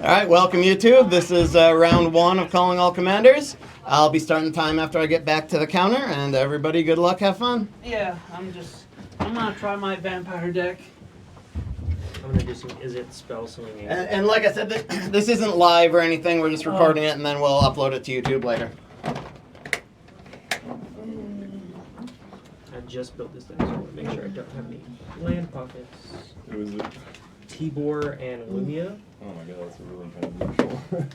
Alright, welcome YouTube. This is round one of Calling All Commanders. I'll be starting the time after I get back to the counter, and everybody good luck, have fun. Yeah, I'm gonna try my vampire deck. I'm gonna do some Izzet spell slinging. And like I said, this isn't live or anything, we're just recording it and then we'll upload it to YouTube later. I just built this deck, so I want to make sure I don't have any land pockets. Who is it? Tibor and Lumia. Oh my god, that's a really kind of neutral.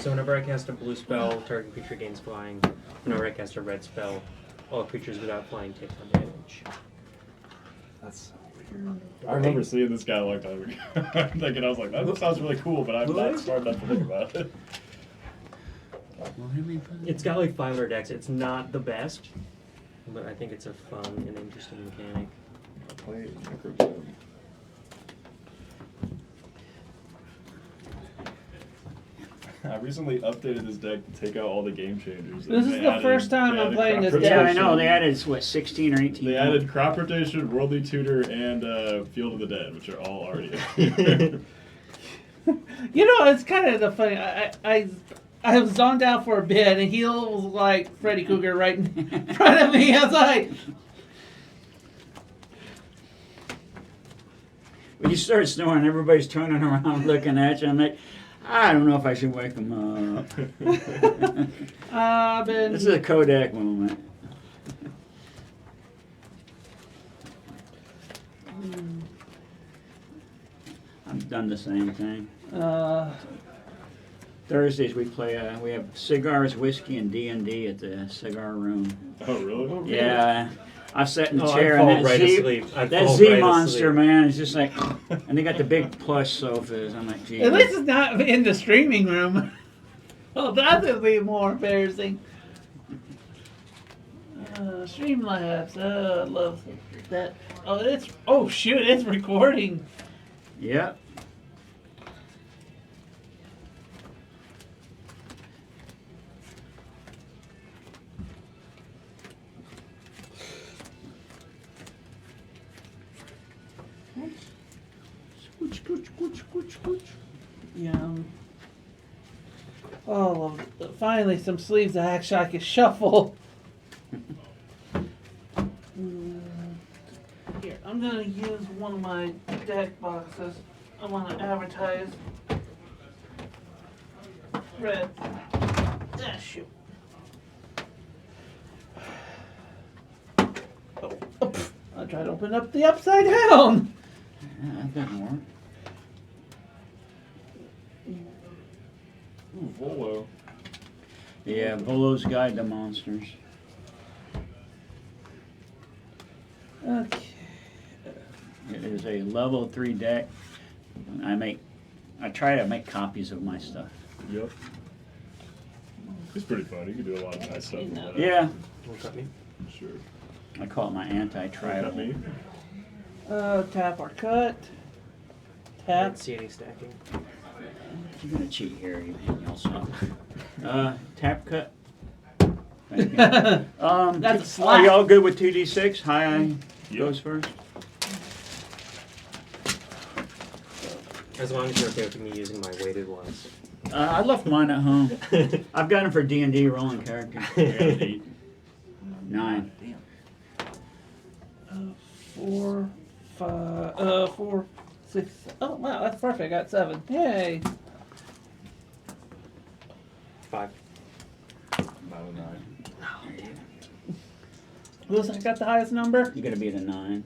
So whenever I cast a blue spell, target creature gains flying. Whenever I cast a red spell, all creatures without flying take 1 damage. That's weird. I remember seeing this guy a long time ago. I'm thinking, I was like, that sounds really cool, but I'm not smart enough to think about it. It's got like 500 decks. It's not the best, but I think it's a fun and interesting mechanic. I'll play Necrozone. I recently updated this deck to take out all the game changers. This is the first time I'm playing this deck. Yeah, I know. They added, what, 16 or 18? They added Crop Rotation, Worldly Tutor, and Field of the Dead, which are all already in here. You know, it's kind of the funny. I was zoned out for a bit, and he was like Freddy Krueger right in front of me. I was like, When you start snoring, everybody's turning around looking at you. I'm like, I don't know if I should wake them up. This is a Kodak moment. I've done the same thing. Thursdays we play. We have cigars, whiskey, and D&D at the cigar room. Oh, really? Yeah. I sat in the Oh, chair I'd and fall right asleep. I'd that fall Z right monster, asleep. man, is just like, and they got the big plush sofas. I'm like, gee. at least it's not in the streaming room. Oh, that would be more embarrassing. Streamlabs, I love that. Oh shoot, it's recording. Yep. Yeah. Oh, finally some sleeves that actually I can shuffle. Here, I'm gonna use one of my deck boxes. I want to advertise red. Ah, shoot. Oh, I tried to open up the upside down. Yeah, that doesn't work. Ooh, Volo. Yeah, Volo's Guide to Monsters. Okay. It is a level 3 deck. I try to make copies of my stuff. Yep. It's pretty fun. You can do a lot of nice stuff with that. Yeah, Won't cut me. Sure. I call it my Cut anti-tribal. me. Tap or cut. I Tap. don't see any stacking. You're gonna cheat here, you also. Tap cut. Thank you. That's a Are slap. y'all good with 2d6? High goes first. As long as you're okay with me using my weighted ones. I left mine at home. I've got them for D&D rolling characters. I got an 8. 9. 4, 5, 4, 6. Oh wow, that's perfect. I got 7. Yay! 5. Not a 9. Listen, I got the highest number. You gotta be the 9.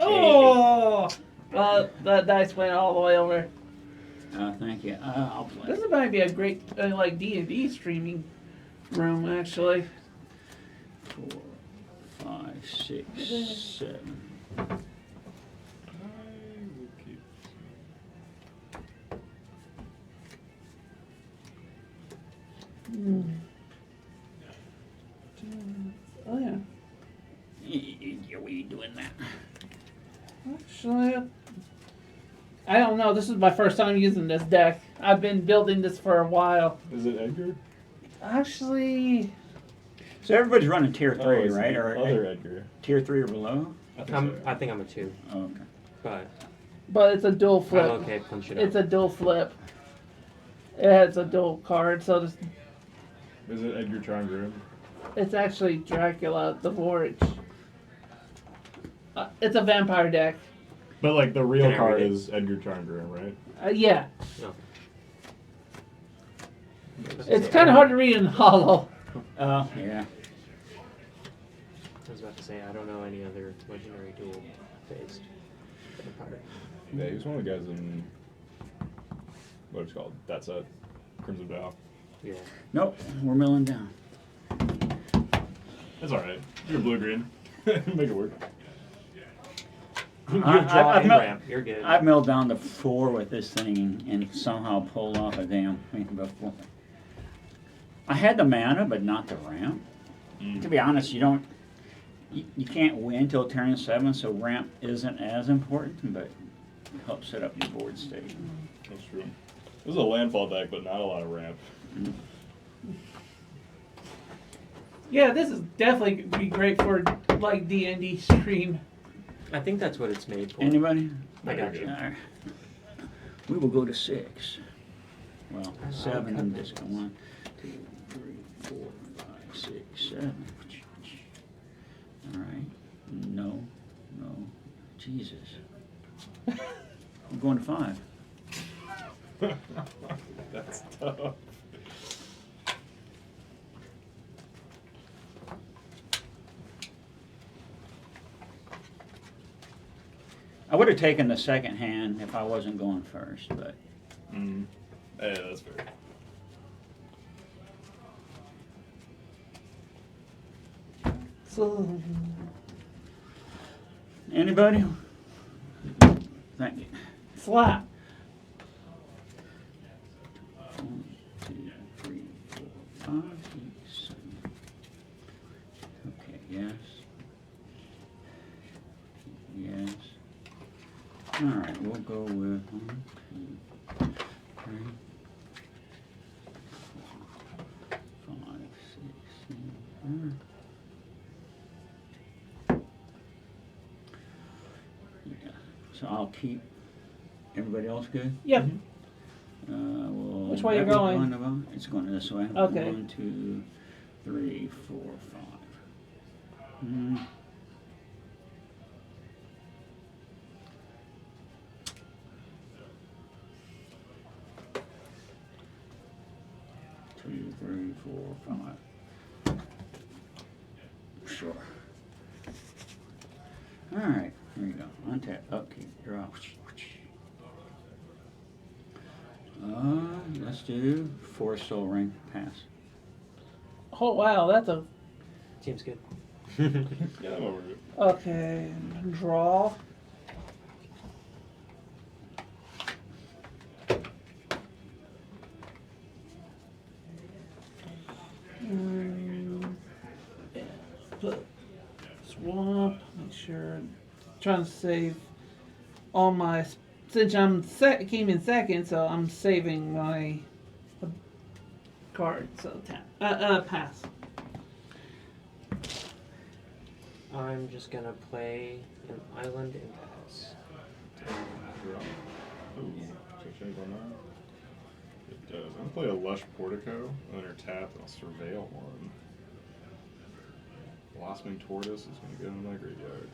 Oh! That dice went all the way over. Thank you. I'll play. This might be a great like D&D streaming room actually. 4, 5, 6, 7. Oh yeah. What are you doing that? Actually, I don't know. This is my first time using this deck. I've been building this for a while. Is it Edgar? Actually, So everybody's running tier 3, it's right? the Or other Edgar. tier 3 or below? I think so. I think I'm a 2, Oh, okay. but but it's a dual Oh, flip. okay, punch it It's out. a dual flip. It has a dual card, so Is it Edgar John Grimm? it's actually Dracula the Vorage. It's a vampire deck. But like the real Can I card read it? is Edgar John Grimm, right? Yeah, No. it's kind of hard to read in hollow. Oh, yeah. I was about to say, I don't know any other legendary dual faced vampire. Yeah, he was one of the guys in what it's called. That set, Crimson Vow. Yeah. Nope, we're milling down. That's all right. You're blue green. Make it work. You I- draw I've and not- ramp. You're good. I've milled down to 4 with this thing and somehow pulled off a damn thing before. I had the mana, but not the ramp. To be honest, you can't win till turn 7, so ramp isn't as important, but it helps set up your board state. That's true. This is a landfall deck, but not a lot of ramp. Yeah, this is definitely be great for like D&D stream. I think that's what it's made for. Anybody? I got you. Alright. We will go to 6. Well, 7 and just go 1, 2, 3, 4, 5, 6, 7. Alright. No. Jesus. I'm going to 5. That's tough. I would have taken the second hand if I wasn't going first, but Yeah, that's fair. So anybody? Thank you. slap. 1, 2, 3, 4, 5, 6, 7. Okay, yes. Yes. Alright, we'll go with 1, 2, 3, 4, 5, 6, 7. Yeah. So I'll keep. Everybody else good? Yep. We'll Which way you that was going? one of them. It's going this way. Okay. 1, 2, 3, 4, 5. Hmm. Two, 3, 4, 5. Sure. All right. Here you go. Untap. Upkeep. Draw. Let's do 4 Soul Ring. Pass. Oh wow, that's a Seems good. Yeah, I'm over it. okay. Draw. Yeah, put swamp. Make sure. Trying to save all my. Since I'm came in second, so I'm saving my card. So pass. I'm just gonna play an island and pass. Ooh, so change on that. It does. I'm gonna play a Lush Portico, under tap, and I'll surveil one. Blossoming Tortoise is gonna go in my graveyard.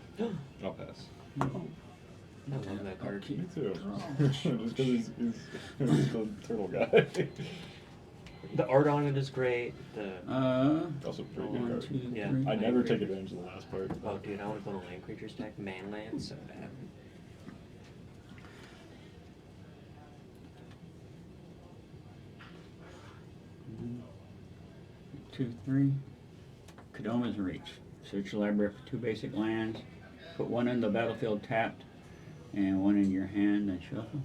I'll pass. I love that card. Me too. Just because he's the turtle guy. The art on it is great. The Also a pretty good 1, card. 2, 3. Yeah. I never take advantage of the last part. oh dude, I want to go to land creatures deck. Man land, so bad. 2, 3. Kadoma's Reach. Search your library for 2 basic lands. Put 1 in the battlefield tapped, and 1 in your hand and shuffle.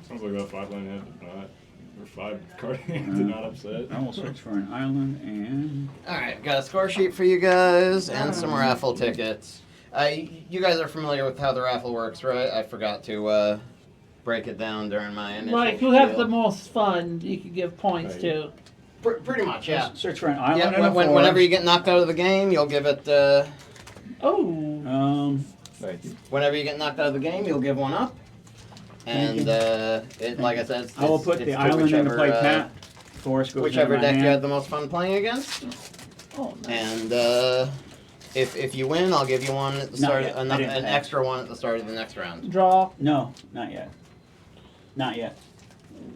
Sounds like that 5-line hand did not, or 5 card hand did not upset. I will search for an island and All right, got a score sheet for you guys and some raffle tickets. You guys are familiar with how the raffle works, right? I forgot to break it down during my initial Like who has spiel. the most fun, you could give points to. Pretty much, yeah. search for an island Yeah, and a whenever you forest. get knocked out of the game, you'll give it. Oh, Thank you. Whenever you get knocked out of the game, you'll give one up. And it, like I said, it's, I will put it's the to island into whichever, play tap. Forest goes whichever into my deck you hand. had the most fun playing against. Oh, nice. And if you win, I'll give you one at the Not start, yet. I an didn't pass. extra one at the start of the next round. Draw. No, not yet. Not yet.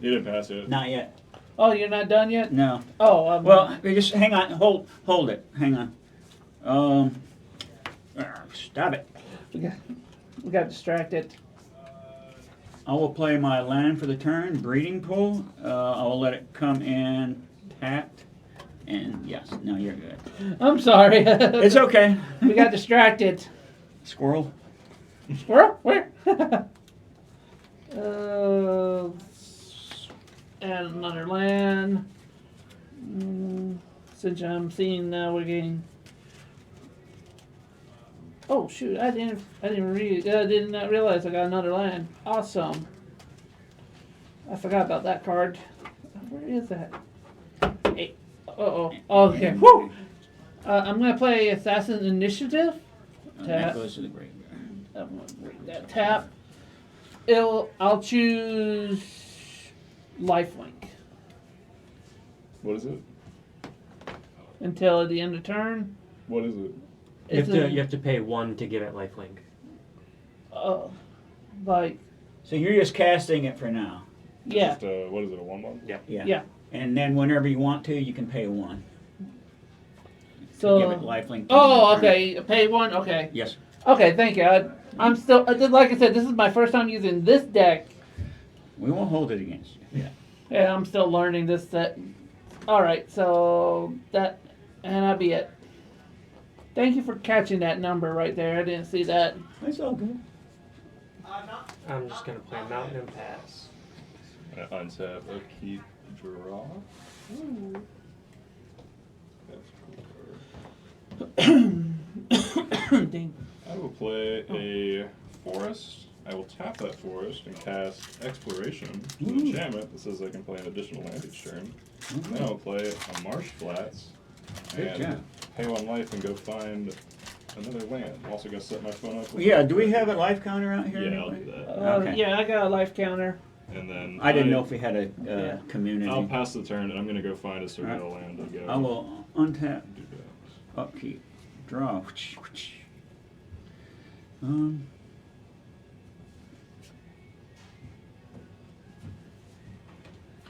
You didn't pass it. Not yet. Oh, you're not done yet? No. Oh, Well, just hang on. Hold it. Hang on. Stop it. we got distracted. I will play my land for the turn, breeding pool. I will let it come in tapped. And yes, no, you're good. I'm sorry. It's okay. We got distracted. Squirrel. Where? Uh, add another land. Since I'm seeing now we're getting. Oh shoot! I didn't did not realize I got another land. Awesome. I forgot about that card. Where is that? Hey. Oh. Okay. Woo. I'm gonna play Assassin Initiative. That Tap. goes to the graveyard. I'm gonna read that tap. I'll choose Lifelink What is it? until the end of turn. What is it? You It's have to pay 1 to give it lifelink. like So you're just casting it for now. yeah. Just, what is it, a 1/1? Yeah. Yeah. And then whenever you want to, you can pay 1. So Give it lifelink. oh okay, pay 1. Okay, Yes. okay. Thank you. I'm still like I said. This is my first time using this deck. We won't hold it against you. Yeah. Yeah, I'm still learning this set. All right, so that and that'll be it. Thank you for catching that number right there. I didn't see that. It's all good. I'm just gonna play Mountain and pass. Untap, upkeep, draw. Ding. I will play a forest. I will tap that forest and cast Exploration, an enchantment that says I can play an additional land each turn. Then I'll play a Marsh Flats Good and job. pay 1 life and go find another land. I'm also going to set my phone up. With Yeah, do we have a life counter out here? Yeah, I'll anyway? do that. Okay. Yeah, I got a life counter. And then I didn't know if we had a Yeah. community. I'll pass the turn and I'm going to go find a surveil land to go. I will untap, do that. upkeep, draw.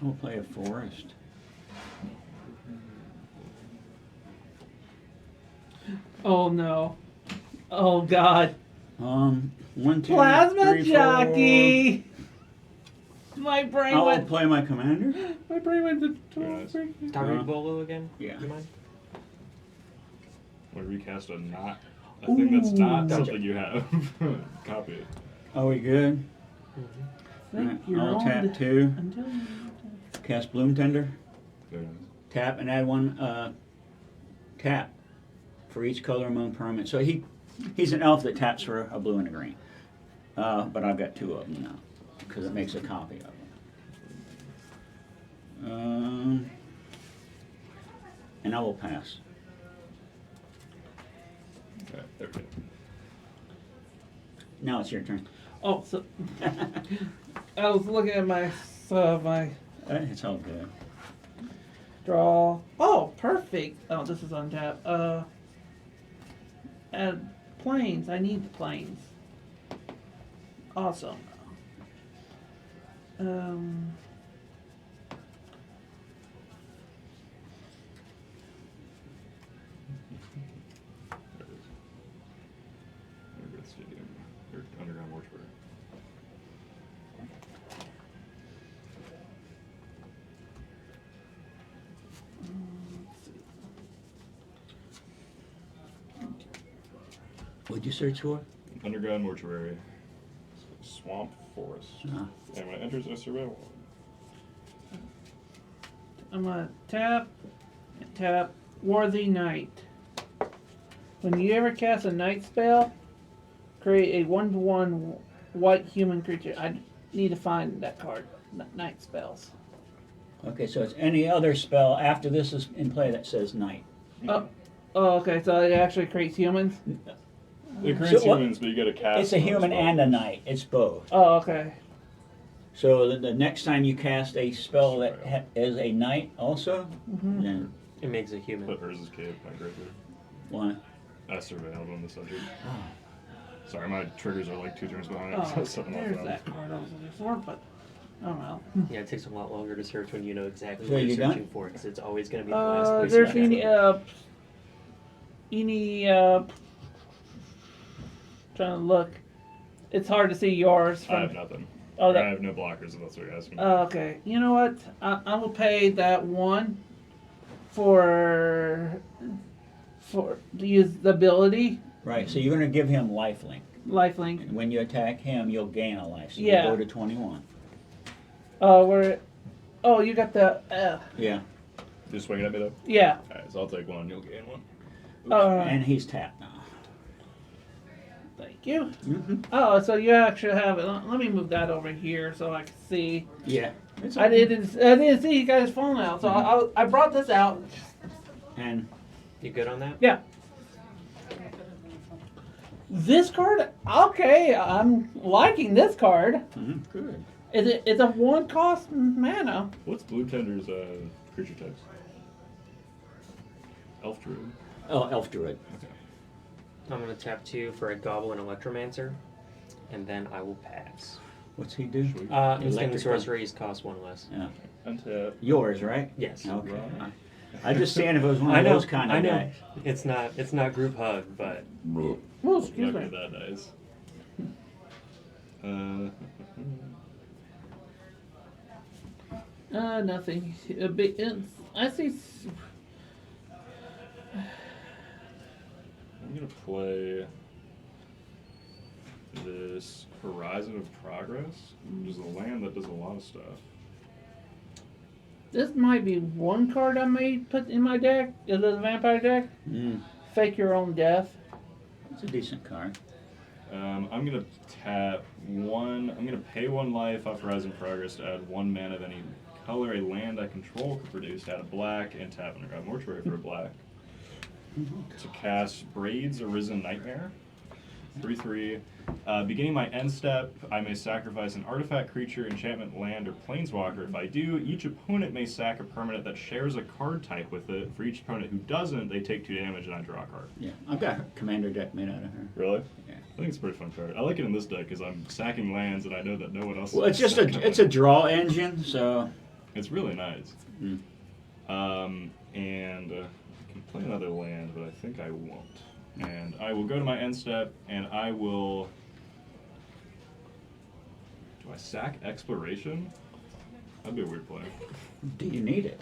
I'll play a forest. Oh no. Oh god. 1, 2, Plasma 3, 4. jockey. My brain I will went. play my commander. My brain went to. Very nice. Can I read Bolo again? Yeah. Do you mind? Want to recast a thing that's not Ooh. something you have. Copy it. Are we good? Think you're I'll on tap the- 2, until you- cast Bloom Tender, Very nice. tap and add 1 tap for each color among permanent. So he's an elf that taps for a blue and a green. But I've got 2 of them now because it makes a copy of them. And I will pass. Okay, there we go. Now it's your turn. Oh, so I was looking at my It's all good. draw. Oh, perfect. Oh, this is on tap. And planes. I need the planes. Awesome. Underground Stadium, or Underground Mortuary. What'd you search for? Underground Mortuary. Swamp Forest. Ah. And when it enters a surveil, I'm gonna tap Worthy Knight. When you ever cast a night spell, create a 1/1 white human creature. I need to find that card. Night spells. Okay, so it's any other spell after this is in play that says night. Oh, okay. So it actually creates humans. It creates So what- humans, but you get a cast. It's a human and a knight. It's both. Oh, okay. So the next time you cast a spell that is a knight also, then It makes a human. Put Urza's Cape, my gripper. one. I surveilled on the subject. Sorry, my triggers are like 2 turns behind. Oh, so something there's like that card I was looking for, but oh well. Yeah, it takes a lot longer to search when you know exactly So what you're you done? searching for, because it's always going to be the last place There's you trying to look. It's hard to see yours I have from. nothing. Oh, I that. have no blockers, if that's what you're asking. Okay. You know what? I will pay that one for to use the ability Right. So you're going to give him lifelink. lifelink. And when you attack him, you'll gain a life. So Yeah. you go to 21. Where? Oh, you got the. Yeah. Just swinging at me though? Yeah. Alright, so I'll take one, you'll gain one. And he's tapped now. Thank you. Mm-hmm. Oh, so you actually have it. Let me move that over here so I can see. Yeah. It's I okay. didn't see you guys falling out, so I brought this out. And You good on that? Yeah. This card, okay, I'm liking this card. good. It's a 1 cost mana. What's Blue Tender's creature types? Elf Druid. Oh, Elf Druid. I'm going to tap 2 for a Goblin Electromancer, and then I will pass. What's he do? Sweet. Instant and Electrical. sorceries cost 1 less. Untap. Yours, right? Yes. Okay. Right. I just saying if it was one I of know. those kind of I know. guys. It's not group hug, but Oh, excuse Not me. good that dice. Nothing. A bit. I see. I'm gonna play this Horizon of Progress, which is a land that does a lot of stuff. This might be one card I may put in my deck. Is it a vampire deck? Fake your own death. It's a decent card. I'm gonna tap 1. I'm gonna pay 1 life off Horizon of Progress to add 1 mana of any color a land I control could produce. Add a black and tap Underground Mortuary for a black. To cast Braid's Arisen Nightmare. 3/3. Beginning my end step, I may sacrifice an artifact, creature, enchantment, land, or planeswalker. If I do, each opponent may sack a permanent that shares a card type with it. For each opponent who doesn't, they take 2 damage and I draw a card. Yeah. I've got a commander deck made out of her. Really? Yeah. I think it's a pretty fun card. I like it in this deck because I'm sacking lands and I know that no one else. Well, it's just sacking it's them. a draw engine, so It's really nice. Mm. And I can play another land, but I think I won't. And I will go to my end step, and I will. Do I sack Exploration? That'd be a weird play. do you need it?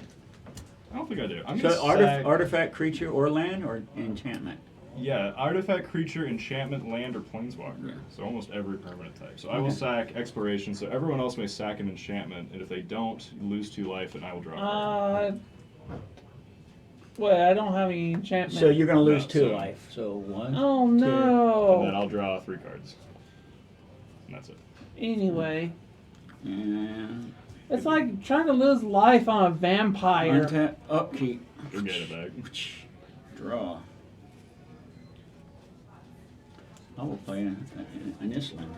I don't think I do. I'm gonna So sack. artifact, creature, or land, or enchantment? Yeah, artifact, creature, enchantment, land, or planeswalker. Yeah. So almost every permanent type. So I will Okay. sack Exploration. So everyone else may sack an enchantment, and if they don't, you lose 2 life, and I will draw a card. Wait, I don't have any enchantment. So you're going to lose No, 2 so- life. So 1. Oh And then no. I'll draw 3 cards. And that's it. Anyway, And it's like trying to lose life on a vampire. untap, upkeep, You're getting it back. draw. I will play an Island.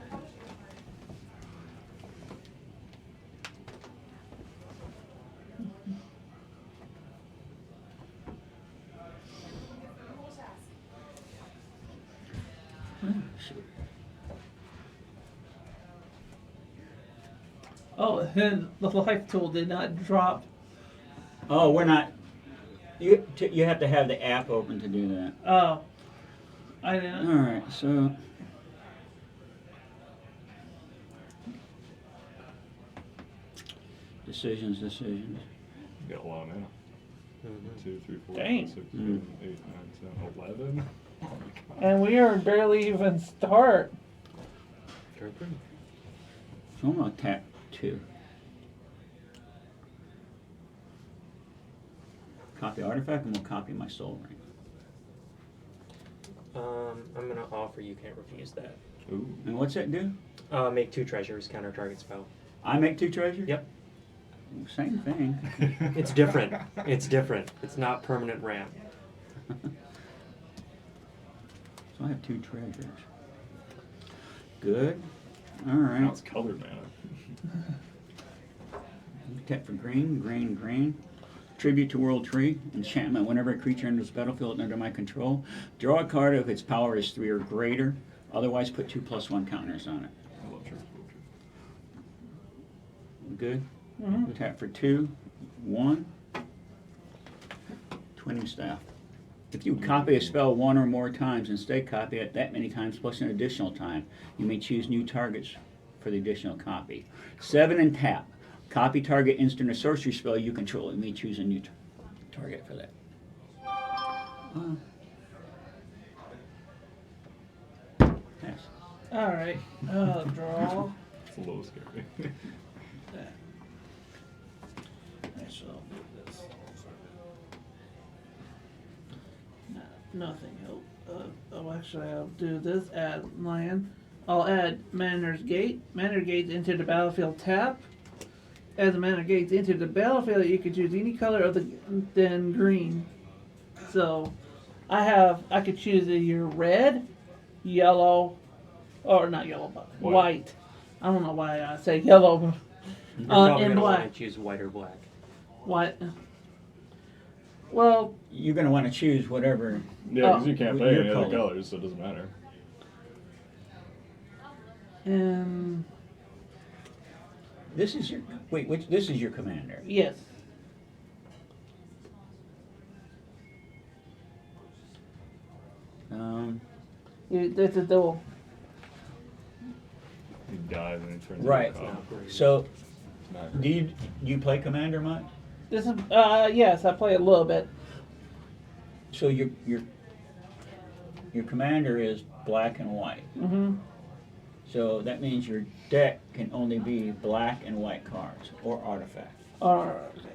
Oh, and the life tool did not drop. Oh, we're not. You have to have the app open to do that. Oh, I didn't. All right, so decisions. You got a lot of mana. Mhm. 2, 3, 4, Dang. 5, 6, 7, 8, 9, 10, 11. Oh my god. And we are barely even start. Turn 3. So I'm gonna tap 2. Copy artifact, and we'll copy my soul ring. I'm gonna offer you can't refuse that. Ooh. And what's that do? Make 2 treasures, counter target spell. I make 2 treasures? Yep. Same thing. It's different. It's different. It's not permanent ramp. So I have 2 treasures. Good. All Now right. it's colored mana. Tap for green, green, green. Tribute to World Tree. Enchantment. Whenever a creature enters the battlefield under my control, draw a card if its power is 3 or greater. Otherwise, put 2+1 counters on it. I love Tribute. Good. Mhm. Tap for 2, 1. Twinning Staff. If you copy a spell 1 or more times, instead copy it that many times plus an additional time. You may choose new targets for the additional copy. 7 and tap. Copy target instant or sorcery spell you control. You may choose a new target for that. Yes. Alright, draw. It's a little scary. Actually, I'll do this. Nothing. Actually, I'll do this. Add land. I'll add Manor's Gate. Manor Gates into the battlefield tap. As the Manor Gates into the battlefield, you can choose any color other than green. So, I could choose either red, yellow, or not yellow, but white. I don't know why I say yellow. You're probably and gonna black. want to choose white or black. White. Well, You're going to want to choose whatever. Yeah, because you can't Your pay any other color. colors, so it doesn't matter. and This is your. Wait, this is your commander. yes. That's a duel. He dies and he turns Right. into a cop. So, It's not great. do you play commander much? This is yes, I play a little bit. So your commander is black and white. Mm-hmm. So that means your deck can only be black and white cards or artifacts. Okay.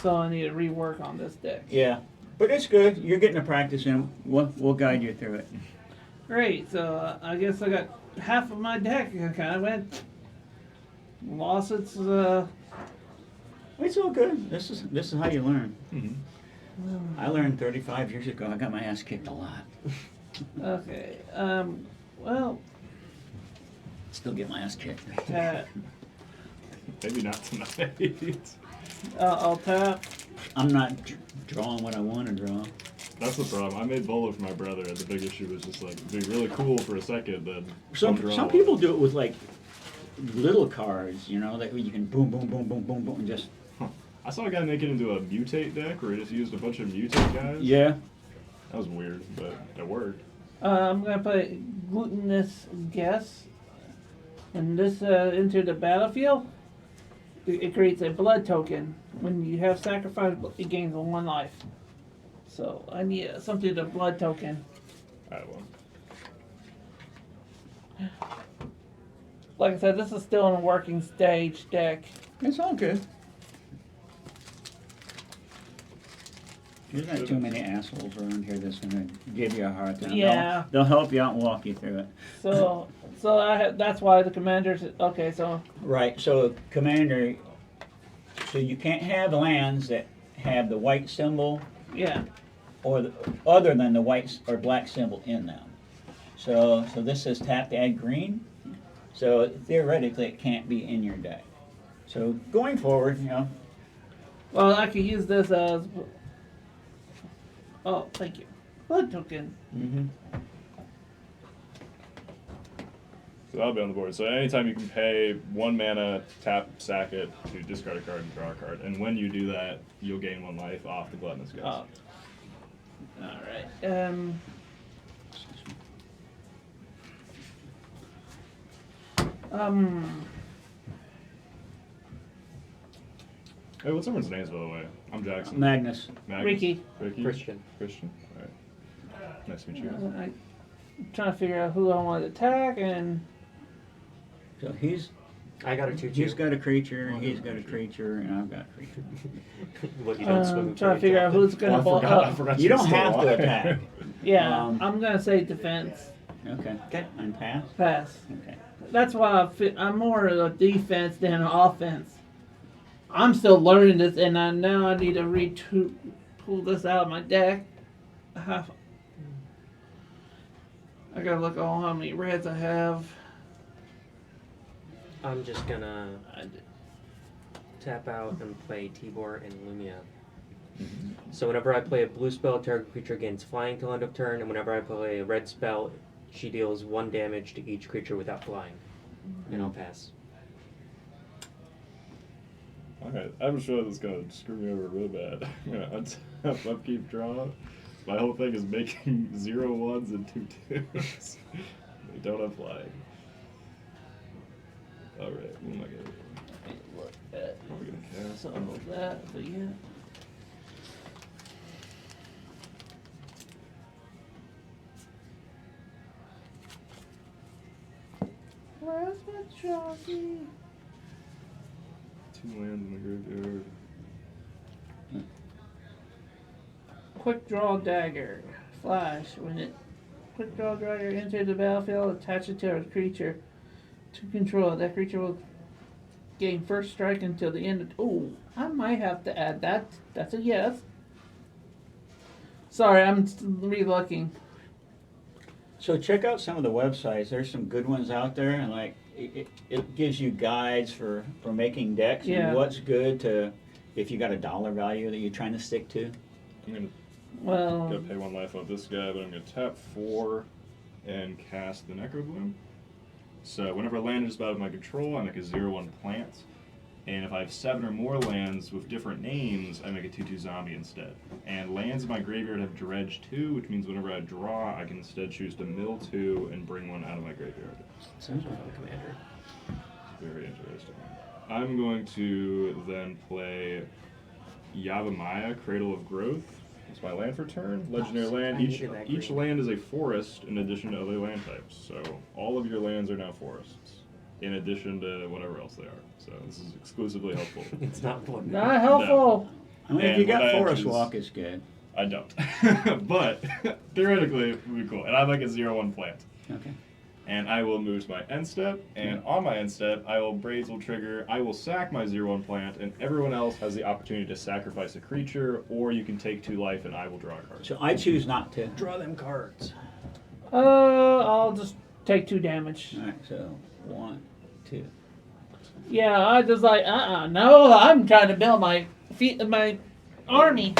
So I need to rework on this deck. Yeah, but it's good. You're getting to practice in. We'll guide you through it. Great. So I guess I got half of my deck. I kind of went lost its. It's all good. This is how you learn. Mhm. I learned 35 years ago. I got my ass kicked a lot. Okay. Well, Still get my ass kicked. tap. Maybe not tonight. I'll tap. I'm not drawing what I want to draw. That's the problem. I made Bolo for my brother, and the big issue was just like being really cool for a second, then Some don't draw some one. people do it with like little cards, you know, that you can boom, boom, boom, boom, boom, boom, and just I saw a guy make it into a mutate deck where he just used a bunch of mutate guys. yeah. That was weird, but it worked. I'm gonna play Glutinous Guess. When this into the battlefield, it creates a blood token. When you have sacrifice, it gains 1 life. So I need something to blood token. Alright, well. Like I said, this is still in a working stage deck. It's all good. There's not too many assholes around here that's gonna give you a hard time. Yeah. They'll help you out and walk you through it. So that's why the commanders. Okay, so Right, so commander, so you can't have lands that have the white symbol yeah. or other than the white or black symbol in them. So this says tap to add green. So theoretically, it can't be in your deck. So going forward, you know, Well, I could use this as. Oh, thank you. Blood token. So that'll be on the board. So anytime you can pay 1 mana, tap, sack it to discard a card and draw a card. And when you do that, you'll gain 1 life off the Gluttonous Guys. Oh. All right. Hey, what's everyone's names, by the way? I'm Jackson. Magnus. Magnus? Ricky. Ricky? Christian. Christian? Alright. Nice to meet you. I'm trying to figure out who I want to attack, and So he's I got a 2/2. he's got a creature, he's got a creature, and I've got a creature. What, you don't swim trying to figure out who's Oh, gonna I ball forgot. I up. forgot You don't still have to alive. attack. Yeah, Um, I'm gonna say defense. Okay. Okay. And pass. Pass. Okay. That's why I'm more of a defense than an offense. I'm still learning this, and now I need to pull this out of my deck. I gotta look at all how many reds I have. I'm just gonna tap out and play Tibor and Lumia. So whenever I play a blue spell, target creature gains flying till end of turn, and whenever I play a red spell, she deals 1 damage to each creature without flying. And I'll pass. Alright, I have a show that's gonna screw me over real bad. I'm gonna untap, upkeep, draw. My whole thing is making 0 1s and 2 2s. They don't have flying. Alright, what am I gonna do? Let me look at What are we gonna cast? some of that, but yeah. Where's my trophy? 2 lands in the graveyard. Quick draw dagger. Flash. When it quick draw dagger enters the battlefield, attach it to a creature to control it. That creature will gain first strike until the end of. Oh, I might have to add that. That's a yes. Sorry, I'm re-looking. So check out some of the websites. There's some good ones out there, and like it gives you guides for making decks Yeah. and what's good to if you got a dollar value that you're trying to stick to. I'm gonna Well, gotta pay 1 life on this guy, but I'm gonna tap 4 and cast the Necrobloom. So whenever a land is out of my control, I make a 0/1 plant. And if I have 7 or more lands with different names, I make a 2/2 zombie instead. And lands in my graveyard have dredge 2, which means whenever I draw, I can instead choose to mill 2 and bring 1 out of my graveyard. Sounds like a commander. Very interesting. I'm going to then play Yavimaya, Cradle of Growth. It's my land for turn. Legendary land. I Each needed that each green. land is a forest in addition to other land types. So all of your lands are now forests, in addition to whatever else they are. So this is exclusively helpful. It's not one. not helpful. I mean, if And you got what I Forest choose- Walk, it's good. I don't, but theoretically it would be cool. And I like a 0/1 plant. Okay. And I will move to my end step, and on my end step, Braids will trigger. I will sack my 0/1 plant, and everyone else has the opportunity to sacrifice a creature, or you can take 2 life, and I will draw a card. So I choose not to. Draw them cards. I'll just take 2 damage. All right. So 1, 2. Yeah, I just like no. I'm trying to build my army.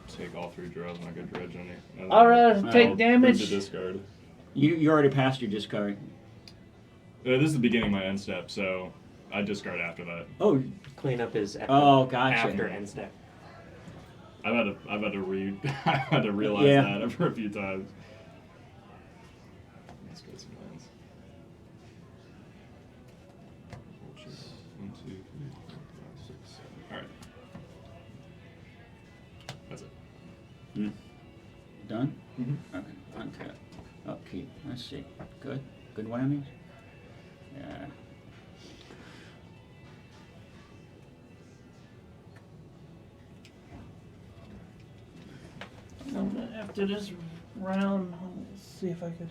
Take all 3 draws, and I got dredge on it. I'll rather I'll take Move damage. to discard. You already passed your discard. This is the beginning of my end step, so I discard after that. Oh. Cleanup is after, Oh, gotcha. after end step. I've had to read. I had to realize Yeah. that for a few times. Let's get some lands. 1, 2, 3, 4, 5, 6, 7. All right. That's it. Done? Mm-hmm. Okay. Untap. Upkeep. Let's see. Good. Good whammies? Yeah. After this round, let's see if I could.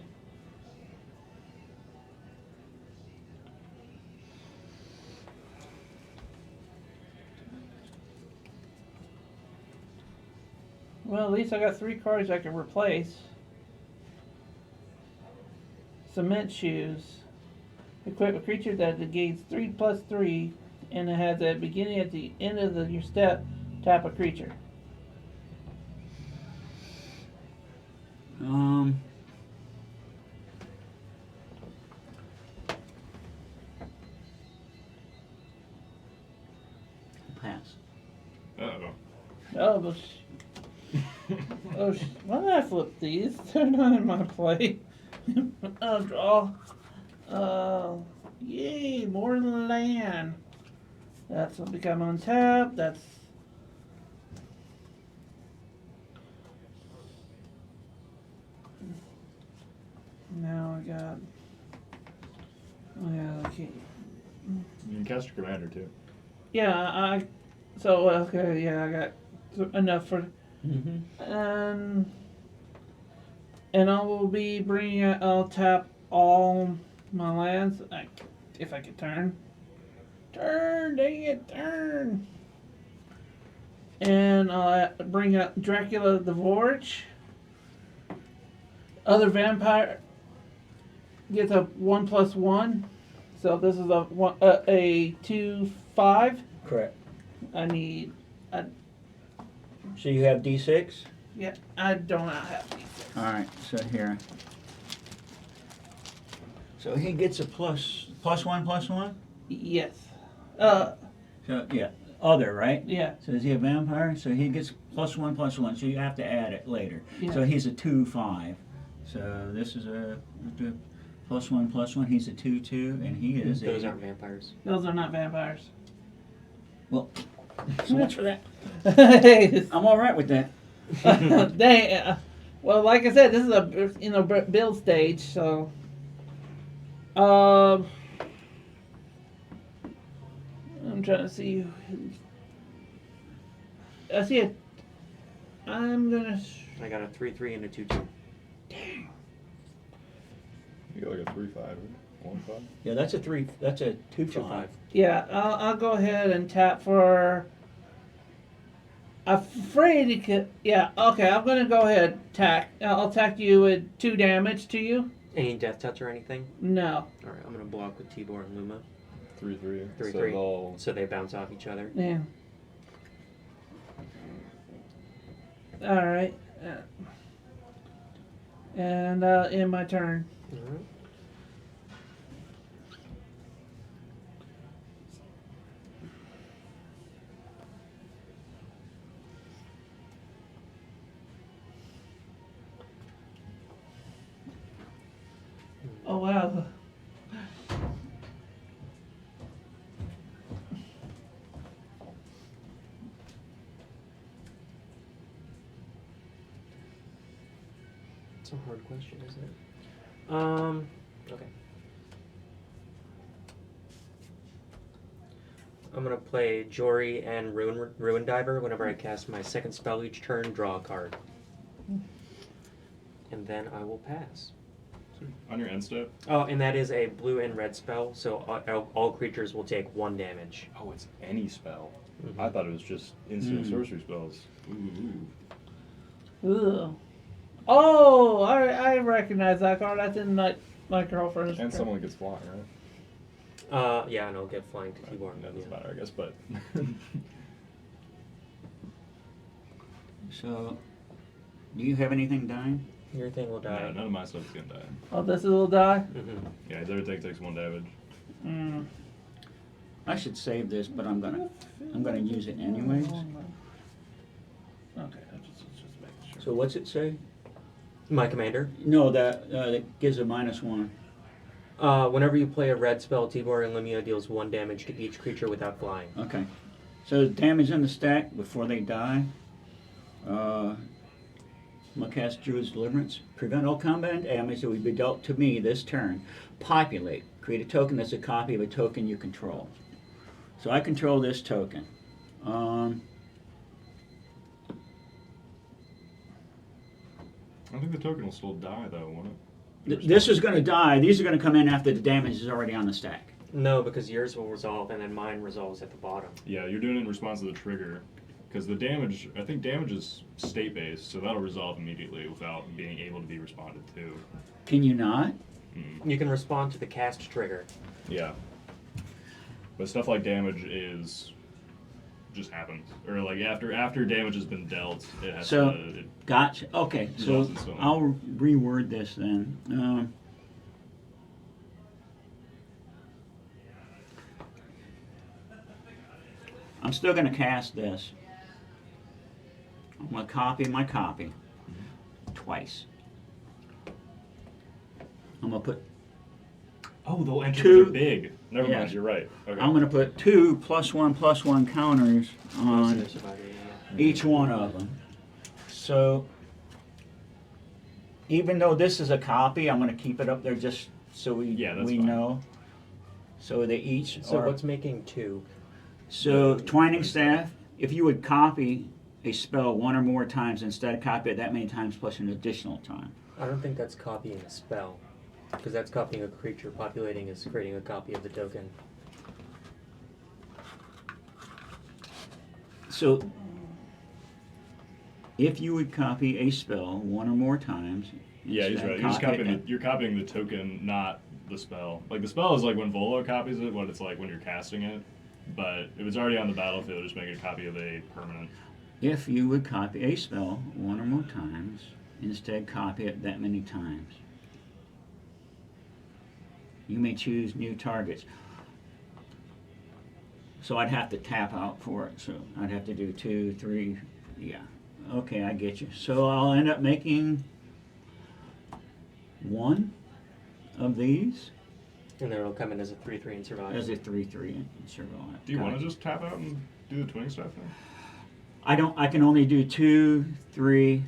Well, at least I got 3 cards I can replace. Cement Shoes. Equip a creature that gains 3/3, and it has a beginning at the end of your step. Tap a creature. Pass. Uh-oh. Oh, but why did I flip these? They're not in my play. I'll draw. Yay, more land. That's will become untapped. That's now I got. Oh yeah, okay. You can cast your commander too. Yeah, so okay, yeah, I got enough for. Mm-hmm. And I will be bringing. I'll tap all my lands. If I could turn. Turn, dang it, turn. And I'll bring up Dracula the Vorch. Other vampire gets a 1+1. So this is a 2/5. Correct. I need. So you have D6? Yeah, I do not have these. Alright, so here. So he gets a +1/+1? Yes. So, yeah, other, right? Yeah. So is he a vampire? So he gets +1/+1, so you have to add it later. Yeah. So he's a 2/5. So this is a +1/+1, he's a 2/2, and he is Those a... aren't vampires. Those are not vampires. So much for that. Dang. I'm alright with that. Well, like I said, this is a build stage, so. I'm trying to see. I see it. I'm gonna. I got a 3/3 and a 2/2. You got like a 3/5 or 1/5. Yeah, that's a 2/5. 2/5. Yeah, I'll go ahead and tap for. Afraid he could. Yeah, okay. I'm gonna go ahead tack. I'll attack you with 2 damage to you. Any death touch or anything? No. Alright, I'm gonna block with Tibor and Luma. 3/3. 3/3. So they'll. So they bounce off each other. Yeah. All right. And in my turn. Alright. Oh wow. It's a hard question, isn't it? Okay. I'm gonna play Jory and Ruin Diver. Whenever I cast my second spell each turn, draw a card. And then I will pass. On your end step? Oh, and that is a blue and red spell, so all creatures will take 1 damage. Oh, it's any spell. Mhm. I thought it was just instant sorcery spells. Ooh. Ugh. Oh, I recognize that card. That's in my girlfriend's. And someone gets flying, right? Yeah, and I'll get flying to Tibor. That doesn't Yeah. matter, I guess, but. So, do you have anything dying? Your thing will No, die. none of my stuff is gonna die. Oh, this will die. Mm-hmm. Yeah, his everything takes 1 damage. Mm. I should save this, but I'm gonna use it anyways. Okay, I'm just making sure. So what's it say? My commander. No, that gives a -1. Whenever you play a red spell, Tibor and Lumia deals 1 damage to each creature without flying. Okay. So damage on the stack before they die. I'm gonna cast Druid's Deliverance. Prevent all combat damage that would be dealt to me this turn. Populate. Create a token that's a copy of a token you control. So I control this token. I think the token will still die, though, won't it? This is gonna die. These are gonna come in after the damage is already on the stack. No, because yours will resolve and then mine resolves at the bottom. Yeah, you're doing it in response to the trigger. Because the damage, I think damage is state-based, so that'll resolve immediately without being able to be responded to. Can you not? You can respond to the cast trigger. Yeah. But stuff like damage is just happens. Or like after damage has been dealt, it has So- to. Gotcha. Okay, so Results in stone. I'll reword this then. I'm still going to cast this. I'm going to copy my copy twice. I'm going to put Oh, they'll enter. Two- They're big. Never Yeah. mind. You're right. Okay. I'm going to put 2 +1/+1 counters on Most of them survive, yeah. each one of them. So even though this is a copy, I'm going to keep it up there just so Yeah, that's we fine. know. So they each So are. what's making 2? So Twining Staff, if you would copy a spell 1 or more times instead of copy it that many times plus an additional time. I don't think that's copying a spell. Because that's copying a creature. Populating is creating a copy of the token. So if you would copy a spell 1 or more times Yeah, he's Instead, right. You're just copy it copying then. you're copying the token, not the spell. Like the spell is like when Volo copies it, what it's like when you're casting it. But if it's already on the battlefield, just make a copy of a permanent. If you would copy a spell one or more times, instead copy it that many times. You may choose new targets. So I'd have to tap out for it. So I'd have to do 2, 3. Yeah. Okay, I get you. So I'll end up making one of these And then it'll come in as a 3/3 and survive. as a 3/3 and survive. Do you want to just tap out and do the twinning stuff then? I can only do 2, 3.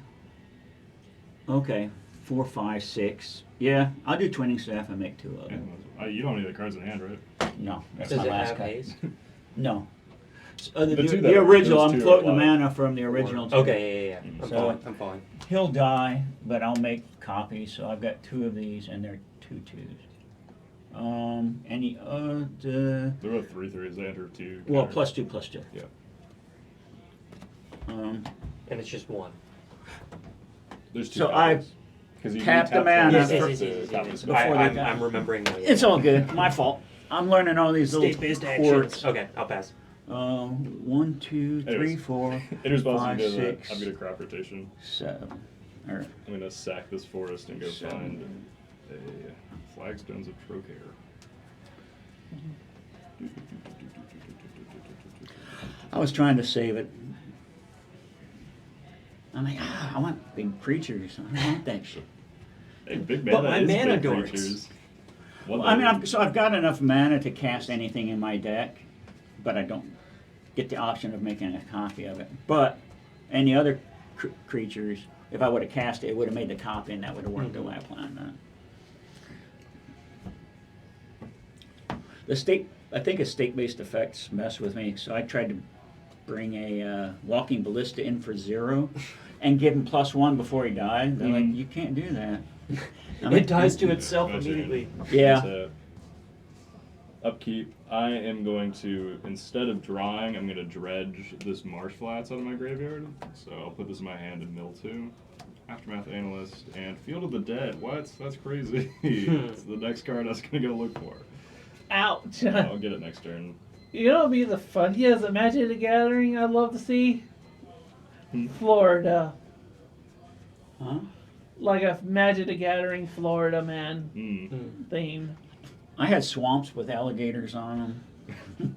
Okay, 4, 5, 6. Yeah, I'll do twinning staff and make 2 of Yeah, them. you don't need the cards in hand, right? No, that's Does my it last have cut. haste? No. The two that The are- original, those I'm two floating are the what? mana from the original. two. Okay, yeah. I'm So- following. I'm following. He'll die, but I'll make copies. So I've got 2 of these, and they're 2/2s. Any other? They're both 3/3s. They enter 2. Well, counters. +2/+2. Yeah. And it's just one. There's 2. So I because you tapped the tap mana twice Yes, to copy the spell. Before they I'm got- remembering now. It's all good. My fault. I'm learning all these little State-based quirks. actions. Okay, I'll pass. 1, 2, 3, Anyways. 4, Interspersed 5, into the 6. I'm gonna crop rotation. 7. Or I'm gonna sack this forest and go 7. find a Flagstones of Trocaire. I was trying to save it. I'm like, I want big creatures. I don't want that shit. Hey, big But mana my is mana big dorks. creatures. Well, I mean, I've got enough mana to cast anything in my deck, but I don't get the option of making a copy of it. But any other creatures, if I would have cast it, it would have made the copy, and that would have worked the way I planned on. I think state-based effects mess with me, so I tried to bring a Walking Ballista in for 0 and give him +1 before he died. They're like, you can't do that. I'm It like, dies to itself Gotcha. immediately. Yeah. So, upkeep. I am going to, instead of drawing, I'm going to dredge this Marsh Flats out of my graveyard. So I'll put this in my hand and mill 2. Aftermath Analyst and Field of the Dead. What? That's crazy. It's the next card I was going to go look for. Ouch. I'll get it next turn. You know what would be the funniest Magic the Gathering I'd love to see? Hmm. Florida. Huh? Like a Magic the Gathering Florida man Mm. theme. I had swamps with alligators on them.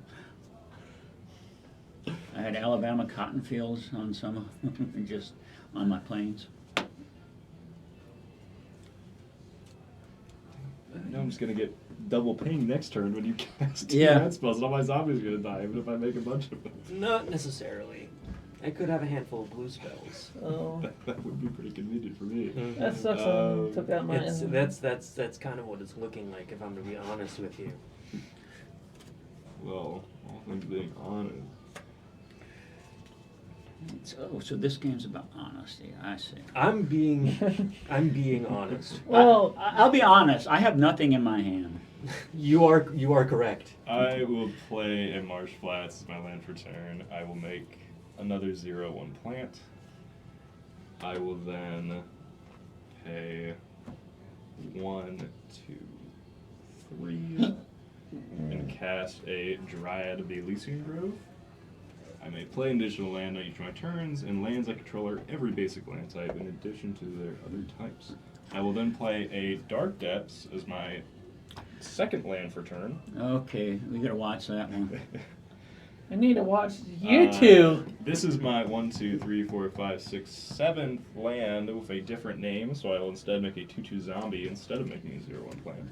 I had Alabama cotton fields on some of them, just on my plains. Now I'm just going to get double ping next turn when you cast 2 Yeah. red spells, and all my zombies are going to die, even if I make a bunch of them. Not necessarily. I could have a handful of blue spells. Oh, That would be pretty convenient for me. that sucks. Took out my. That's kind of what it's looking like, if I'm to be honest with you. Well, all things being honest. So this game's about honesty. I see. I'm being honest. Well, I'll be honest. I have nothing in my hand. You are correct. I will play a Marsh Flats as my land for turn. I will make another 0/1 plant. I will then pay 1, 2, 3, and cast a Dryad of the Elysian Grove. I may play an additional land on each of my turns, and lands I control are every basic land type in addition to their other types. I will then play a Dark Depths as my second land for turn. Okay, we gotta watch that one. I need to watch you two. This is my 1, 2, 3, 4, 5, 6, 7th land with a different name, so I will instead make a 2/2 zombie instead of making a 0/1 land.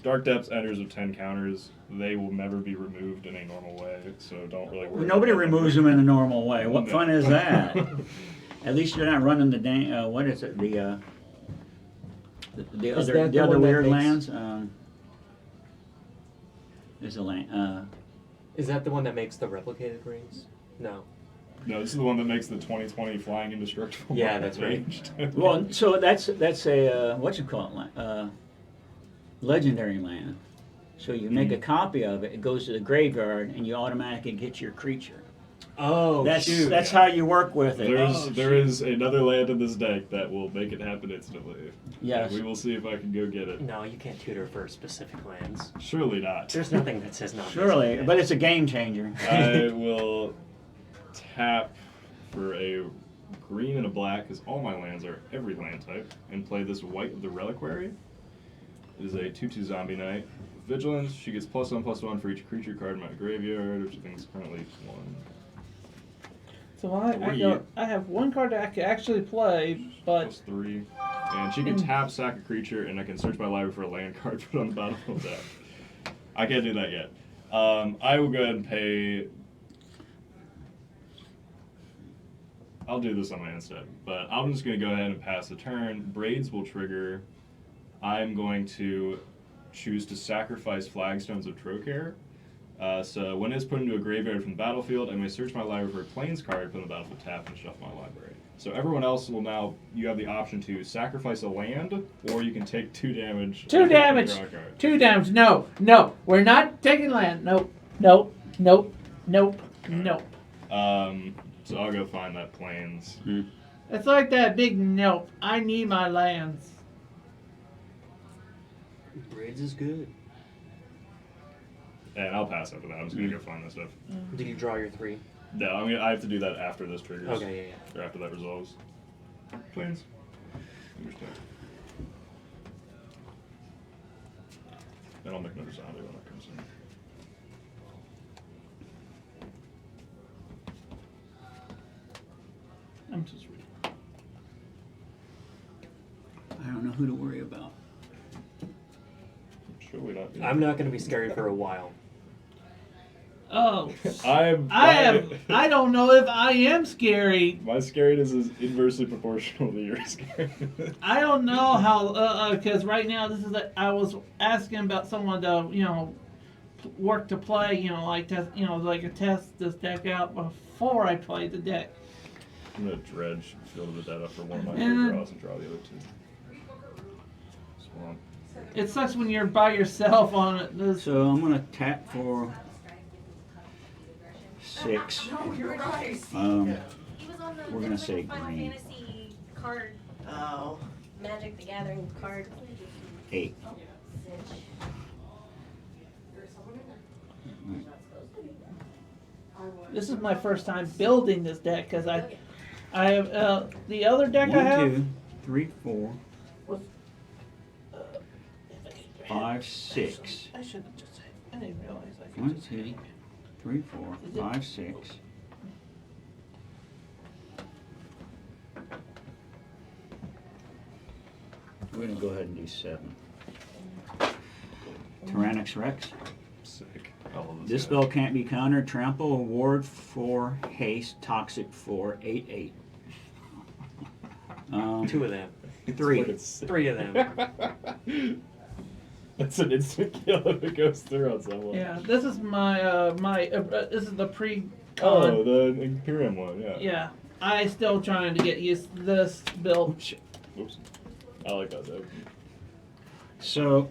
Dark Depths enters with 10 counters. They will never be removed in a normal way, so don't really worry. Nobody about removes them in a normal way. What No. fun is that? At least you're not running the what is it? The Is other that the the other one that weird makes- lands. There's a land. Is that the one that makes the replicated rings? No. No, this is the one that makes the 2020 flying indestructible. Yeah, that's right. ranged. Well, so that's a what you call it? Legendary land. So you make a copy of it. It goes to the graveyard, and you automatically get your creature. Oh, shoot. That's how you work with it. There is another land in this deck that will make it happen instantly. Yes. We will see if I can go get it. No, you can't tutor for specific lands. Surely not. There's nothing that says not. Surely, but it's a game changer. I will tap for a green and a black, because all my lands are every land type, and play this white with the Reliquary. It is a 2/2 zombie knight. Vigilance, she gets +1/+1 for each creature card in my graveyard, which I think is currently 1. So I have one card that I can actually play, but +3. And she can tap, sack a creature, and I can search my library for a land card, put on the battlefield tap. I can't do that yet. I will go ahead and pay. I'll do this on my end step, but I'm just going to go ahead and pass the turn. Braids will trigger. I'm going to choose to sacrifice Flagstones of Trocare. So when it's put into a graveyard from the battlefield, I may search my library for a Plains card, put on the battlefield tap, and shuffle my library. So everyone else will now, you have the option to sacrifice a land, or you can take 2 damage. 2 damage. Draw a card. 2 damage. No, no, we're not taking land. Nope, nope, nope, nope, nope. So I'll go find that Plains. It's like that big nope. I need my lands. Braids is good. And I'll pass after that. I'm just going to go find that stuff. Did you draw your 3? No, I have to do that after this triggers. Okay, yeah. Or after that resolves. Plains. Understand. Then I'll make another zombie when that comes in. I'm just reading. I don't know who to worry about. Surely not. I'm not going to be scary for a while. Oh, I don't know if I am scary. My scariness is inversely proportional to your scariness. I don't know how, because right now I was asking about someone to, work to play, like test this deck out before I play the deck. I'm gonna dredge Field of the Dead up for one of my And- draws and draw the other 2. Swamp. It sucks when you're by yourself on it. This, So I'm gonna tap for 6. You're right. We're gonna say Final green. Fantasy card, Oh. Magic the Gathering card. 8. this is my first time building this deck because I have the other deck I 1, have. 2, 3, 4, Was, 5, 6. I should have just. I didn't realize I could 1, just. 2, 3, 4, 5, 6. We're gonna go ahead and do 7. Tyrannix Rex. Sick. I love This guy. spell can't be countered. Trample, ward 4, haste, toxic 4, 8/8. 2 of them. It's 3. fucking sick. 3 of them. That's an instant kill if it goes through on someone. Yeah, this is my this is the pre. Oh, the Imperium one, yeah. Yeah, I still trying to get used to this build. Oops. I like that though. So,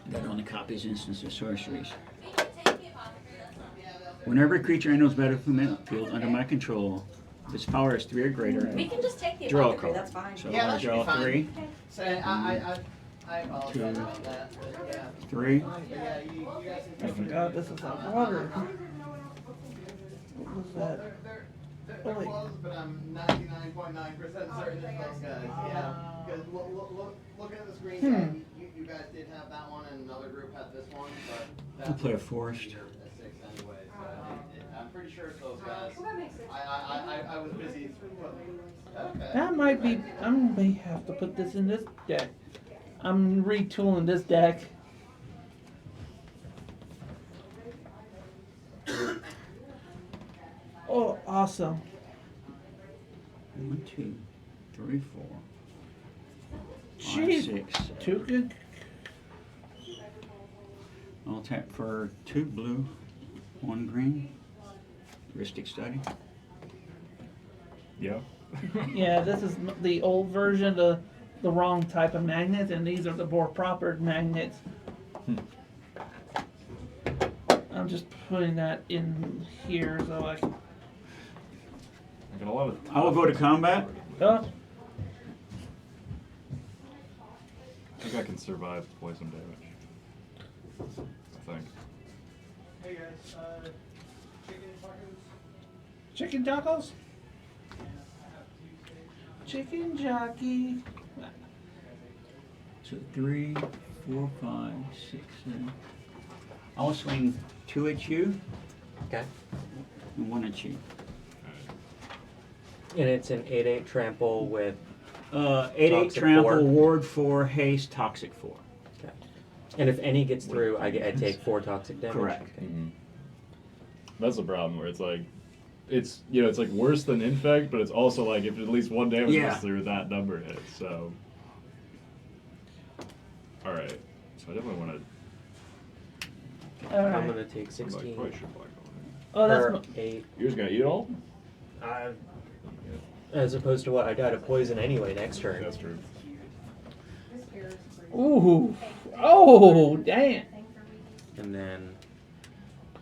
that only copies instances of sorceries. Whenever a creature enters battlefield under my control, if its power is 3 or greater, We can just take the draw a apothecary, card. that's fine. So Yeah, I'll that should be draw fine. 3, So I apologize about that. But yeah. 3. But yeah, you guys I forgot this is a water. What was that? They're close, but I'm 99.9% certain it's those guys. Yeah, because looking at the screen, yeah, you guys did have that one, and another group had this one, but I'll that play a was forest. a 6 anyway. So I'm pretty sure it's those guys. I was busy. Okay. That might be. I may have to put this in this deck. I'm retooling this deck. Oh, awesome. 1, 2, 3, 4, 5, Jeez. 6. Too good. I'll tap for 2 blue, 1 green. Heuristic Study. Yeah. Yeah, this is the old version. The the wrong type of magnets, and these are the more proper magnets. I'm just putting that in here so I can. I got a lot of. I will go to combat. Oh, I think I can survive poison damage. I think. Hey guys, chicken chicken tacos? tacos? Yeah, I have two steaks. Chicken jockey. So 3, 4, 5, 6, 7. I'll swing 2 at you Okay. and 1 at you. And it's an 8/8 trample with. 8/8 Toxic trample, 4. ward 4, haste, toxic 4. Okay. And if any gets through, I take 4 toxic damage. Correct. Okay. That's the problem where it's like, it's it's like worse than infect, but it's also like if at least 1 damage Yeah. goes through, that number hits. So. All right. So I definitely want to. All I'm right. gonna take 16. Probably should black on Oh, that's. Or mo- 8. You're just gonna eat it all? As opposed to what I died of poison anyway next turn. That's true. Ooh. Oh, damn. And then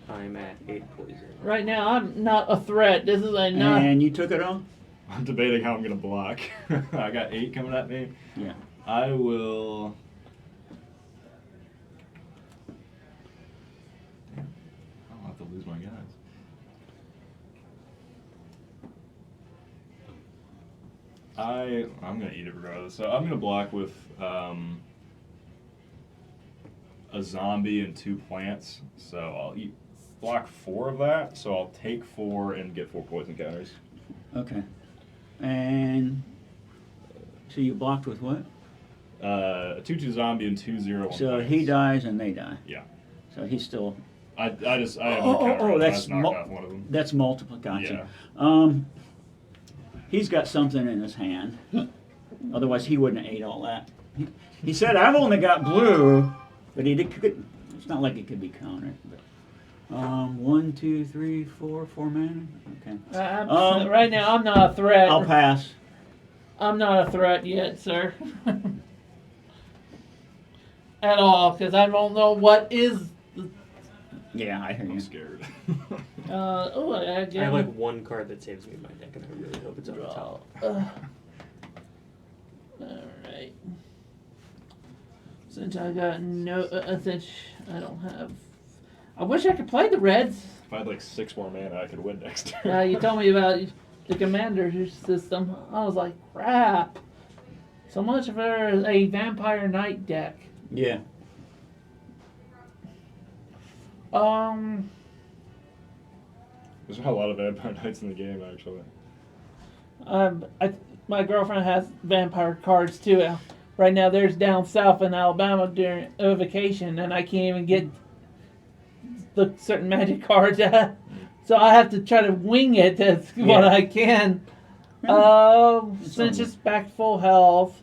I'm at 8 poison. Right now, I'm not a threat. This is a not. And you took it on? I'm debating how I'm gonna block. I got 8 coming at me. Yeah. I will. Damn. I'll have to lose my guys. I'm gonna eat it regardless. So I'm gonna block with a zombie and 2 plants. So I'll block 4 of that. So I'll take 4 and get 4 poison counters. Okay. And so you blocked with what? A 2/2 zombie and 2/0. So he dies and they die. Yeah. So he's still. I have no Oh, counter. oh, on it. I that's just knocked mul- off one of them. That's multiple. Gotcha. He's got something in his hand. Otherwise, he wouldn't have ate all that. He said, "I've only got blue," but he did. It's not like it could be countered. But, 1, 2, 3, 4 mana. Okay. Right now, I'm not a threat. I'll pass. I'm not a threat yet, sir. At all, because I don't know what is. Yeah, I hear I'm you. scared. I I get have like 1 card that saves me in my deck, and I really hope it's on the top. Alright. Since I got no. Since I don't have. I wish I could play the Reds. If I had like 6 more mana, I could win next turn. You told me about the commander system. I was like, crap. So much for a Vampire Knight deck. Yeah. There's not a lot of Vampire Knights in the game, actually. My girlfriend has vampire cards too. Right now, there's down south in Alabama during a vacation, and I can't even get the certain magic cards. So I have to try to wing it as what I can. Since it's back full health.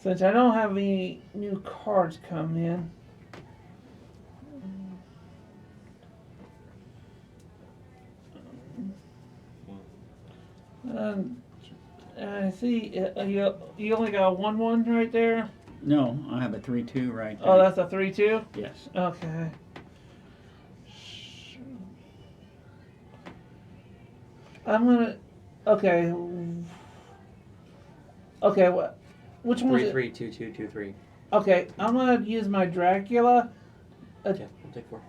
Since I don't have any new cards come in. I see. You only got 1/1 right there. No, I have a 3/2 right there. Oh, that's a 3/2. Yes. Okay. I'm gonna. Okay. Okay. What? Which one? 3/3, 2/2, 2/3. Okay, I'm gonna use my Dracula. Yeah, I'll take 4.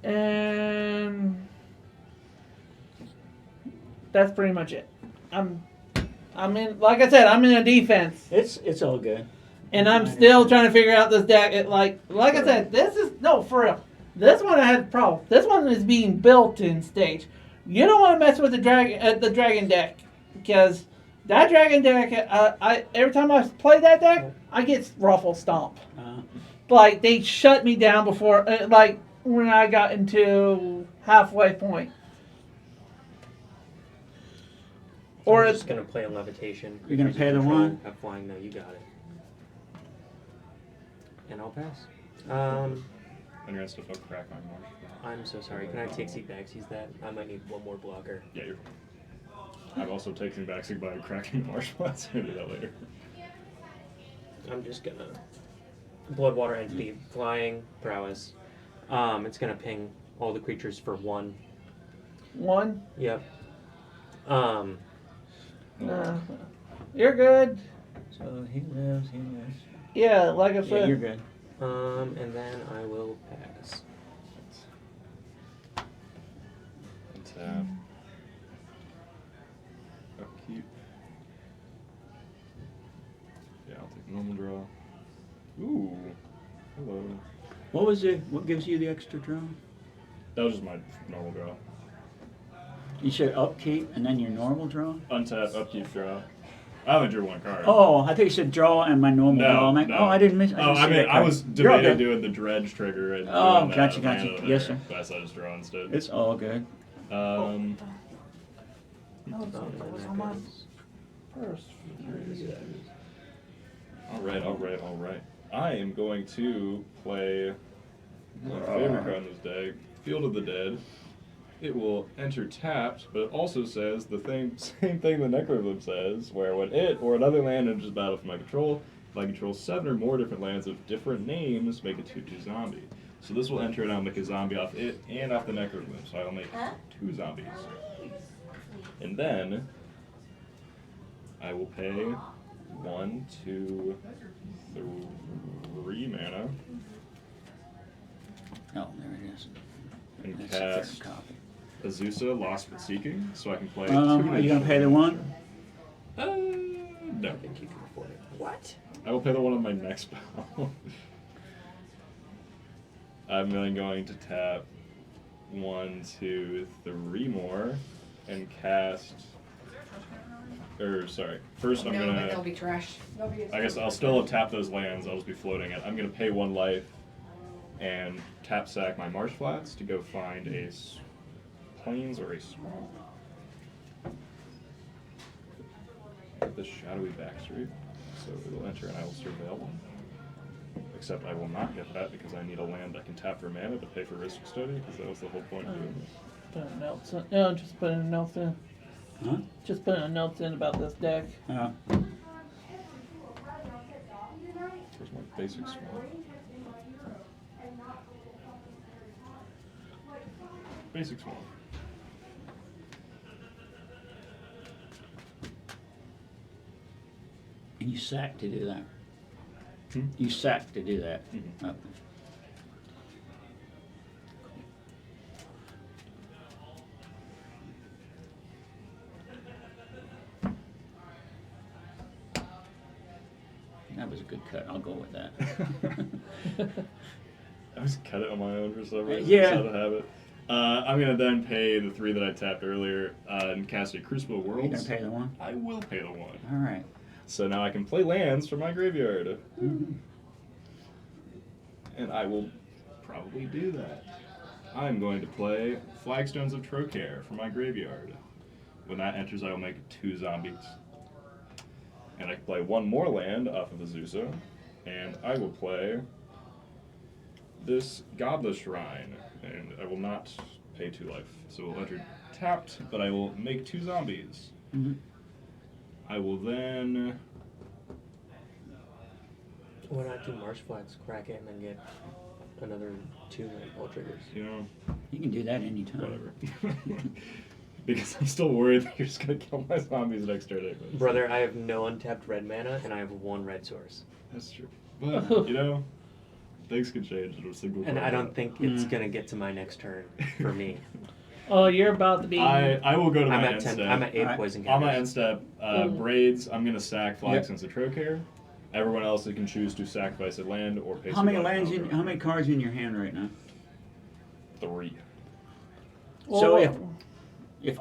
And that's pretty much it. I'm in, like I said, I'm in a defense, It's all good. and I'm still trying to figure out this deck. Like I said, this is no for real. This one I had a problem. This one is being built in stage. You don't want to mess with the dragon deck, because that dragon deck, I every time I play that deck, I get ruffle stomp. Like they shut me down before, like when I got into halfway point. Or I'm it's just gonna play a levitation. You're gonna Creatures pay you the control 1? Have flying. No, you got it. And I'll pass. Um, And you're gonna still feel crack on marsh. I'm so sorry. Can I take seat back? Use that. I might need one more blocker. Yeah, you're. I'm also taking back by cracking marsh flats. I'll do that later. I'm just gonna Bloodwater Entity, flying prowess. It's gonna ping all the creatures for 1. 1. Yep. You're good. So he lives. Yeah, like I Yeah, said. you're good. And then I will pass. Untap. Upkeep. Yeah, I'll take normal draw. Ooh. Hello. What was it? What gives you the extra draw? That was just my normal draw. You said upkeep and then your normal draw? Untap, upkeep, draw. I only drew 1 card. Oh, I thought you said draw and my normal draw. I'm like, no. oh, I didn't miss. Oh, didn't I see mean, that I card. was You're all debating good. doing the dredge trigger and Oh, doing gotcha. mana Yes, there, sir. but I decided to just draw instead. It's all good. Um, No, it was on my purse. all right. I am going to play my favorite card in this deck, Field of the Dead. It will enter tapped, but it also says the same thing the Necroblip says, where when it or another land enters battle for my control, if I control 7 or more different lands of different names, make a 2/2 zombie. So this will enter and I'll make a zombie off it and off the Necroblip, so I'll make 2 zombies. And then I will pay 1, 2, 3 mana Oh, there it is. and That's a cast different copy. Azusa, Lost but Seeking, so I can play 2 Are you gonna pay the 1? No. I think you can afford it. What? I will pay the 1 on my next spell. I'm then going to tap 1, 2, 3 more and cast. First I'm No, but gonna. they'll be trash. I guess I'll still tap those lands. I'll just be floating it. I'm gonna pay 1 life and tap sack my marsh flats to go find a plains or a swamp. The shadowy backstreet, so it'll enter and I will surveil. Except I will not get that because I need a land I can tap for mana to pay for risk study, because that was the whole point of doing this. Put a notes in. No, just put a notes in. Huh? Just put a notes in about this deck. Yeah. Where's my basic swamp? Basic swamp. And you sack to do that. Hmm? You sack to do that. Mhm. Oh. That was a good cut. I'll go with that. I just cut it on my own for some reason. Yeah. Just out of habit. I'm gonna then pay the 3 that I tapped earlier and cast a Crucible of You're Worlds. gonna pay the 1? I will pay the 1. All right. So now I can play lands from my graveyard. Mhm. And I will probably do that. I'm going to play Flagstones of Trocare from my graveyard. When that enters, I will make 2 zombies. And I can play 1 more land off of Azusa. And I will play this Godless Shrine. And I will not pay 2 life. So we'll enter tapped, but I will make 2 zombies. Mhm. I will then. Why not do Marsh Flats, crack it, and then get another 2 landfall triggers? You know, You can do that anytime. whatever. Because I'm still worried that you're just gonna kill my zombies next turn. Anyways. Brother, I have no untapped red mana, and I have 1 red source. That's true. But, you know, things can change in a single And I card. don't think it's gonna get to my next turn for me. Oh, you're about to be. I will go to I'm my at end 10. step. I'm at 8 Alright. poison On my counters. end step, Braids, I'm gonna sack Flagstones of Trocare. Everyone else can choose to sacrifice a land or pay How many some lands? mana. How many cards in your hand right now? 3. So Well, if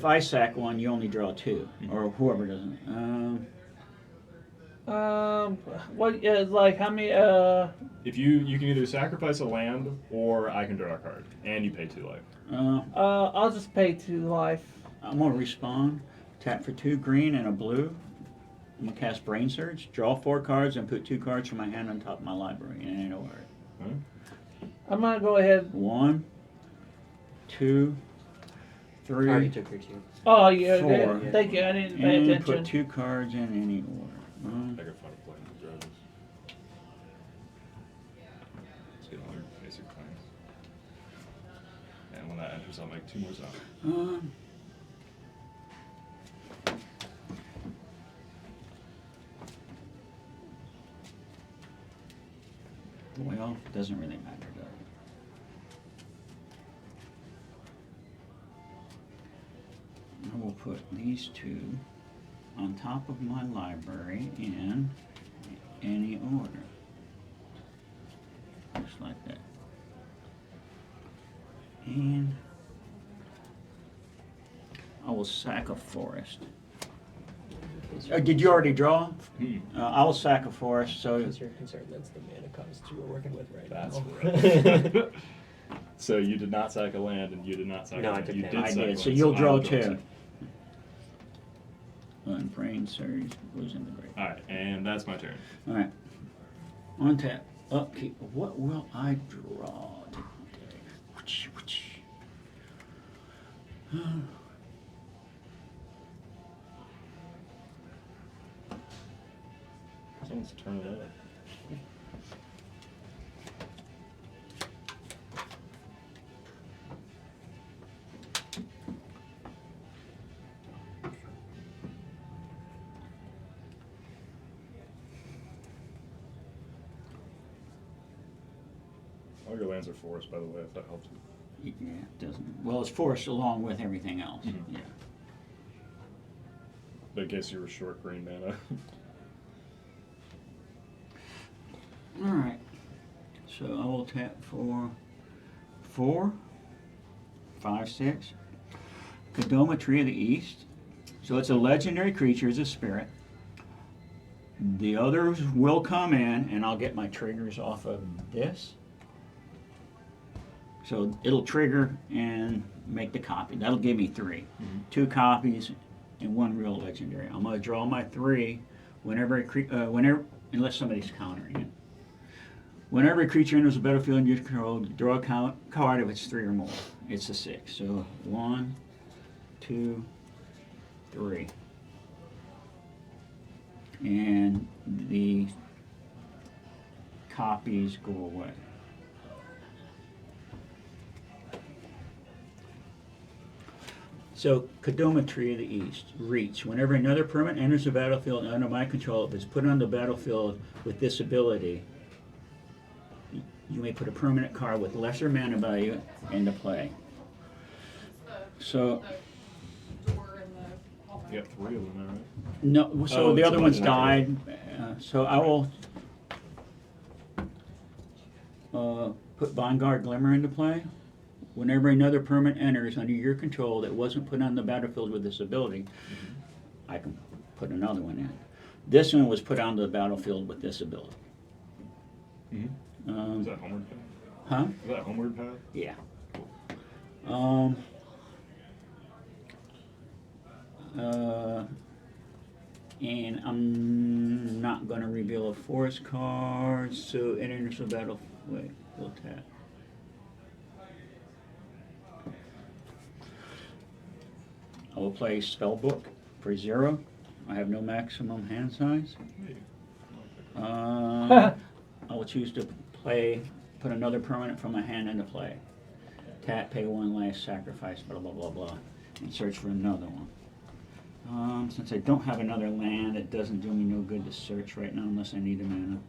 I sack 1, you only draw 2, or whoever doesn't. what is like how many? If you can either sacrifice a land or I can draw a card, and you pay 2 life. I'll just pay 2 life. I'm gonna respawn. Tap for 2 green and a blue. I'm gonna cast Brain Surge, draw 4 cards, and put 2 cards from my hand on top of my library in any order. Huh? I'm gonna go ahead. 1, 2, I already 3, took your 2. Oh, yeah. 4. Thank you. I didn't pay and attention. put 2 cards in any order. I got fun playing with dragons. Let's get all your basic things. And when that enters, I'll make 2 more zones. Well, doesn't really matter, does it? I will put these 2 on top of my library in any order. Just like that. And I will sack a forest. Did you already draw? I will sack a forest, so Because you're concerned that's the mana cost you were working with right That's now. right. So you did not sack a land, and you did not sack No, a I land. took You that. did I sack did, a so land, you'll I draw will 2. second. And Brain Surge goes in the grave. Alright, and that's my turn. Alright. On tap. Upkeep. What will I draw today? Whoosh, whoosh. Someone's turn it up. All your lands are forest, by the way, if that helps you. Yeah, it doesn't. Well, it's forced along with everything else. Mhm. Yeah. But in case you were short green mana. Alright. So I will tap for 4, 5, 6. Kadoma Tree of the East. So it's a legendary creature, it's a spirit. The others will come in, and I'll get my triggers off of this. So it'll trigger and make the copy. That'll give me 3. 2 copies and 1 real legendary. I'm going to draw my 3 whenever, unless somebody's countering it. Whenever a creature enters the battlefield you control, draw a card if it's 3 or more. It's a 6. So 1, 2, 3. And the copies go away. So, Kadoma Tree of the East, Reach. Whenever another permanent enters the battlefield under my control, if it's put on the battlefield with this ability, you may put a permanent card with lesser mana value into play. So, You got 3 of them, right? no, so Oh, the it's other a ones legendary. died. So I will put Vanguard Glimmer into play. Whenever another permanent enters under your control that wasn't put on the battlefield with this ability, I can put another one in. This one was put onto the battlefield with this ability. Is that Homeward Path? Huh? Is that Homeward Path? Yeah. And I'm not going to reveal a forest card, so it enters the battle. Wait, we'll tap. I will play Spellbook for 0. I have no maximum hand size. Hey. I will choose to put another permanent from my hand into play. Tap, pay 1 life, sacrifice, blah, blah, blah, blah, and search for another one. Since I don't have another land, it doesn't do me no good to search right now unless I need a mana.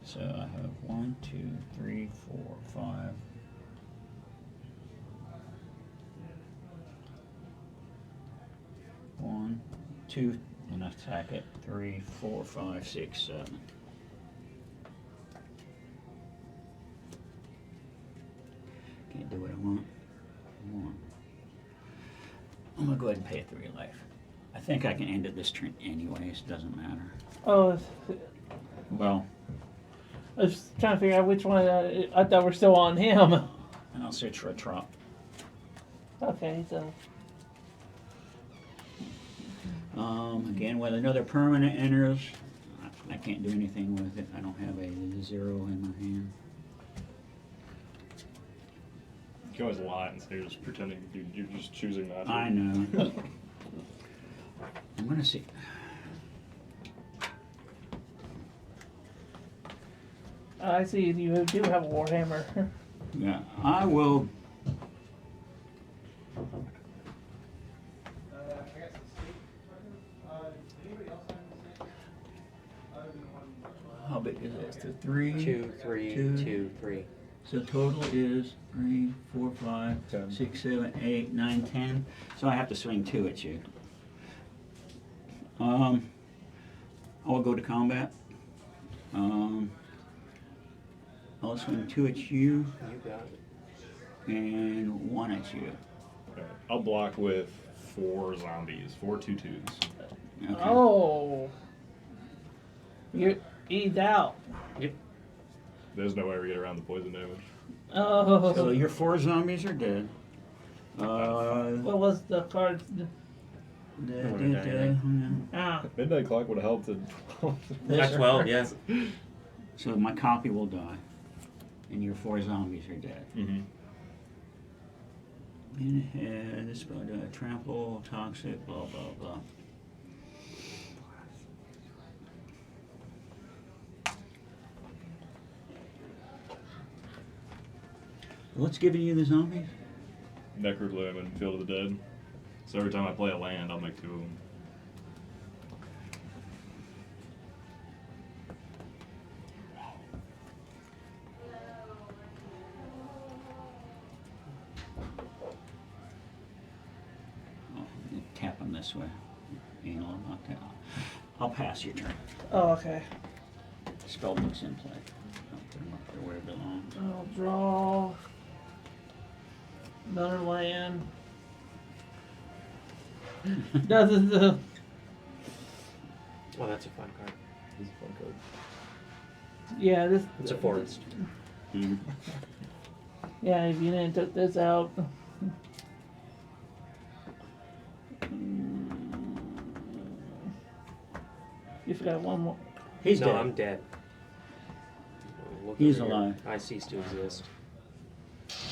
So I have 1, 2, 3, 4, 5. One, 2, and attack it. 3, 4, 5, 6, 7. Can't do what I want. 1. I'm gonna go ahead and pay a 3 life. I think I can end it this turn anyways. Doesn't matter. Oh, Well, I was trying to figure out which one. I thought we're still on him. and I'll search for a trop. Okay, so Again, when another permanent enters, I can't do anything with it. I don't have a 0 in my hand. You can always lie and say you're just pretending you're just choosing not to. I know. I'm gonna see. I see you do have a Warhammer. Yeah, I will. How big is this? The 3? 2, 3, Two. 2, 3. So total is 3, 4, 5, 10. 6, 7, 8, 9, 10. So I have to swing 2 at you. I'll go to combat. I'll swing 2 at you You got it. and 1 at you. Okay. I'll block with 4 zombies, 4 2/2s. Okay. Oh, you eat out. There's no way we get around the poison damage. Oh, So your 4 zombies are dead. what was the card? Ah, Midnight Clock would have helped at 12. At 12, yeah. So my copy will die, and your 4 zombies are dead. Mm-hmm. And this spell trample, toxic, blah blah blah. What's giving you the zombies? Necrogloom and Field of the Dead. So every time I play a land, I'll make 2 of them. Oh, you tap them this way. Anal, knock that out. I'll pass your turn. oh, okay. Spellbook's in play. I'll put them up there where it belongs. I'll draw another land. Doesn't the Well, that's a fun card. This is a fun card. yeah this It's a forest. Hmm. yeah if you didn't took this out. You forgot one more. He's no, dead. I'm dead. Look He's over here. alive. I cease to exist.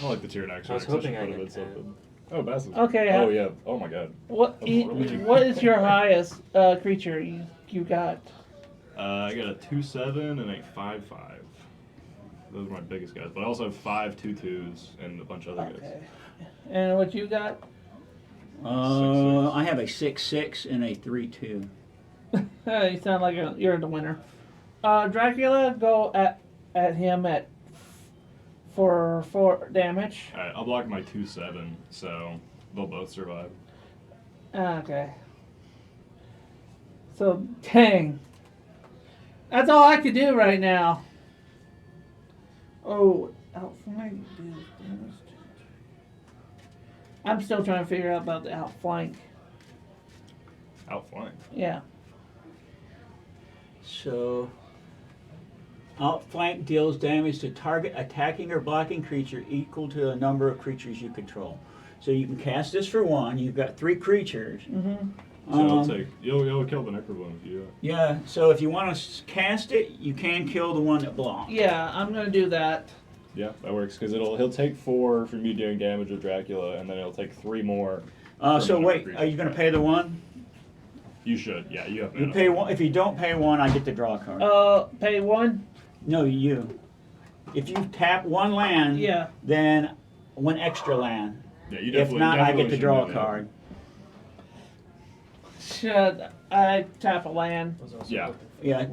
I like the Tyrannosaurus. I was hoping I Should put get it that. something. Oh, Bassus. Okay, Oh, yeah. Oh, my God. What That's really- what is your highest creature you got? I got a 2/7 and a 5/5. Those are my biggest guys. But I also have 5 2/2s and a bunch of other guys. Okay. And what you got? 6/6. I have a 6/6 and a 3/2. You sound like you're the winner. Dracula, go at him for 4 damage. Alright, I'll block my 2/7, so they'll both survive. Okay. So dang. That's all I could do right now. Oh, outflank. I'm still trying to figure out about the outflank. Outflank. Yeah. So, outflank deals damage to target attacking or blocking creature equal to the number of creatures you control. So you can cast this for 1. You've got 3 creatures. Mm-hmm. So you'll kill the Necrogloom if you do it. Yeah. So if you want to cast it, you can kill the one that blocks. Yeah, I'm gonna do that. Yeah, that works because he'll take 4 from you doing damage with Dracula, and then he'll take 3 more. So from wait, another are you going to creature. pay the 1? You should. Yeah, you have. You mana. pay 1. If you don't pay 1, I get to draw a card. Pay 1. No, you. If you tap 1 land, Yeah. then 1 extra land. Yeah, you If definitely. not, I definitely get to should draw do a that. card. Should I tap a land? Yeah. Yeah.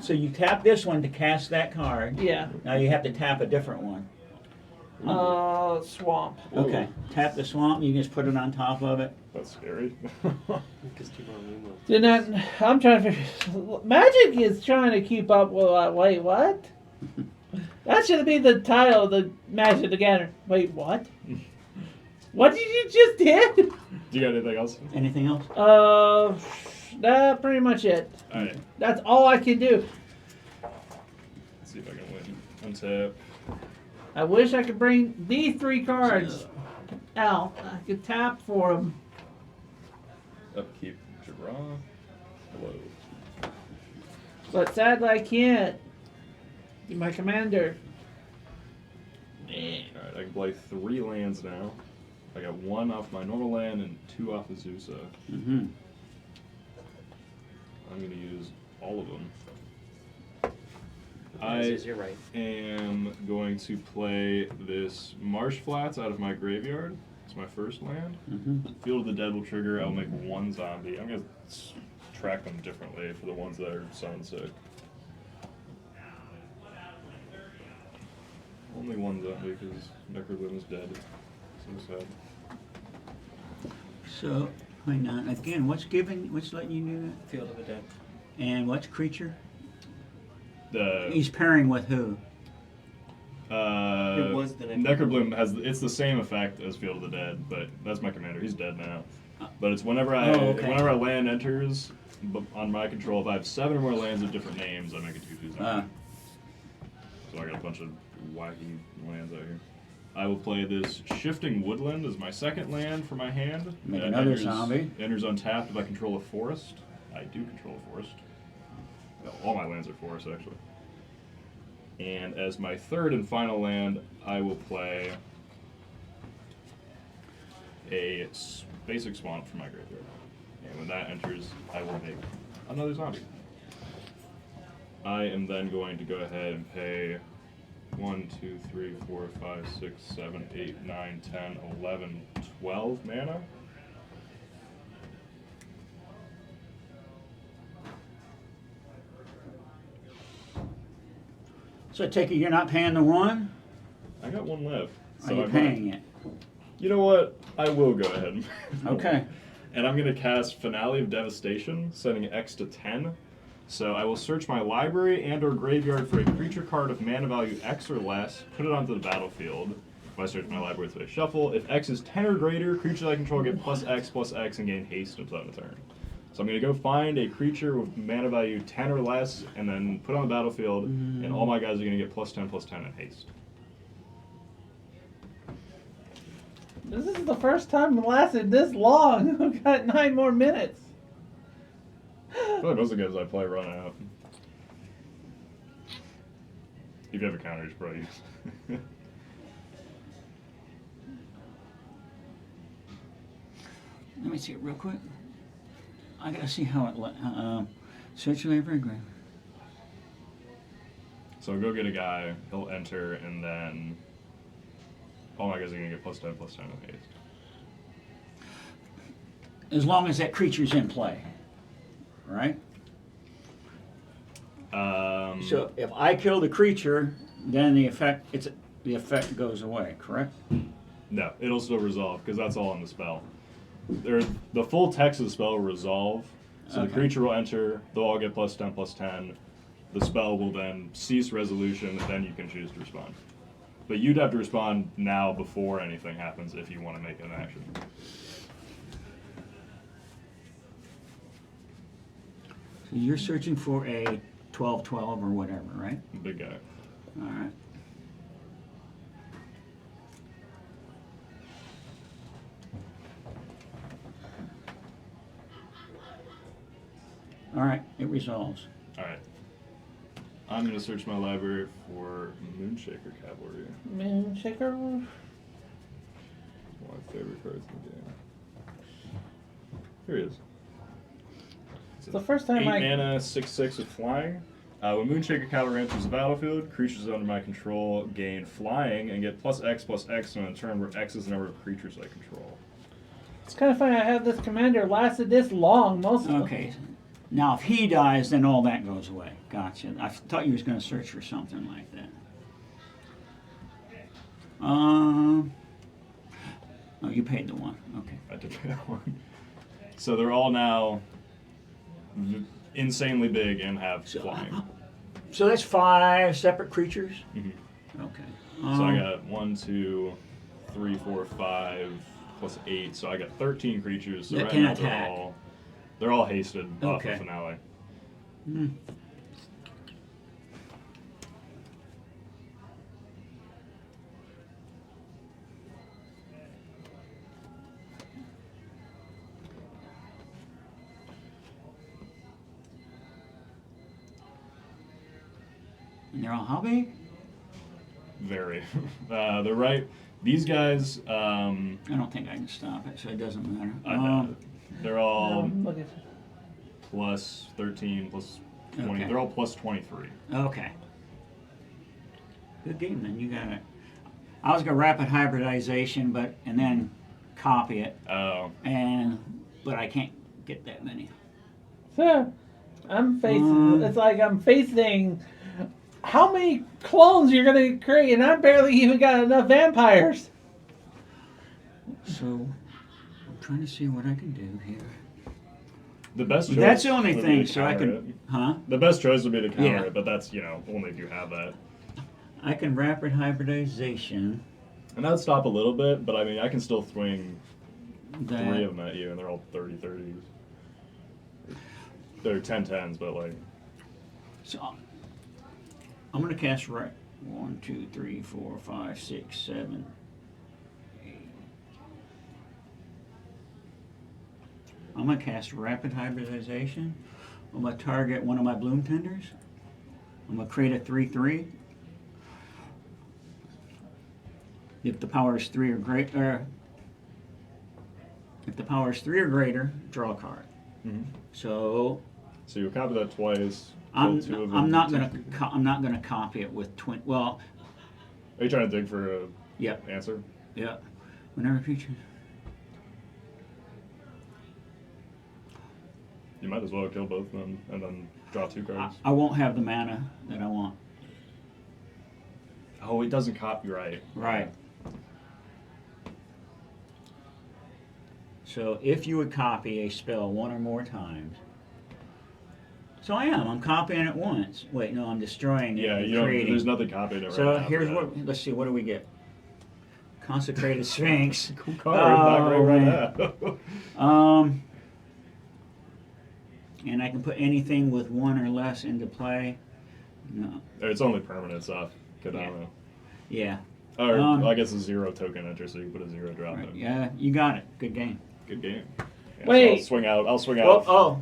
So you tap this one to cast that card. Yeah. Now you have to tap a different one. Swamp. Okay. Tap the swamp. You can just put it on top of it. That's scary. Because people are mean with Did not. I'm trying to figure. Magic is trying to keep up with. Wait, what? That should be the title of the Magic the Gathering. Wait, what? What did you just did? Do you got anything else? Anything else? That's pretty much it. All right. That's all I can do. Let's see if I can win. Untap. I wish I could bring these 3 cards. Al, I could tap for him. Upkeep, draw. Hello. But sadly I can't. You're my commander. Alright, I can play 3 lands now. I got 1 off my normal land and 2 off Azusa. Mm-hmm. I'm gonna use all of them. As you're right. am going to play this Marsh Flats out of my graveyard. It's my first land. Mm-hmm. Field of the Dead will trigger. I'll make 1 zombie. I'm gonna track them differently for the ones that are sunsick. Only 1 zombie because Necrobloom is dead. So sad. So, hang on. Again, what's letting you do that? Field of the Dead. And what's creature? The He's pairing with who? It was the Necrobloom it's the same effect as Field of the Dead, but that's my commander. He's dead now. But it's whenever whenever a land enters on my control, if I have 7 or more lands with different names, I make a 2/2 zombie. So I got a bunch of wacky lands out here. I will play this Shifting Woodland as my second land for my hand. Make another zombie. Enters untapped if I control a forest. I do control a forest. All my lands are forests, actually. And as my third and final land, I will play a basic swamp for my graveyard. And when that enters, I will make another zombie. I am then going to go ahead and pay 1, 2, 3, 4, 5, 6, 7, 8, 9, 10, 11, 12 mana. So I take it you're not paying the 1? I got 1 left. Are you I'm paying it? You know what? I will go ahead and Okay. And I'm going to cast Finale of Devastation, setting X to 10. So I will search my library and or graveyard for a creature card of mana value X or less, put it onto the battlefield. If I search my library with a shuffle, if X is 10 or greater, creatures I control get +X and gain haste until end of turn. So I'm going to go find a creature with mana value 10 or less, and then put it on the battlefield, and all my guys are going to get +10 and haste. This is the first time it lasted this long. We've got 9 more minutes. I feel like most of the guys I play run out. If you have a counter, you should probably use it. Let me see it real quick. I gotta see how it search library graveyard. So go get a guy, he'll enter, and then all my guys are going to get +10 and haste. As long as that creature's in play, right? So if I kill the creature, then the effect goes away, correct? No, it'll still resolve, because that's all in the spell. The full text of the spell will resolve, so Okay. the creature will enter, they'll all get +10. The spell will then cease resolution, and then you can choose to respond. But you'd have to respond now before anything happens if you want to make an action. So you're searching for a 12/12 or whatever, right? Big guy. All right. All right, it resolves. Alright. I'm going to search my library for Moonshaker Cavalry. Moonshaker? One of my favorite cards in the game. Here he is. It's the first time 8 I... mana, 6/6 with flying. When Moonshaker Cavalry enters the battlefield, creatures under my control gain flying and get +X on a turn where X is the number of creatures I control. It's kind of funny I have this commander lasted this long. Most of Okay. Now, if he dies, then all that goes away. Gotcha. I thought you was going to search for something like that. Oh, you paid the 1. Okay. I did that one. So they're all now insanely big and have flying. So that's 5 separate creatures? Mhm. Okay. So I got 1, 2, 3, 4, 5, +8. So I got 13 creatures. So That right can now attack. they're all hasted off Okay. of Finale. Hmm. And they're all how big? Very. They're right. These guys, I don't think I can stop it, so it doesn't matter. they're all Look at plus 13, plus 20. Okay. They're all plus 23. Okay. Good game then. You got it. I was gonna rapid hybridization, and then copy it, Oh. but I can't get that many. So, I'm facing. It's like I'm facing. How many clones you're gonna create, and I barely even got enough vampires. So I'm trying to see what I can do here. The best choice That's the only would thing. be to So I counter can, it. huh? The best choice would be to counter Yeah. it, but that's, only if you have that. I can rapid hybridization. And that would stop a little bit, but I mean, I can still swing 3 That of them at you, and they're all 30-30s. They're 10-10s, but like, so I'm gonna cast 1, 2, 3, 4, 5, 6, 7, 8. I'm gonna cast rapid hybridization. I'm gonna target one of my bloom tenders. I'm gonna create a 3/3. If the power is 3 or greater, if the power is 3 or greater, draw a card. Mhm. So so you'll copy that twice. I'm kill 2 of them. I'm not gonna copy it with twin. Well, Are you trying to dig for a Yep. answer? yeah. Whenever creature. You might as well kill both of them and then draw 2 cards. I won't have the mana that I want. Oh, it doesn't copyright. Right. So if you would copy a spell 1 or more times. So I'm copying it once. Wait, no, I'm destroying it. Yeah, and you don't. creating. There's nothing copying it right So now. here's for what. Let's see. What do we get? Consecrated Sphinx. that. Cool card. Not great right now. And I can put anything with 1 or less into play. No. It's only permanents off Kodama. Yeah. Or Um, I guess a 0 token enter, so you can put a 0 drop Right. in. Yeah. You got it. Good game. Good game. Yeah, Wait. So I'll swing out. Oh.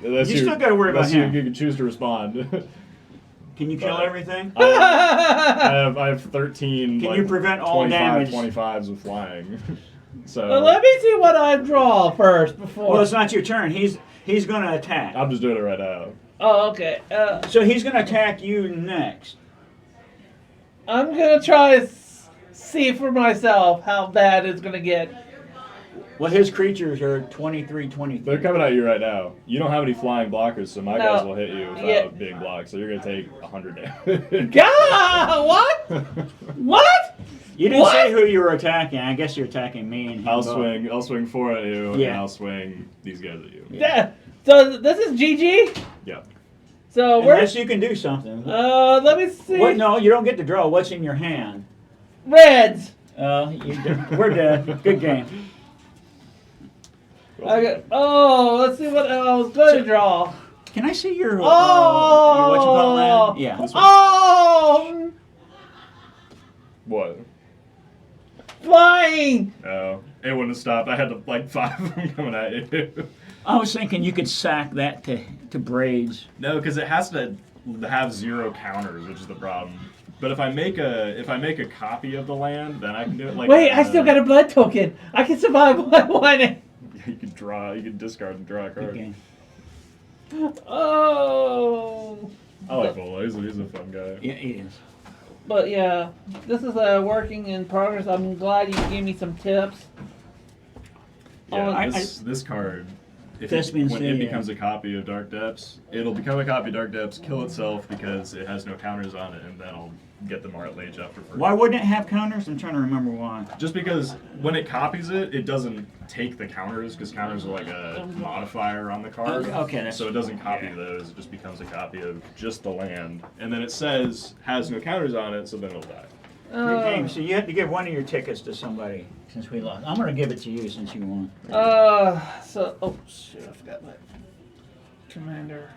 Unless You still gotta worry about unless him. You can choose to respond. Can you kill But- everything? I have 13. Can like, you prevent all 25, damage? 25s with flying. So Well, let me see what I draw first before. Well, it's not your turn. He's going to attack. I'm just doing it right now. Oh, okay. So he's going to attack you next. I'm gonna try to see for myself how bad it's gonna get. Well, his creatures are 23, 23. They're coming at you right now. You don't have any flying blockers, so my No. guys will hit you without Yeah. being blocked. So you're gonna take 100 damage. God, what? What? You didn't What? say who you were attacking. I guess you're attacking me and him. I'll both. swing 4 at you, and Yeah. I'll swing these guys at you. Yeah. So this is GG. Yeah. So Unless you can do something. let me see. What? No, you don't get to draw. What's in your hand? Reds. We're dead. Good game. Let's see what I was going to draw. Can I see your, Oh. your what you call land? Yeah. This one. Oh, What? flying. Oh, it wouldn't have stopped. I had like 5 of them coming at you. I was thinking you could sack that to braids. No, because it has to have 0 counters, which is the problem. But if I make a copy of the land, then I can do it like. Wait, I still got a blood token. I can survive one. You can draw. You can discard and draw a Good card. game. Oh. I like Bola. He's a fun guy. Yeah, it is. But yeah, this is working in progress. I'm glad you gave me some tips. Yeah, Oh, this card. If Thespian when say, it becomes a copy of Dark Depths, it'll become a copy of Dark Depths, kill itself because it has no counters on it, and then I'll get the Marit Lage after free. Why wouldn't it have counters? I'm trying to remember why. Just because when it copies it, it doesn't take the counters because counters are like a modifier on the card. Okay, that's- So it doesn't copy yeah. those. It just becomes a copy of just the land, and then it says has no counters on it, so then it'll die. Good game. So you have to give one of your tickets to somebody since we lost. I'm going to give it to you since you won. Oh shoot, I forgot my commander.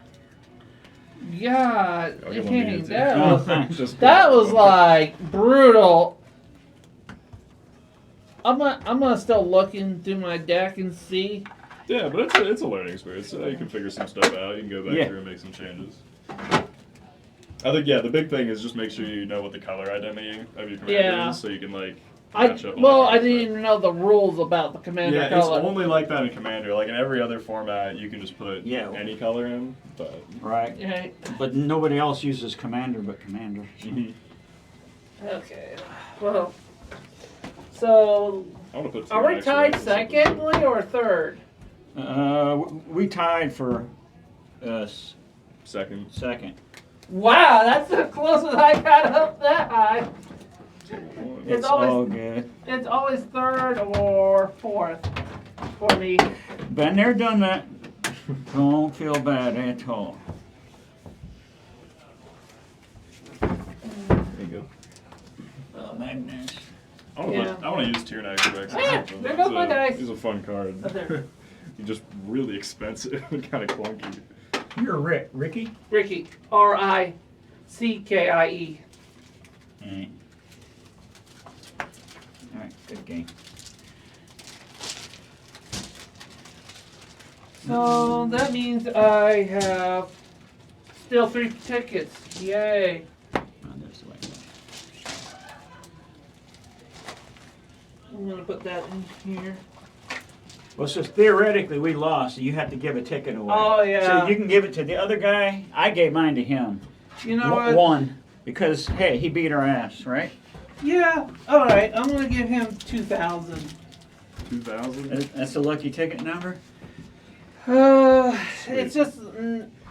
God, I'll give one to you, dang, too. that Oh, was thanks. Just- that was like brutal. I'm gonna still looking through my deck and see. Yeah, but it's a learning experience. You can figure some stuff out. You can go back Yeah. through and make some changes. I think the big thing is just make sure you know what the color identity of your commander Yeah. is, so you can like I match up. all the I cards, didn't but- even know the rules about the commander Yeah, color. it's only like that in Commander. Like in every other format, you can just put Yeah. any color in. But Right. Okay. But nobody else uses Commander but Commander. Okay. Well. So I want to put. are we tied secondly or third? We tied for Second. second. Wow, that's the closest I got up that high. It's It's always- all good. It's always third or fourth for me. Been there, done that. Don't feel bad at all. There you go. Oh, Magnus. I want to use Tier 9 Quebec. Ah, there goes my dice. He's a fun card. Oh, there. He's just really expensive and kind of clunky. You're Ricky. Ricky, RICKIE. Alright. Alright, good game. So that means I have still 3 tickets. Yay. Oh, there's the way. I'm gonna put that in here. Well, so theoretically we lost, so you have to give a ticket away. Oh, yeah. So you can give it to the other guy. I gave mine to him. You know what? One. Because, hey, he beat our ass, right? Yeah. All right. I'm gonna give him 2,000. 2,000. That's a lucky ticket number? It's just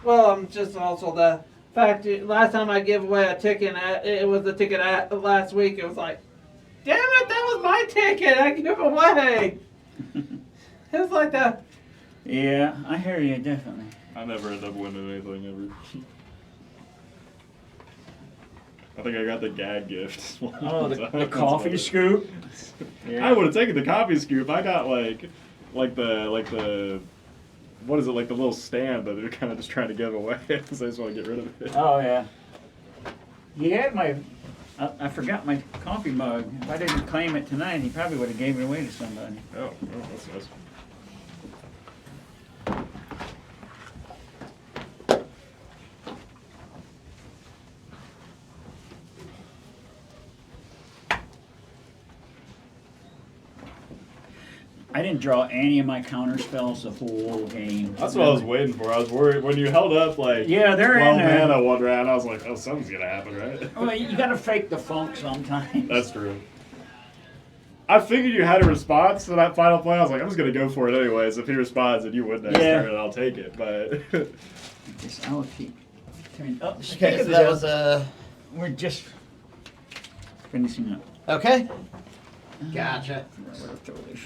well, I'm just also the fact that last time I gave away a ticket, it was the ticket last week. It was like, damn it, that was my ticket. I gave away. It was like that. Yeah, I hear you, definitely. I never end up winning anything ever. I think I got the gag gift. Oh, the That's coffee about it. scoop? I would have taken the coffee scoop. I got like the what is it, like the little stand that they're kind of just trying to give away because I just want to get rid of it. Oh, yeah. He had my, I forgot my coffee mug. If I didn't claim it tonight, he probably would have gave it away to somebody. Oh, that's nice. I didn't draw any of my counter spells the whole game. That's what I was waiting for. I was worried when you held up like Yeah, they're 12 in there. mana one round. I was like, oh, something's gonna happen, right? Well, you gotta fake the funk sometimes. That's true. I figured you had a response to that final play. I was like, I'm just gonna go for it anyways. If he responds and you win next Yeah. turn, I'll take it. But Guess I'll keep turning. Oh, Okay, speaking so of that that, was we're just finishing up. okay. Gotcha. Where to throw this?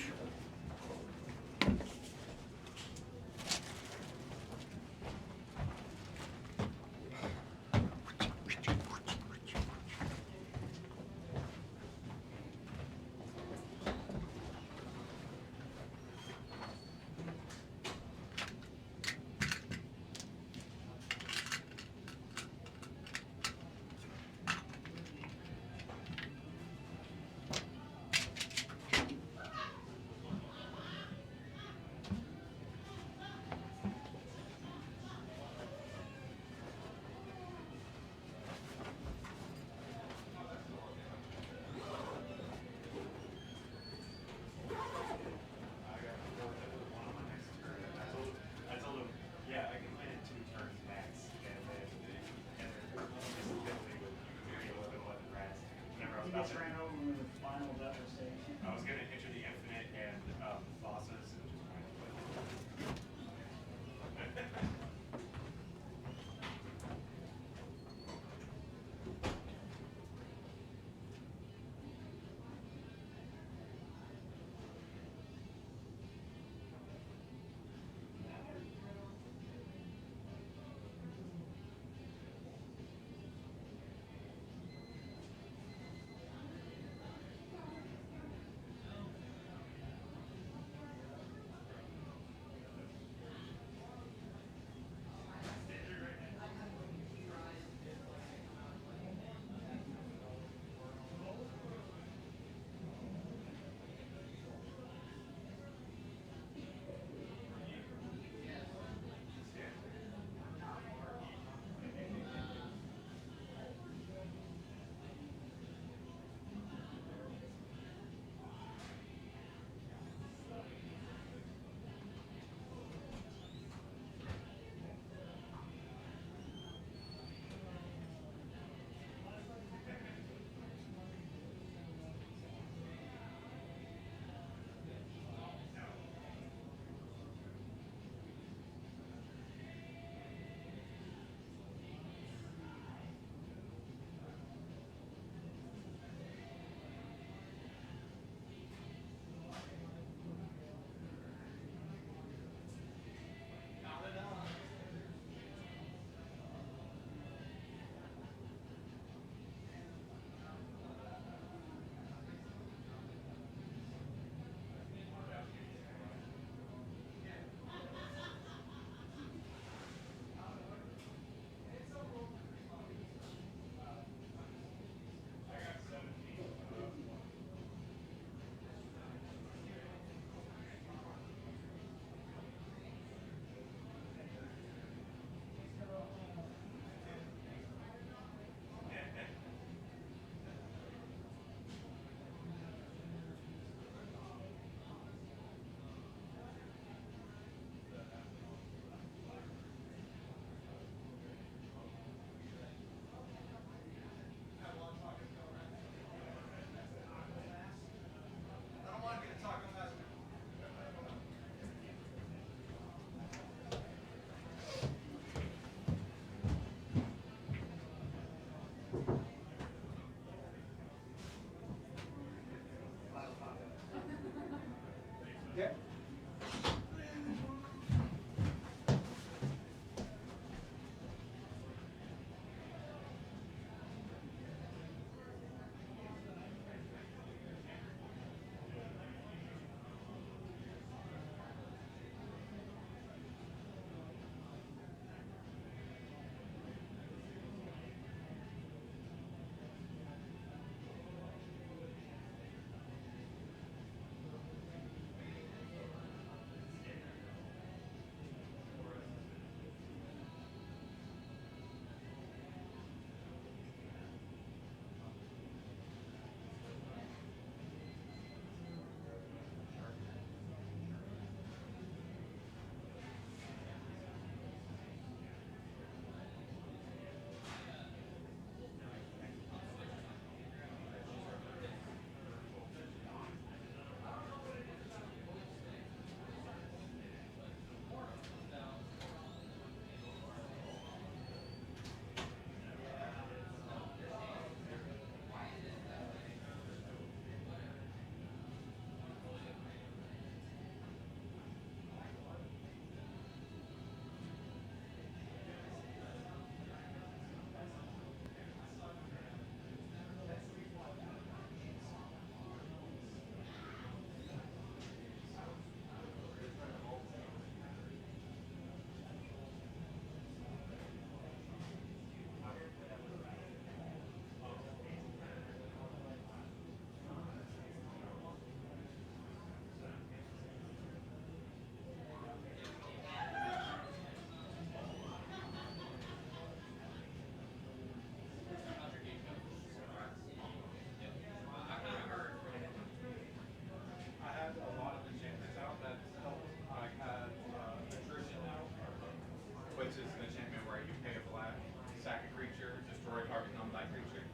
which is an enchantment where you pay a black, sack a creature, destroy target non-black creature.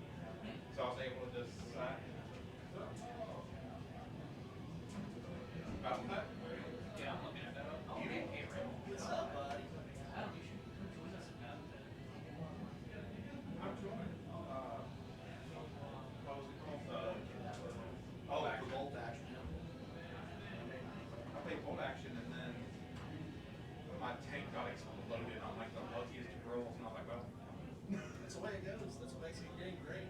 So I was able to just sack. About that? Yeah, I'm looking at that. Oh, hey, Ray. What's up, buddy? Adam, you should come join us in that. I'm joining. What was it called? Oh, action. Bolt action. I played bolt action and then my tank got exploded on like the luckiest rolls and I was like, well, That's the way it goes. That's what makes the game great.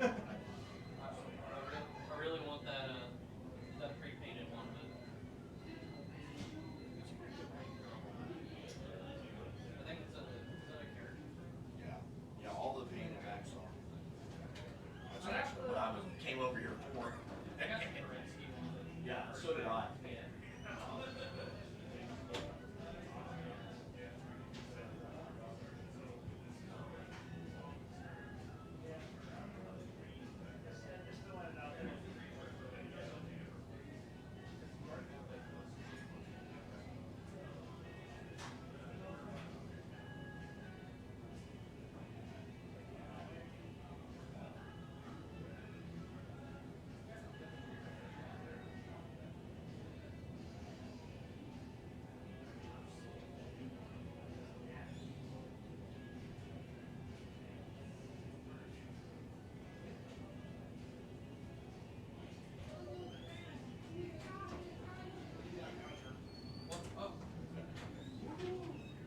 I really want that that pre-painted one, but I think it's a character. Yeah, all the paint and backs are. That's actually what I came over here for. I got the Kerensky one. Yeah, so did I.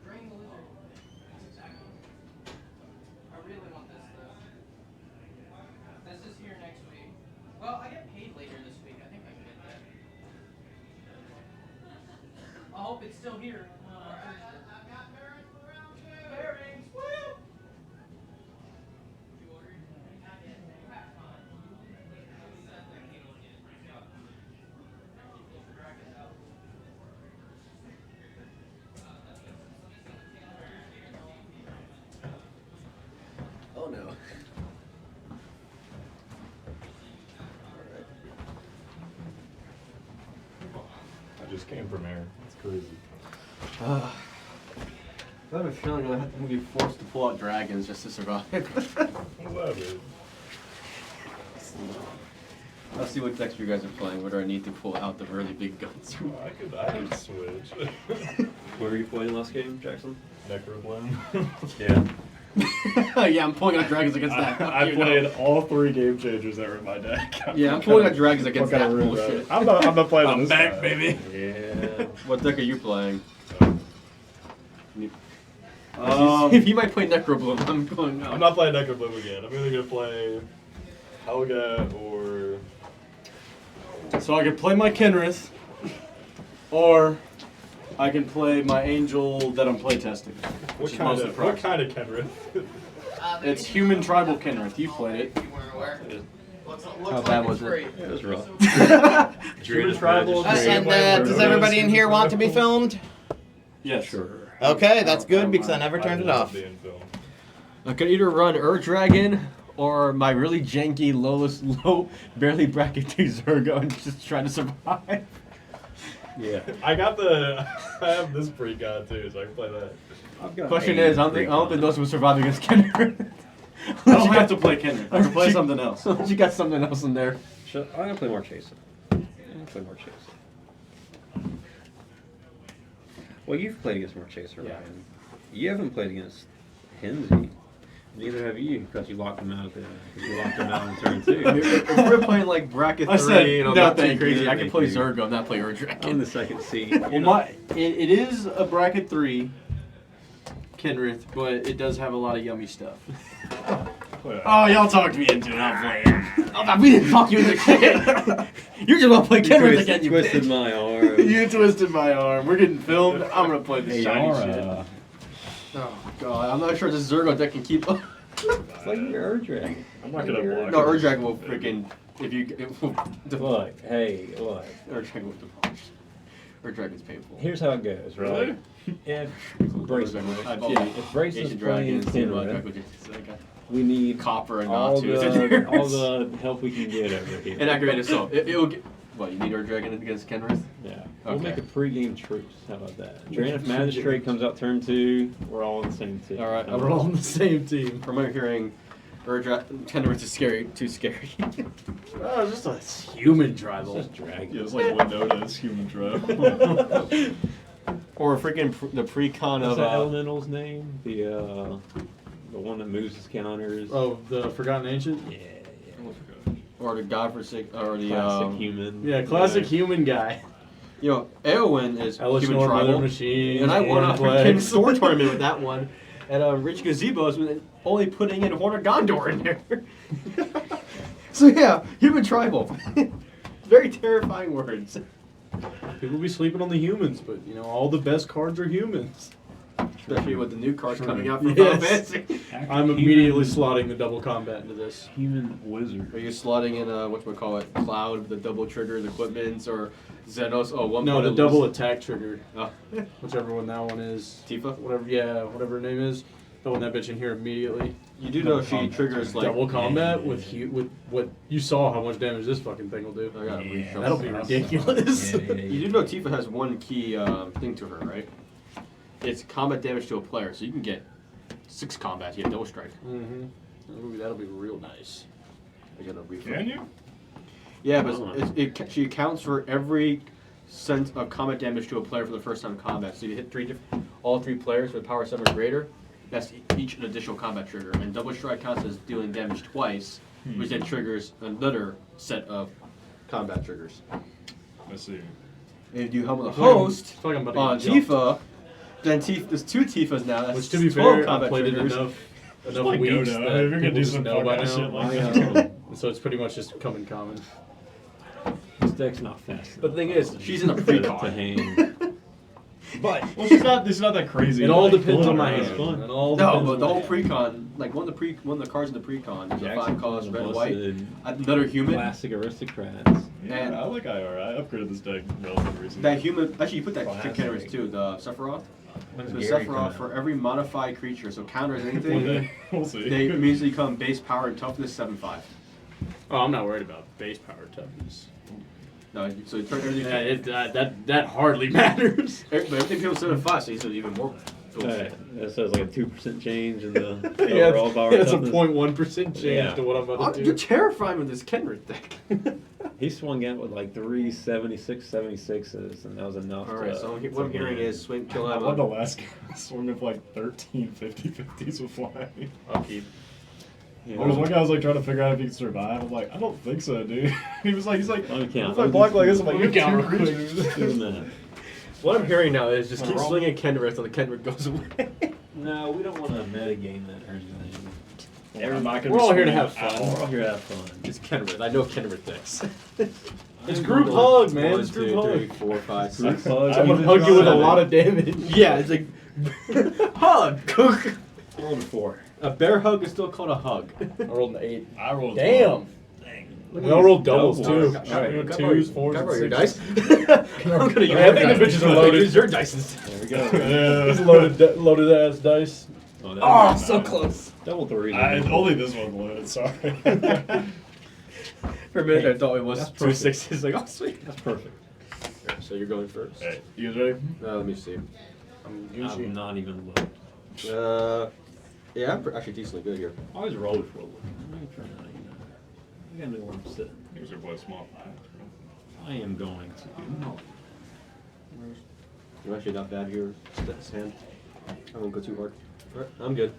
Green Lizard. Exactly. I really want this though. This is here next week. Well, I get paid later this week. I think I can get that. I hope it's still here. Bearings, woo! You ordered? Not yet. You have fun. Oh no. I just came from air. It's crazy. I have a feeling I'm gonna be forced to pull out dragons just to survive. Love it. Let's see what decks you guys are playing. What do I need to pull out the really big guns? I could switch. Where were you playing last game, Jackson? Necrobloom. Yeah. Yeah, I'm pulling out dragons against that. I You played know. all 3 game changers that were in my deck. Yeah, I'm pulling out dragons against What kind that of room bullshit. I'm not playing I'm this back, time. baby. Yeah. What deck are you playing? Um, if you might play Necrobloom, I'm going out. I'm not playing Necrobloom again. I'm either gonna play Helga or. So I can play my Kenrith, or I can play my angel that I'm playtesting. What is kind mostly of what Proxy. kind of Kenrith? It's human tribal Kenrith. You played it. You weren't aware? Looks How bad was it? It was rough. Human tribal. And does everybody in here want to be filmed? Yes. Sure. Okay, that's good because I never turned it off. I could either run Dragon or my really janky low barely bracketed Zergo and just try to survive. Yeah. I have this precon too, so I can play that. I've got Question a is, I don't think those will survive against Kenrith. I don't have to play Kenrith. I can play something else. You got something else in there. I'm gonna play more Chaser. I'm gonna play more Chaser. Well, you've played against more Chaser, Yeah. Ryan. You haven't played against Henzi. Neither have you, because you locked him out. You locked him out in turn 2. If we're playing like bracket 3, I said, you know, no, nothing thank crazy. you, I can thank play you. Zergo, not play On Dragon. the second seat. Well, it is a bracket 3 Kenrith, but it does have a lot of yummy stuff. Oh, y'all talked me into it. I'll play it. Oh, we didn't fuck you into shit. You just want to play Kenrith again, you twisted bitch. my arm. You twisted my arm. We're getting filmed. I'm gonna play this Hey, shiny Yara. shit. Oh god, I'm not sure this Zergo deck can keep up. It's like your Ur-Dragon. I'm not gonna block. No, it. Urdragon will freaking it will Look, hey, look. Urdragon will demolish. Urdragon's painful. Here's how it goes, right? Really? If Brayson, if Brayson's Ancient playing Dragons, Kenrith, we need Copper and all Natu. the help we can get over here. And activated soul. It will get, What, you need Ur Dragon against Kenrith? Yeah. We'll Okay. make a pre-game truce. How about that? Draenei Magistrate comes out turn 2. We're all on the same team. All right, We're all on the same team. From my hearing, Kenrith is scary, too scary. Oh, it's just a human tribal. It's just dragon. Yeah, it's like Winota's human tribe. Or freaking the pre-con What's of that elemental's name? The one that moves his counters. Oh, the Forgotten Ancient? Yeah. or the godforsaken, or the Classic human. Yeah, classic Yeah. human guy. You know, Eowyn is Hellish human Norm, Mother tribal, Machine, and I won a Horned freaking Plagues. sword tournament with that one. And Rich Gazebo's with only putting in Horn of Gondor in there. So yeah, human tribal. Very terrifying words. People be sleeping on the humans, but you know, all the best cards are humans. Especially with the new cards coming out from Yes. Final Fantasy. I'm immediately slotting the double combat into this. Human wizard. Are you slotting in whatchamacallit, Cloud with the double triggered equipments, or Xenos? Oh, one No, point the of double lose- attack trigger. Oh. Whichever one that one is. Tifa? Whatever, yeah, whatever her name is. Throwing that bitch in here immediately. You do know she triggers like double combat with with what you saw how much damage this fucking thing will do. I gotta reach up. That'll be ridiculous. You do know Tifa has one key thing to her, right? It's combat damage to a player, so you can get 6 combats. You have double strike. Mm-hmm. That'll be real nice. I gotta refresh. Can you? Yeah, but she accounts for every cent of combat damage to a player for the first time in combat. So you hit all 3 players with power 7 or greater. That's each an additional combat trigger, and double strike counts as dealing damage twice, which then triggers another set of combat triggers. I see. And if you help with a I feel like I'm- host I feel like I'm about on to get Tifa, then there's 2 Tifas now. That's Which, to be 12 fair, I've combat played it triggers. enough like weeks Dodo. that If you're gonna people do just some know by fuck-ass now. shit like that. So it's pretty much just coming common. This deck's not fast. But the thing is, she's in a to pre-con. hand. But Well, she's not that crazy. It all Like, depends on pulling my her hand. out. fun. It all no, depends but on the my whole hand. pre-con, like one of the cards in the pre-con is a Jackson 5 cost red Busted, white, another human. Classic aristocrats. Yeah, And- I like IR. I upgraded this deck relatively recently. That human, actually you put that Classic. Kenrith too, the Sephiroth. When's So Gary Sephiroth coming for out? every modified creature, so counters One anything, day. We'll see. they immediately become base power and toughness 7/5. Oh, I'm not worried about base power toughness. No, so you turn everything. Yeah, that hardly matters. But everything becomes 7/5, so you said even more. That says like a 2% change in the Yeah, overall power. it's a toughness. 0.1% change Yeah. to what I'm about to You're do. terrifying with this Kenrith deck. He swung out with like 3 76s, and that was enough. Alright, to, so what to I'm hearing win. is swing, kill I won the Emma. last game. Swung with like 13 50-50s with flying. I'll keep. Yeah. There was one guy I was like trying to figure out if he could survive. I'm like, I don't think so, dude. he's like, Let me count. if I block like this, I'm like, Let me you have count 2 real quick. creatures. 2 minutes. What I'm hearing now is just Wanna keep roll? swinging Kenrith until the Kenrith goes away. No, we don't want to metagame that or anything. I'm not gonna We're be all here to swinging have at fun. all. We're all here to have fun. It's Kenrith. I know Kenrith decks. It's I'm group going hug, man. 1, It's group 2, 3, hug. 4, 5, Group 6. hug. I'm gonna hug you with a lot of damage. Yeah, it's like hug. Rolled a 4. A bear hug is still called a hug. I rolled an 8. I rolled. Damn. Look We all rolled doubles double. too. All right, Twos, fours, Can I and borrow your sixes. dice? I'm gonna use I think the bitches are loaded. Use your dice. There we go. It's loaded ass dice. Oh, that Oh, was so close. double 3. Only this one's loaded. Sorry. For a minute, I thought it was That's 2 perfect. sixes. Like, oh sweet. That's perfect. So you're going first. Hey, you guys ready? Let me see. I'm I'm Gucci. not even loaded. Yeah, I'm actually decently good here. I always roll for a little. Let me try that again. I gotta know where I'm sitting. Here's your boy small. I am going to. You're actually not bad here. This hand. I won't go too hard. Alright, I'm good.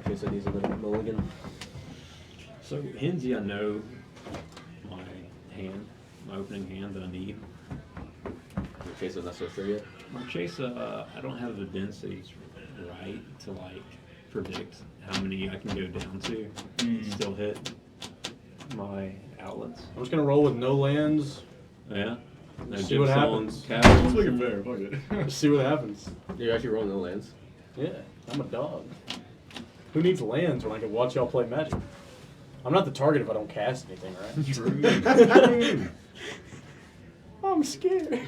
Okay, so these are the mulligan. So, Hinsey, I know my hand, my opening hand that I need. Okay, so not so sure yet. Marchesa, I don't have the densities right to like predict how many I can go down to and still hit my outlets. I'm just gonna roll with no lands. Yeah. No See what happens. Let's Caverns. make it fair. Fuck it. See what happens. You're actually rolling no lands. Yeah, I'm a dog. Who needs lands when I can watch y'all play Magic? I'm not the target if I don't cast anything, right? I'm scared.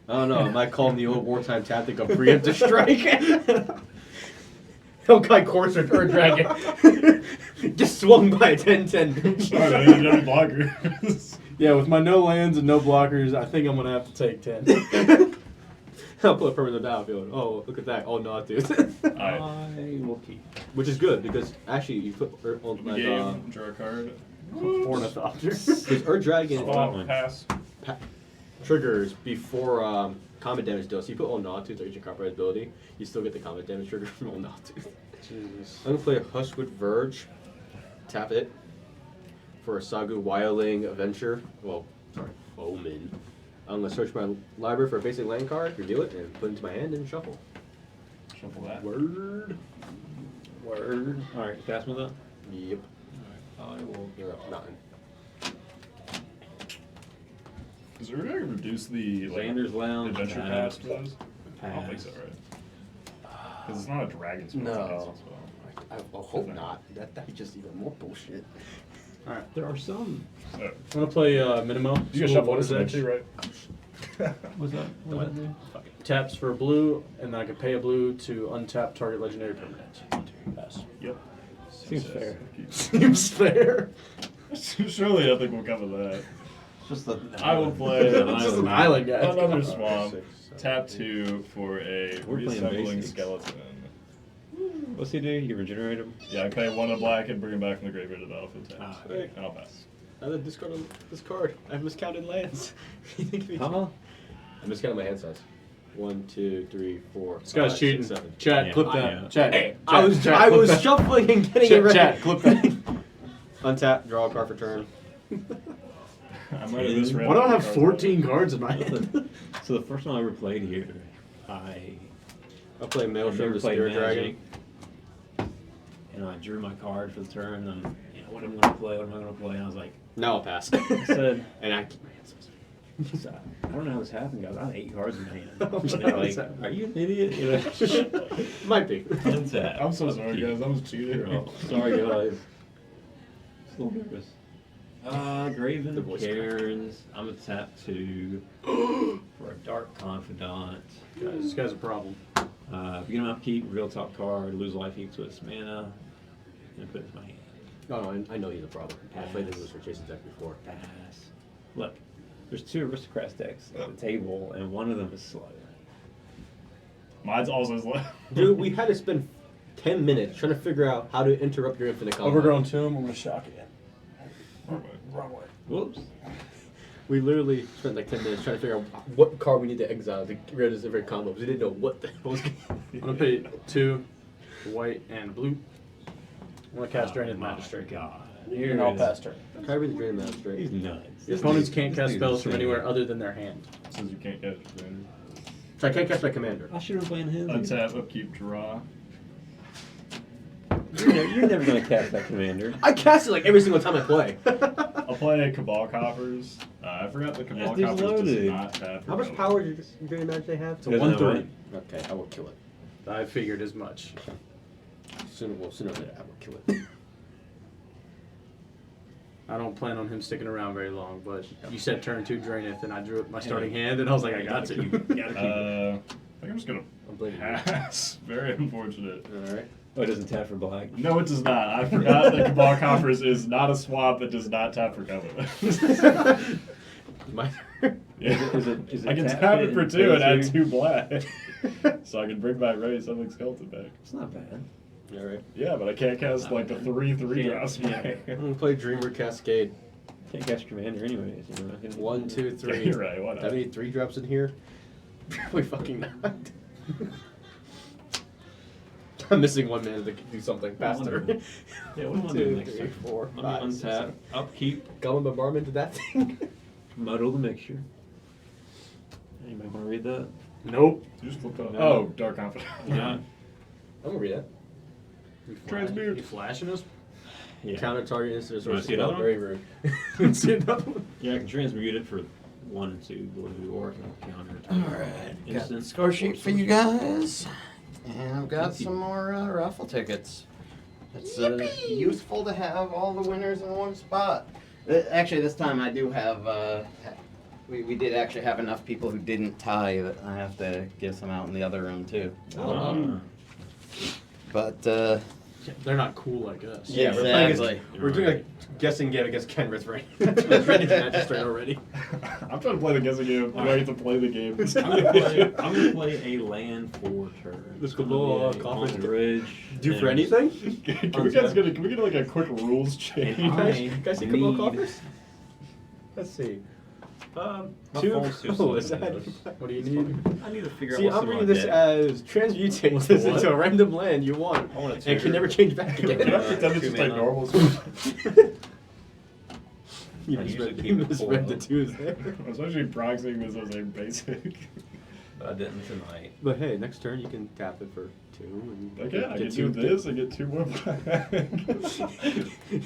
I don't know. I might call him the old wartime tactic of preemptive strike. Hellkite Courser or Dragon. Just swung by a 10-10. Alright, I didn't have any blockers. Yeah, with my no lands and no blockers, I think I'm gonna have to take 10. I'll put a permanent battlefield. Oh, look at that. Oh, no, dude. Alright. I will keep. Which is good because actually you put on my Game, draw a card. Ornithopter. because Dragon Swap, pass. triggers before combat damage does. So you put all Gnawtooth or Ancient Copperhead ability, you still get the combat damage trigger from all Gnawtooth. Jesus. I'm gonna play a Hushwood Verge. Tap it for a Sagu Wildling Adventure. Well, sorry, Omen. I'm gonna search my library for a basic land card, reveal it, and put it into my hand and shuffle. Shuffle that. Word. Word. All right, pass me that. Yep. I will. You're up. Nothing. Does it really reduce the Xander's Lounge. adventure pass for those? I don't think Pass. so, right? Because it's not a dragon spell. No. It's a castle spell. I hope not. That's just even more bullshit. Alright. There are some. So, I'm gonna play Minimo. you got School of shuffle Wonders this Edge. actually, right? What's that? What does that do? Taps for blue, and then I can pay a blue to untap target legendary permanent. Pass. Yep. Seems fair. Seems fair. Surely nothing will come of that. Just the. I will play It's just an island, guys. another Come on. swamp. Tap 2 for a We're playing reassembling basics. skeleton. What's he do? You can regenerate him. Yeah, I pay 1 of black and bring him back from the graveyard to the battlefield. Tap. Ah, okay. And I'll pass. I did discard on this card. I've miscounted lands. Huh? I miscounted my hand size. 1, 2, 3, 4. This guy's 5, cheating. 6, 7. Chat, Yeah, clip I that. know. Chat. Hey, Chat, I was chat, I clip was that. shuffling and getting Chat, it ready. chat, clip that. Untap, draw a card for turn. I might have misread Why do I the have cards 14 cards in my hand? So the first time I ever played here, I'll play I've Maelstrom, never the played Spirit Magic, Dragon. and I drew my card for the turn. And what am I going to play? What am I going to play? And I was like, Now I'll pass. I said, and I keep my hand size. so, I don't know how this happened, guys. I had 8 cards in my hand. Oh, And they're like, sorry. are you an idiot? You know? Might be. Untap. I'm so sorry, guys. I was cheating. Oh, sorry, guys. Just a little nervous. The Graven voice Cairns. I'm gonna tap 2 for a Dark Confidant. Guys, this guy's a problem. Beginning of upkeep, reveal top card, lose life equals to its mana, and put it in my hand. No, I know he's a problem. I played this for Jason's deck before. Pass. Look, there's 2 Aristocrats decks at the table, and one of them is slow. Mine's also slow. Dude, we had to spend 10 minutes trying to figure out how to interrupt your infinite combat. Overgrown Tomb, I'm gonna shock again. Wrong way. Whoops. We literally spent like 10 minutes trying to figure out what card we need to exile to get rid of this different combo. We didn't know what the hell was going on. I'm gonna pay 2 white and blue. I'm gonna cast Drained Magistrate. God. And I'll pass turn. Can I read the Drain Magistrate? He's nuts. Your opponents can't cast spells from anywhere other than their hand. Since you can't catch it. So I can't cast my commander. I should have been playing his. Untap, upkeep, draw. You're never gonna cast that commander. I cast it like every single time I play. I'll play Cabal Coffers. I forgot the Cabal That dude's Coffers does loaded. not tap. How much power does your Drain Magistrate have? It's a 1/3. Okay, I will kill it. I figured as much. Sooner or later, I will kill it. I don't plan on him sticking around very long, but you said turn 2 Draineth, and I drew up my starting hand, and I was like, I got to. I think I'm just gonna I'm blaming you. pass. Very unfortunate. Alright. Oh, it doesn't tap for black. No, it does not. I forgot that Cabal Coffers is not a swamp that does not tap for cover. My Yeah. Is it I can tap tap it it for and 2 pay and add 2? 2 black. So I can bring my Ray Something Skeleton back. It's not bad. Alright. Yeah, but I can't cast like the 3/3 Yeah, drops yeah. back. I'm gonna play Dreamer Cascade. Can't cast commander anyways. You're not gonna 1, 2, 3. You're right, why not? Do I need 3 drops in here? Probably fucking not. I'm missing 1 mana to do something faster. Yeah, what am I 2, doing next 3, turn? 4, Let 5, me 6, untap, 7. upkeep, Goblin Bombardment to that thing? muddle the mixture. Anybody want to read that? Nope. You just flipped on. No. Oh, Dark Confidant. Yeah. I'm gonna read that. Transmute. You flashing us? Yeah. Counter target instant You wanna source see another spell. one? Very rude. See another one? Yeah, I can transmute it for 1, 2 blue, or I can counter it. Alright, got Instant the score sheet for you guys. And I've got Thank you. some more raffle tickets. It's useful to have all the winners in one spot. Actually, this time I do have, we did actually have enough people who didn't tie that I have to give some out in the other room too. Ah. But They're not cool like us. Yeah, we're playing Exactly. we're doing a guessing game against Ken Ritz It's ready to match straight already. I'm trying to play the guessing game. Do I get to play the game? I'm gonna play a land for turn. Let's go I'm gonna blow be a a conference Haunted Ridge. Do for and- anything? Can we get like a quick rules change? And I Can I see Cabal need- coffers? Let's see. My Two. phone's too Oh, slow is to that? do this. What do you need? I need to figure See, out what's I'm in my reading this deck. as transmutate What's the this into what? a random land you want, I want a and tutor. can never change back Can I again. pretend it's Two just like mana. normal? You I misread, usually you keep it misread the full. twos there. I was actually proxying this as a basic. But I didn't tonight. But hey, next turn you can tap it for 2. And Okay, I can do this. I get 2 more black.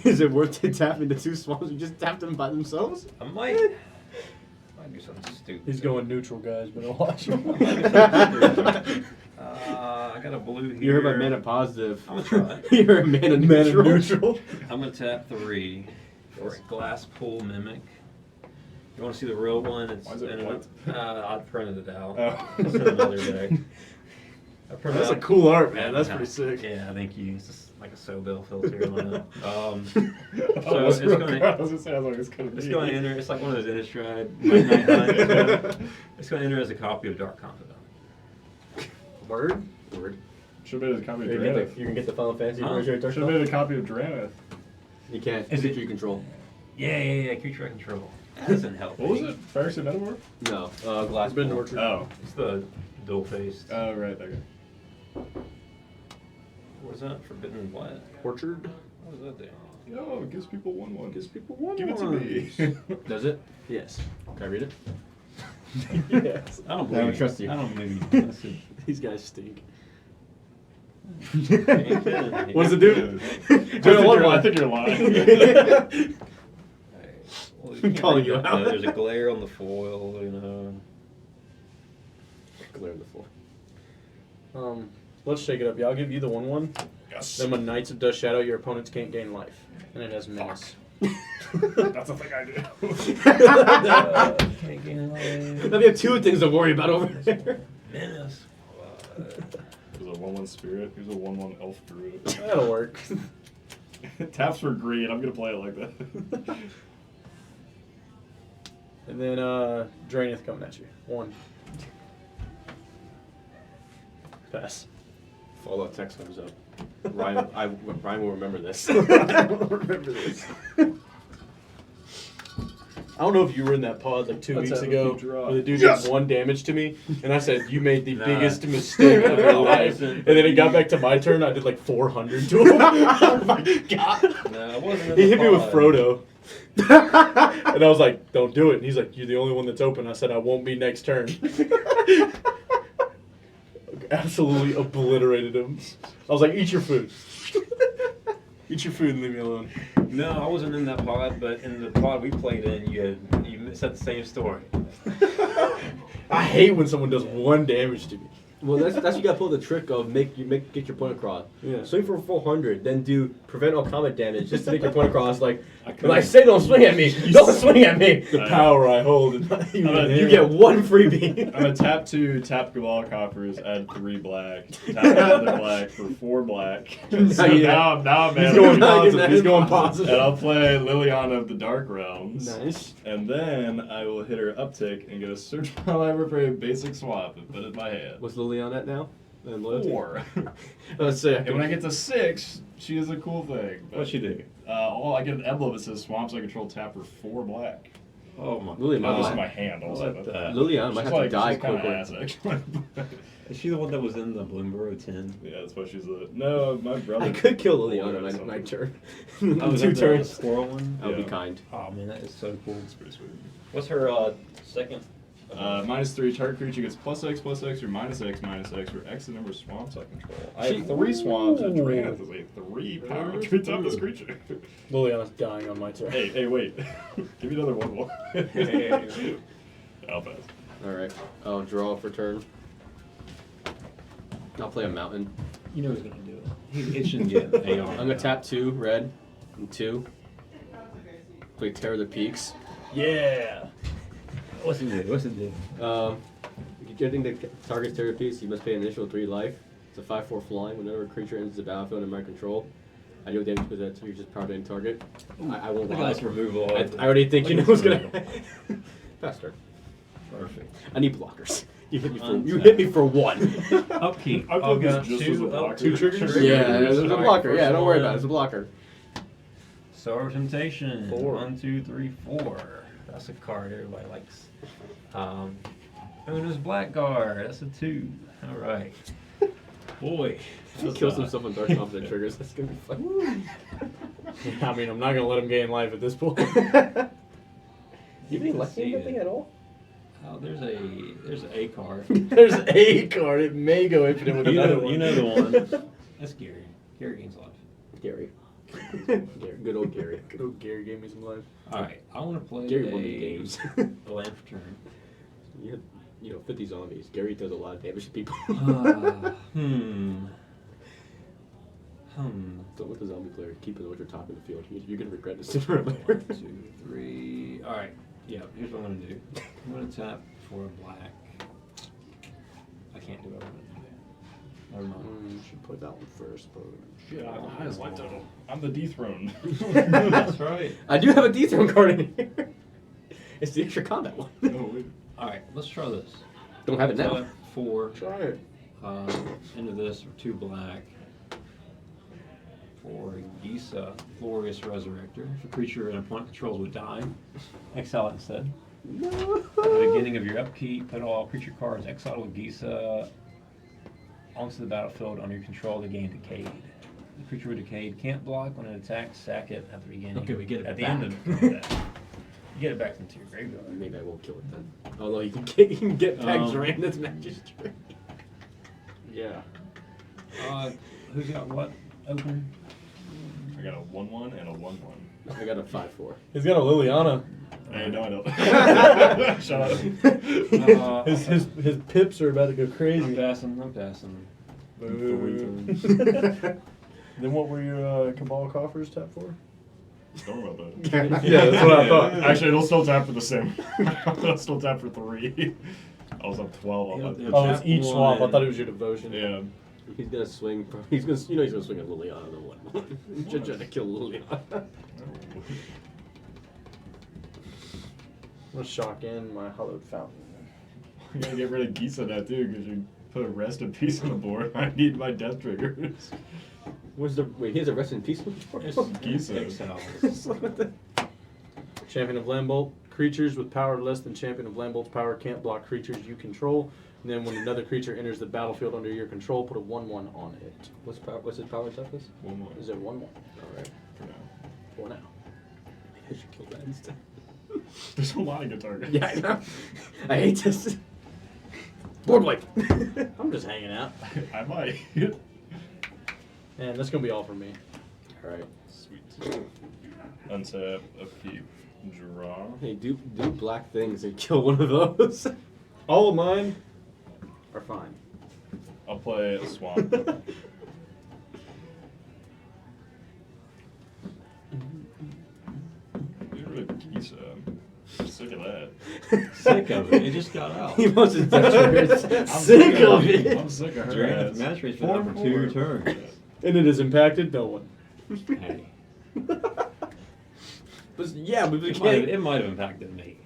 Is it worth it tapping the 2 swamps? You just tapped them by themselves? I might do something stupid. He's going neutral, guys, but I'll watch him. I got a blue here. You heard about mana positive. I'm gonna try. You're a mana neutral. I'm gonna tap 3 for a glass pool mimic. You want to see the real one? It's Why is it in white? I printed it out. Oh. It's in another deck. I printed That's a out- cool art, man. That's pretty sick. Yeah, thank you. It's just like a Sobel filter on it. Oh, So that's it's real gonna- good. I was gonna say, I was like, it's gonna be. It's going to enter. It's like one of those Innistrad. Midnight Hunt. It's going to enter as a copy of Dark Confidant. Word? Word. Should have made a copy of You Drannith. can get the Final Fantasy Huh? version of Should have made a copy of Drannith. You can't. Is Is it- it you control? Yeah. Creature I control. That doesn't help. What was me. it? Pharisee Metamorph? No. Glass Been Pool. orchard. Oh. It's the dual faced. Oh, right, that guy. What was that? Forbidden what? Orchard. What was that do? Yo, it gives people 1/1. Gives people one. Give it to me. Does it? Yes. Can I read it? Yes. I don't I believe don't trust you. I don't believe you. That's it. These guys stink. What does it do? I think you're lying. Well, I'm can't calling read you that, out. though. There's a glare on the foil, you know. Glare the floor. Let's shake it up. Yeah, I'll give you the 1/1. Yes. Then when Knights of Dust Shadow, your opponents can't gain life, and it has menace. That's the thing I do. Can't gain life. Now we have 2 things to worry about over there. Menace. There's a 1/1 spirit. Here's a 1/1 elf druid. That'll work. Taps for green. I'm gonna play it like that. And then Draenith coming at you. 1. Pass. Fallout text comes up. Ryan will remember this. Ryan will remember this. I don't know if you were in that pod like 2 Let's weeks have a ago, big draw. where the dude Yes! did 1 damage to me, and I said, you made the Nah. biggest mistake of your life. And then it got back to my turn, I did like 400 to him. Oh my god. No, it wasn't. In He the hit me with pod. Frodo. And I was like, don't do it. And he's like, you're the only one that's open. I said, I won't be next turn. Absolutely obliterated him. I was like, eat your food. Eat your food and leave me alone. No, I wasn't in that pod, but in the pod we played in, you said the same story. I hate when someone does 1 damage to me. Well, that's you gotta pull the trick of get your point across. Yeah. Swing for 400, then do prevent all combat damage just to make your point across. Like, I when I say don't swing at me, don't swing at me. The power I hold is not even You there. get 1 freebie. I'm gonna tap 2, tap Cabal Coffers, add 3 black, tap another black for 4 black. So Yeah. now I'm He's mana going Now you're positive. He's going positive. positive. And I'll play Liliana of the Dark Realms. Nice. And then I will hit her uptick and get a search my library for a basic swap and put it in my hand. What's Liliana at now? And loyalty? 4. Let's say. And when I get to 6, she is a cool thing. What'd she do? I get an emblem that says swamps I control tap her 4 black. Oh my. Liliana Not just might, in my hand also. What but- the- Liliana might have to die she's kinda quicker. ass, actually. Is she the one that was in the Bloomberg 10? Yeah, that's why she's the. No, my brother. I could kill pulled her Liliana or my something. turn. Oh, is 2 that the turns. squirrel one? I would be Yeah. kind. Oh man, that is so cool. It's pretty sweet. What's her second? -3, target creature gets +X or -X for X the number of swamps I control. I She- have 3 swamps and Ooh. Drannith is a 3 power. Can we tap this creature? Liliana's dying on my turn. hey, wait. Give me another 1/1. Hey. I'll pass. Alright, I'll draw for turn. I'll play a mountain. You know he's gonna do it. It shouldn't get AR. I'm gonna tap 2 red and 2. Play Terror of the Peaks. Yeah. What's it do? What's it do? Getting the target's Terror of the Peaks, you must pay an initial 3 life. It's a 5/4 flying. Whenever a creature enters the battlefield under my control, I deal damage with that creature's power to any target. I won't Look lie. at this removal. I already think you know what's gonna. Faster. Perfect. I need blockers. You hit me for Untap. one. Upkeep. I I've put this got just as a two blocker. Two triggers. Yeah, it's a blocker. Yeah, don't worry about it. It's a blocker. Sword of Temptation. 4. 1, 2, 3, 4. That's a card everybody likes. Una's Blackguard. That's a 2. All right. Boy. He kills himself on Dark Confident triggers. That's gonna be fun. I mean, I'm not gonna let him gain life at this point. You have any luck in that Conceded. thing at all? Oh, there's a card. There's a card. It may go infinite with You another know, one. you know the one. That's Gary. Gary gains life. Gary. Gary. Good old Gary. Good old Gary gave me some life. All right. I want to play Gary won the games. a land for turn. You have, 50 zombies. Gary does a lot of damage to people. Don't let the zombie player keep it what you're top of the field. You're gonna regret it sooner or later. 1, 2, 3. All right. Yeah. Here's what I'm gonna do. I'm gonna tap for a black. I can't do everything. Never mind. Should put that one first, but Shit, I was like, I'm the dethroned. That's right. I do have a dethrone card in here. It's the extra combat one. All right. Let's try this. Don't have it now. Tap 4. Try it. Into this for 2 black. For Gisa, Glorious Resurrector. If a creature an opponent controls would die, exile it instead. No. At the beginning of your upkeep, put all creature cards exiled with Gisa onto the battlefield under your control to gain Decayed. The creature with Decayed can't block when it attacks, sack it at the beginning. Okay, we get it at the back. end of that. You get it back into your graveyard. Maybe I won't kill it then. Although you can get back Durandus Magistrate. Yeah. Who's got what open? I got a 1/1 and a 1/1. I got a 5/4. He's got a Liliana. Hey, no, I don't. Shut up. His pips are about to go I'm crazy. passing. I'm passing. Boo. Then what were your Cabal coffers tapped for? Don't worry about that. Yeah, that's what I thought. Actually, it'll still tap for the same. It'll still tap for 3. I was up 12 on that. Oh, it's each swap. I thought it was your devotion. Yeah. He's gonna swing. He's gonna swing at Liliana. The one. Just trying to kill Liliana. I'm gonna shock in my hollowed fountain. You gotta get rid of Gisa now too, because you put a rest in peace on the board. I need my death triggers. Wait, he has a rest in peace before? It's Gisa. exile. Champion of Lambbolt. Creatures with power less than Champion of Lambbolt's power can't block creatures you control. And then when another creature enters the battlefield under your control, put a 1/1 on it. What's his power and toughness? 1/1. Is it 1/1? Alright. For now. For now. Maybe I should kill that instead. There's a lot of good targets. Yeah, I know. I hate this. Board wipe. I'm just hanging out. I might. And that's gonna be all for me. Alright. Sweet. Untap, upkeep, draw. Hey, do black things and kill one of those. All of mine are fine. I'll play a swamp. Get rid of Gisa. I'm sick of that. Sick of it. It just got out. He wants his death triggers. I'm Sick of it. I'm sick of her Durandus ass. Magistrate's been up for 2 turns. And it has impacted no one. Hey. Yeah, but we It might, can't. it might have impacted me.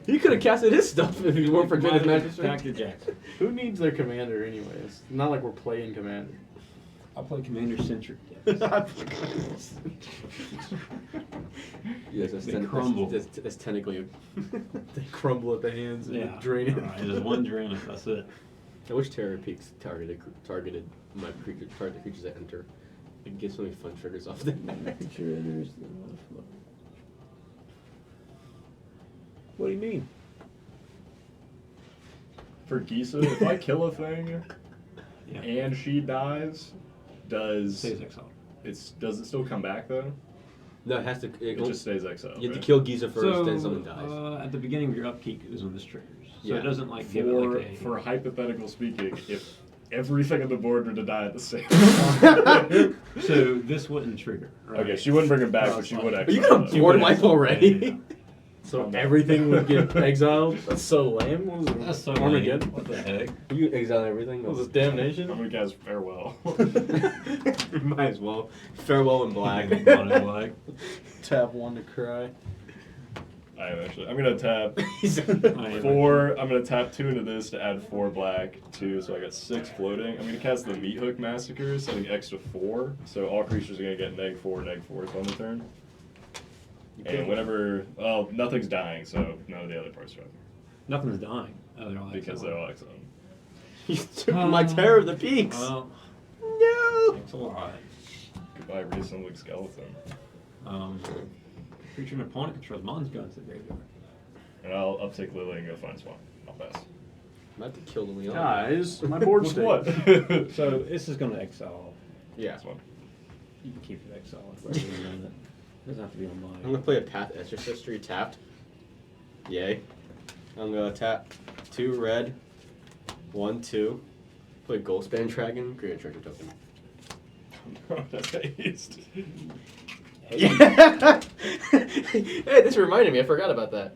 He could have casted his stuff if he weren't for It might Durandus have Magistrate. impacted Jackson. Who needs their commander anyways? Not like we're playing commander. I play Commander Centric. Yes, that's, They crumble. that's technically. They crumble at the hands and Yeah. drain it. Alright, just one Durandus, that's it. I wish Terror Peaks targeted my creature, target creatures that enter. It gets so many fun triggers off them. What do you mean? For Gisa, if I kill a thing Yeah. and she dies, does Stays exiled. does it still come back though? No, it has to. It just stays exiled. You have to right? kill Giza first, So, then someone dies. at the beginning of your upkeep is when this triggers. So Yeah. it doesn't like give it like a... For hypothetical speaking, if everything on the board were to die at the same time. So this wouldn't trigger. Right? Okay, she wouldn't bring it back, but she would Are actually. you gonna board wipe already? So Combat. everything would get exiled? That's so lame. What was it? That's so Armageddon? lame. What the heck? You exile everything. What was this, I'm damnation? gonna cast Farewell. Might as well. Farewell in black. Mono black. Tap 1 to cry. I'm gonna tap four. I'm gonna tap 2 into this to add 4 black, 2, so I got 6 floating. I'm gonna cast the Meat Hook Massacre, setting X to 4, so all creatures are gonna get -4/-4 on the turn. And whenever, well, nothing's dying, so none of the other parts are Nothing's dying. Oh, they're all because exiled. they're all exiled. You took my Terror of the Peaks. Well, No. thanks a lot. Goodbye, reassembling skeleton. Creature an opponent controls mine's going to the graveyard. And I'll uptake Lily and go find Swamp. I'll pass. I'm about to kill the Leon. Guys, my board With state. what? So this is going to exile. Yeah. Swamp. You can keep it exiled. Whatever you want it. Doesn't have to be on I'm mine. gonna play a Path Ancestry tapped. Yay. I'm gonna tap 2 red, 1, 2. Play Goldspan Dragon, create a treasure token. That's haste. Yeah. Hey, this reminded me. I forgot about that.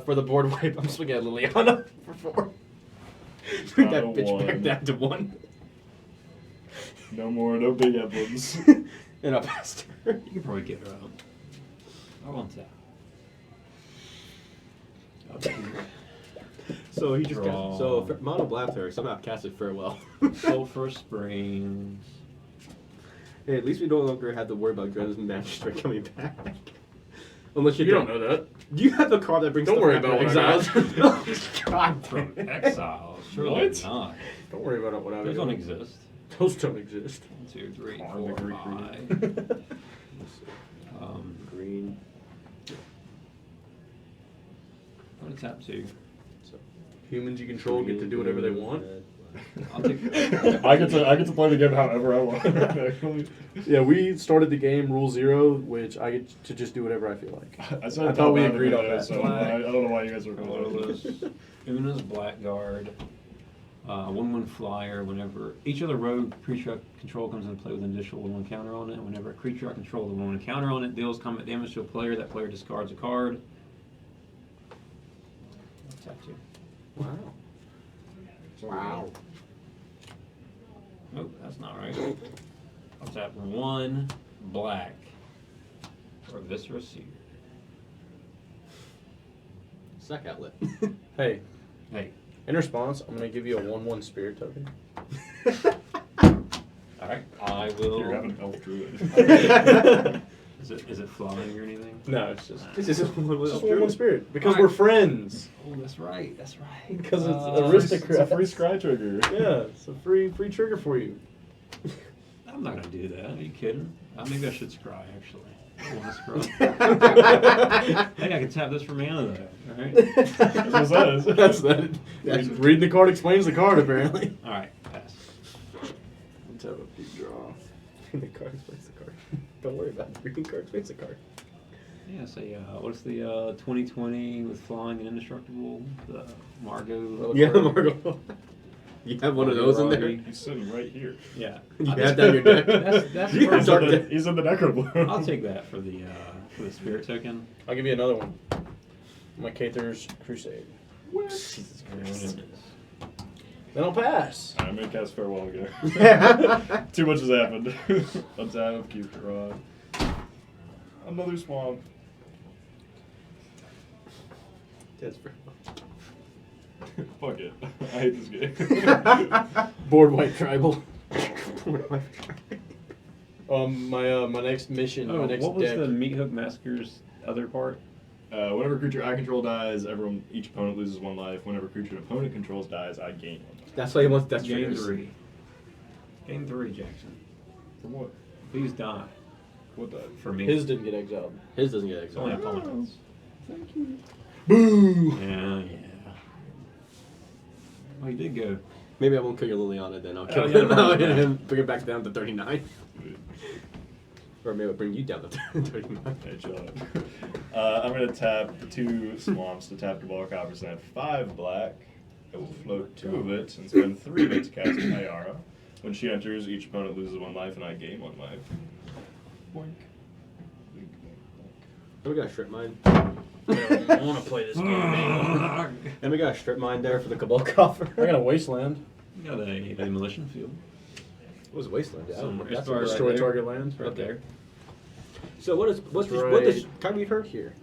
For the board wipe, I'm swinging at Liliana for 4. Bring that Not a bitch back 1. down to 1. No big emblems. And I'll pass her. You can probably get her out. I want that. So he just Draw. got. So Mono Black Cleric somehow casted Farewell. Sulfur Springs. Hey, at least we no longer have to worry about Dred's Magistrate coming back. Unless you You don't know that. You have a card that brings Don't stuff worry back about from what I exiles. God From damn it. exile. Surely What? not. Don't worry about what I Those don't exist. Those don't exist. 1, 2, 3, Arm 4, the Greek 5. Green. I'm gonna tap 2. Humans you control get to do whatever they want. I'll take. I get to play the game however I want. Actually, Yeah, we started the game rule 0, which I get to just do whatever I feel like. I said thought we top agreed on video, that. So I don't know why you guys are Colorless. Una's Blackguard. 1/1 flyer. Whenever each other rogue creature I control comes into play with an additional 1/1 counter on it. Whenever a creature I control with a 1/1 counter on it deals combat damage to a player, that player discards a card. Tap 2. Wow. Wow. Oh, that's not right. I'll tap 1 black for Viscera Seer. Sack outlet. Hey, Hey, in response, I'm gonna give you a 1/1 spirit token. alright, I will. You're having elf druid. Is it flying or anything? No, it's just This is it's just 1/1 spirit because Alright. we're friends. Oh, that's right. That's right. Because it's It's aristocrat. a free scry trigger. Yeah, it's a free trigger for you. I'm not gonna do that. Are you kidding? Maybe I should scry actually. I want to scry. Hey, I can tap this for mana though. All right. That's what it says. That's that. Reading the card explains the card apparently. All right. Pass. Let's have a big draw. The card explains the card. Don't worry about it. Reading card explains the card. Yeah. So what's the 2020 with flying and indestructible? The Margot. Yeah, Margot. You have one of those in there? He's sitting right here. Yeah. You have that in your deck? That's You for- have dark deck. He's in the Necro Bloom. I'll take that for the spirit token. I'll give you another one. My Cater's Crusade. Jesus Christ. Then I'll pass. I'm gonna cast Farewell again. Too much has happened. Untap, keep it on. Another swamp. That's fair. Fuck it. I hate this game. Board White Tribal. My next mission, Oh, my next what was deck. the Meat Hook Massacre's other part? Whenever a creature I control dies, each opponent loses 1 life. Whenever a creature an opponent controls dies, I gain 1 life. That's why he wants Death Game Triggers. 3. Game 3, Jackson. For what? Please die. What died? For me. His didn't get exiled. His doesn't get It's only exiled. opponents. Thank you. Boo! Yeah. Oh, he did go. Maybe I won't kill your Liliana then. I'll Oh, kill yeah, him. I'll right. hit him. Bring it back down to 39. Or maybe I'll bring you down to 39. Hey, chill out. I'm gonna tap the 2 swamps to tap Cabal Coppers and add 5 black. I will float 2 of it and spend 3 of it to cast Ayara. When she enters, each opponent loses 1 life and I gain 1 life. Boink. we got a strip mine. I don't want to play this game anymore. And we got a strip mine there for the Cabal coffer. I got a wasteland. You got a demolition field. It was wasteland. Yeah, Some that's restore what- right Destroy there. target lands. Right there. So what does That's can we hurt here?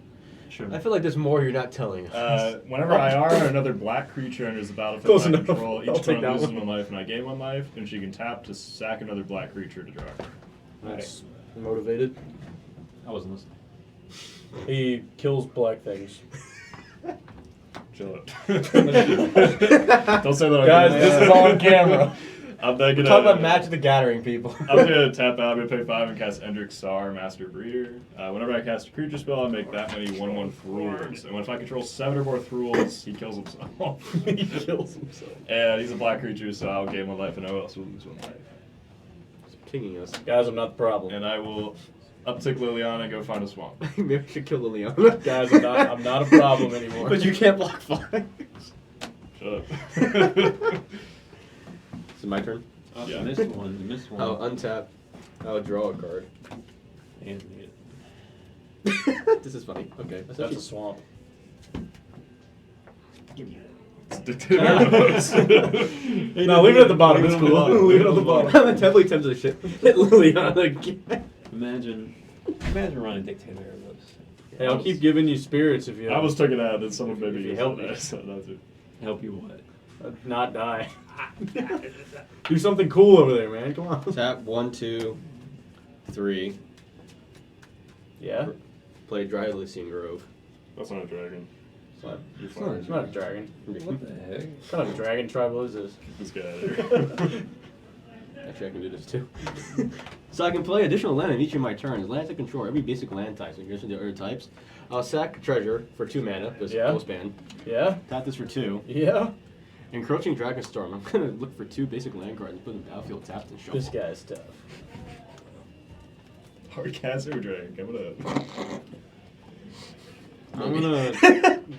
Sure. I feel like there's more you're not telling us. Whenever I are another black creature enters the battlefield Close under my enough. control, I'll each take opponent that loses one. 1 life and I gain 1 life, and she can tap to sack another black creature to draw. That's motivated. I wasn't listening. He kills black things. Chill out. Don't say that. Guys, this is on camera. I'm not We're gonna talking about Magic the Gathering, people. I'm gonna tap out. I'm gonna pay 5 and cast Endrick Sar, Master Breeder. Whenever I cast a creature spell, I make that many 1/1 Thrulls. And if I control 7 or more Thrulls, he kills himself. He kills himself. And he's a black creature, so I'll gain 1 life, and no one else will lose 1 life. He's pinging us. Guys, I'm not the problem. And I will uptick Liliana and go find a swamp. Maybe we should kill Liliana. Guys, I'm not a problem anymore. But you can't block flyers. Shut up. Is it my turn? Yeah. You missed one. You missed one. I'll untap. I'll draw a card. And This is funny. Okay. That's a swamp. No, leave it at the bottom. It's cool. Leave it at the bottom. I'm definitely tempted to hit Liliana again. imagine running Dictator of those. Hey, I'll keep giving you spirits if you I was taking that, then someone If maybe you used help that, me. so that's it. Help you what? not die. Do something cool over there, man. Come on. Tap 1, 2, 3. Yeah? Play Dry Elysian Grove. That's not a dragon. It's not, You're it's not, fine. it's not a dragon. What the heck? What kind of dragon tribal is this? Get this guy out of here. Actually, I can do this too. So I can play additional land in each of my turns. Lands I control every basic land type, so in addition to other types. I'll sack Treasure for 2 mana, because Yeah. Postban. Yeah? Tap this for 2. Yeah? Encroaching Dragonstorm. I'm gonna look for 2 basic land cards and put them in the battlefield tapped and shuffle. This guy's tough. Hardcastle dragon, coming up. I'm gonna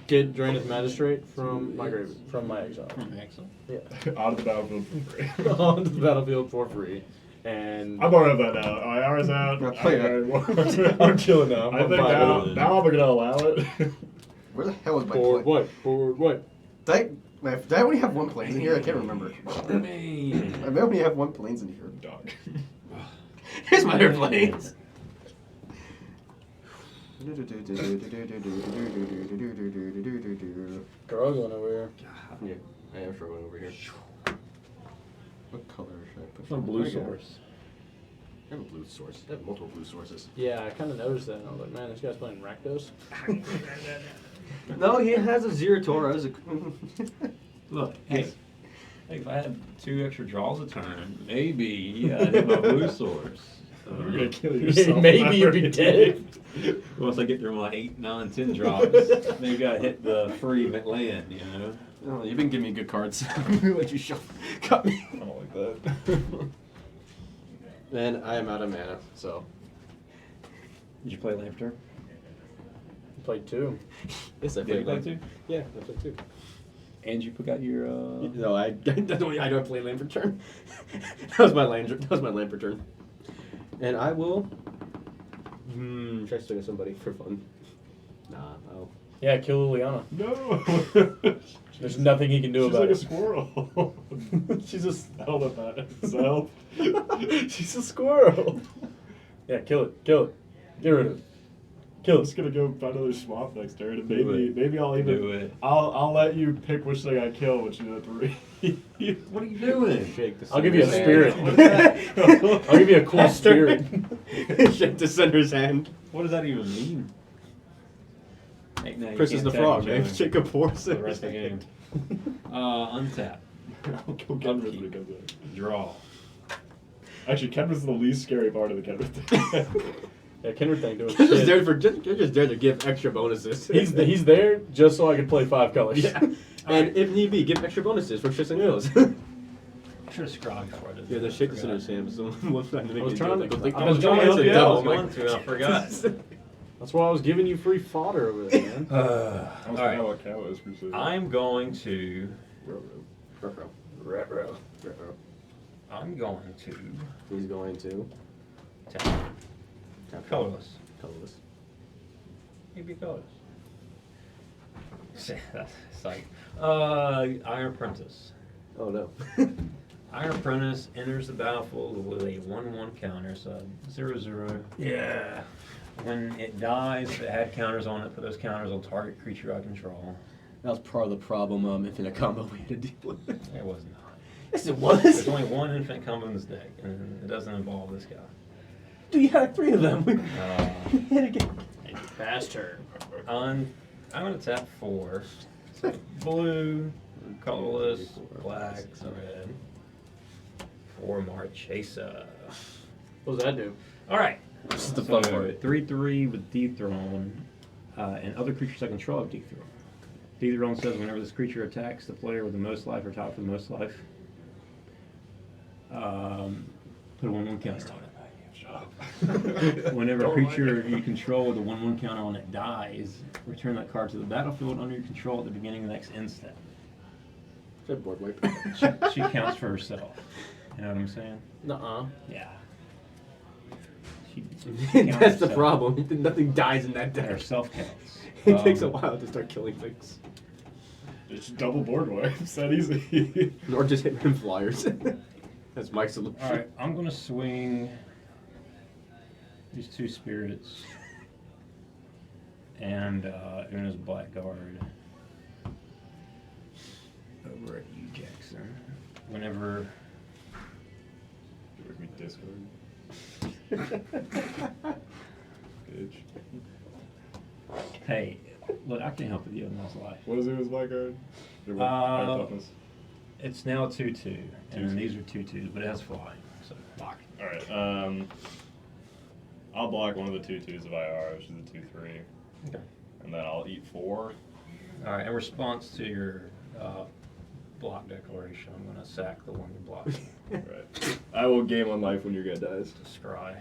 get Draineth Magistrate from my grave, from my exile. From Axel. Yeah. Out of the battlefield for free. Onto the battlefield for free. And I'm gonna have that now. IR's out. Yeah, play it. I'm chilling now. I I'm think vibing. now I'm gonna allow it. Where the hell is my Forward plane? what? Forward what? Did I only have 1 plane in here? I can't remember. Man. I may only have 1 planes in here. Dog. Here's my airplanes. Struggling over here. Yeah, I am struggling over here. What color should I put? Some blue There you go. source. I have a blue source. I have multiple blue sources. Yeah, I kind of noticed that. And I was like, man, this guy's playing Rakdos. No, he has a Zeratora. Look, hey, if I had 2 extra draws a turn, maybe I'd have a blue source. You're gonna kill yourself. Maybe you'd be dead. Once I get through my 8, 9, 10 drops, maybe I hit the free land, you know? Oh, you've been giving me good cards. Let you show. Cut me. I don't like that. And I am out of mana, so. Did you play Lampeter? Played 2. Yes, I Did you played play land. 2? Yeah, I played 2. And you forgot your, No, I don't play land per turn. That was my land per turn. And I will. Try to swing at somebody for fun. Nah, I'll. Yeah, kill Liliana. No. There's nothing he can do She's about like it. a squirrel. She's a Hell with that. So. she's a squirrel. Yeah, kill it. Kill it. Get rid of it. Kill I'm it. just gonna go find another swamp next turn, and Do maybe I'll even Do it. I'll let you pick which thing I kill, which is a 3. What are you doing? Shake the I'll give you a sender's spirit. hand. I'll give you a cool spirit. Shake the sender's hand. What does that even mean? Hey, no, you Princess can't the tag Frog, each man. other Shake a poor for the rest of the game. Untap. I'll kill Kenrith when he comes in. Draw. Actually, Kenrith's the least scary part of the Kenrith thing. Yeah, Kenrith ain't doing You're just there shit. for you're just there to give extra bonuses. He's there just so I can play 5 colors. Yeah. And if need be, give extra bonuses for shits and giggles. I should have scrogged for it. Yeah, the shake the sender's hand. So one time to make was you trying do it. to- Like, I was trying to it's help a you double. out. I'm like- I forgot. That's why I was giving you free fodder over there, man. I almost All forgot right. what cow is, Crusade. I'm going to. Ruh-roh. Ruh-roh. Ruh-roh. I'm going to He's going to tap tap colorless. colorless. Maybe it goes. Psych. Iron Apprentice. Oh no. Iron Apprentice enters the battlefield with a 1/1 counter, so 0/0. Yeah. When it dies, if it had counters on it, put those counters on target creature I control. That was part of the problem Infinite Combo we had to deal with. It was not. Yes, it was. There's only one infinite combo in this deck, and it doesn't involve this guy. Dude, you had 3 of them. Hit again. Fast turn. I'm gonna tap 4. So blue, colorless, black, red. 4 Marchesa. What does that do? All right. This is the fun part. 3/3 with Dethrone, and other creatures I control have Dethrone. Dethrone says whenever this creature attacks the player with the most life or top for the most life, put a 1/1 counter on it. Whenever a creature you control with a 1/1 counter on it dies, return that card to the battlefield under your control at the beginning of the next end step. Good board wipe. She counts for herself. You know what I'm saying? Nuh-uh. Yeah. That's the problem. Nothing dies in that deck. Her self counts. It takes a while to start killing things. It's double board wipes. That easy. Or just hit him flyers. That's my solution. All right, I'm gonna swing these 2 spirits and Una's Blackguard over at you, Jackson. Whenever Give me Discord. Bitch. hey, look, I can't help with you in this life. What is it with Blackguard? It's now a 2/2, and then these are 2/2s, but it has flying, so block. Alright, I'll block one of the 2/2s of IR, which is a 2/3. Okay. And then I'll eat 4. All right, in response to your block declaration, I'm gonna sack the one you blocked. Right. I will gain 1 life when your guy dies. Scry.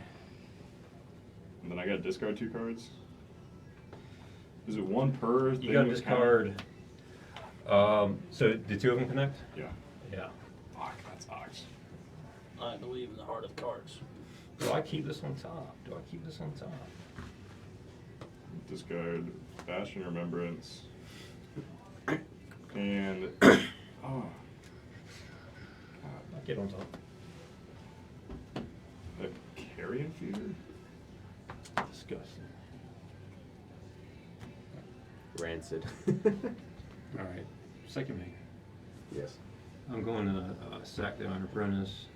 And then I gotta discard 2 cards. Is it 1 per? You got to discard. So the 2 of them connect? Yeah. Yeah. Fuck, that's ox. I believe in the heart of cards. Do I keep this on top? Discard Bastion Remembrance. And oh, I get on top. a Carrion Feeder? Disgusting. Rancid. All right, second me. Yes. I'm going to sack the Iron Apprentice.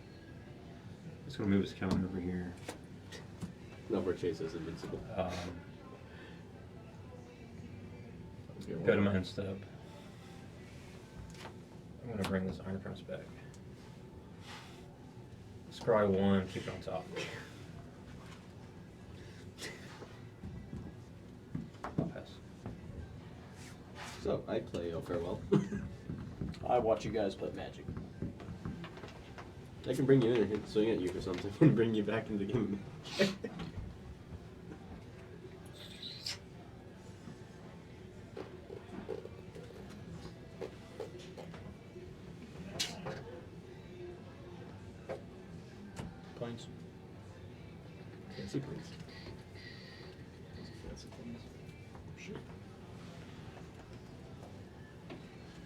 It's going to move his counter over here. Number Chase is invincible. Go to my end step. I'm going to bring this Iron Apprentice back. Scry 1, keep it on top. I'll pass. So, I play Farewell. I watch you guys play Magic. I can bring you in and swing at you or something and bring you back into the game. Planes. Fancy planes. Shit.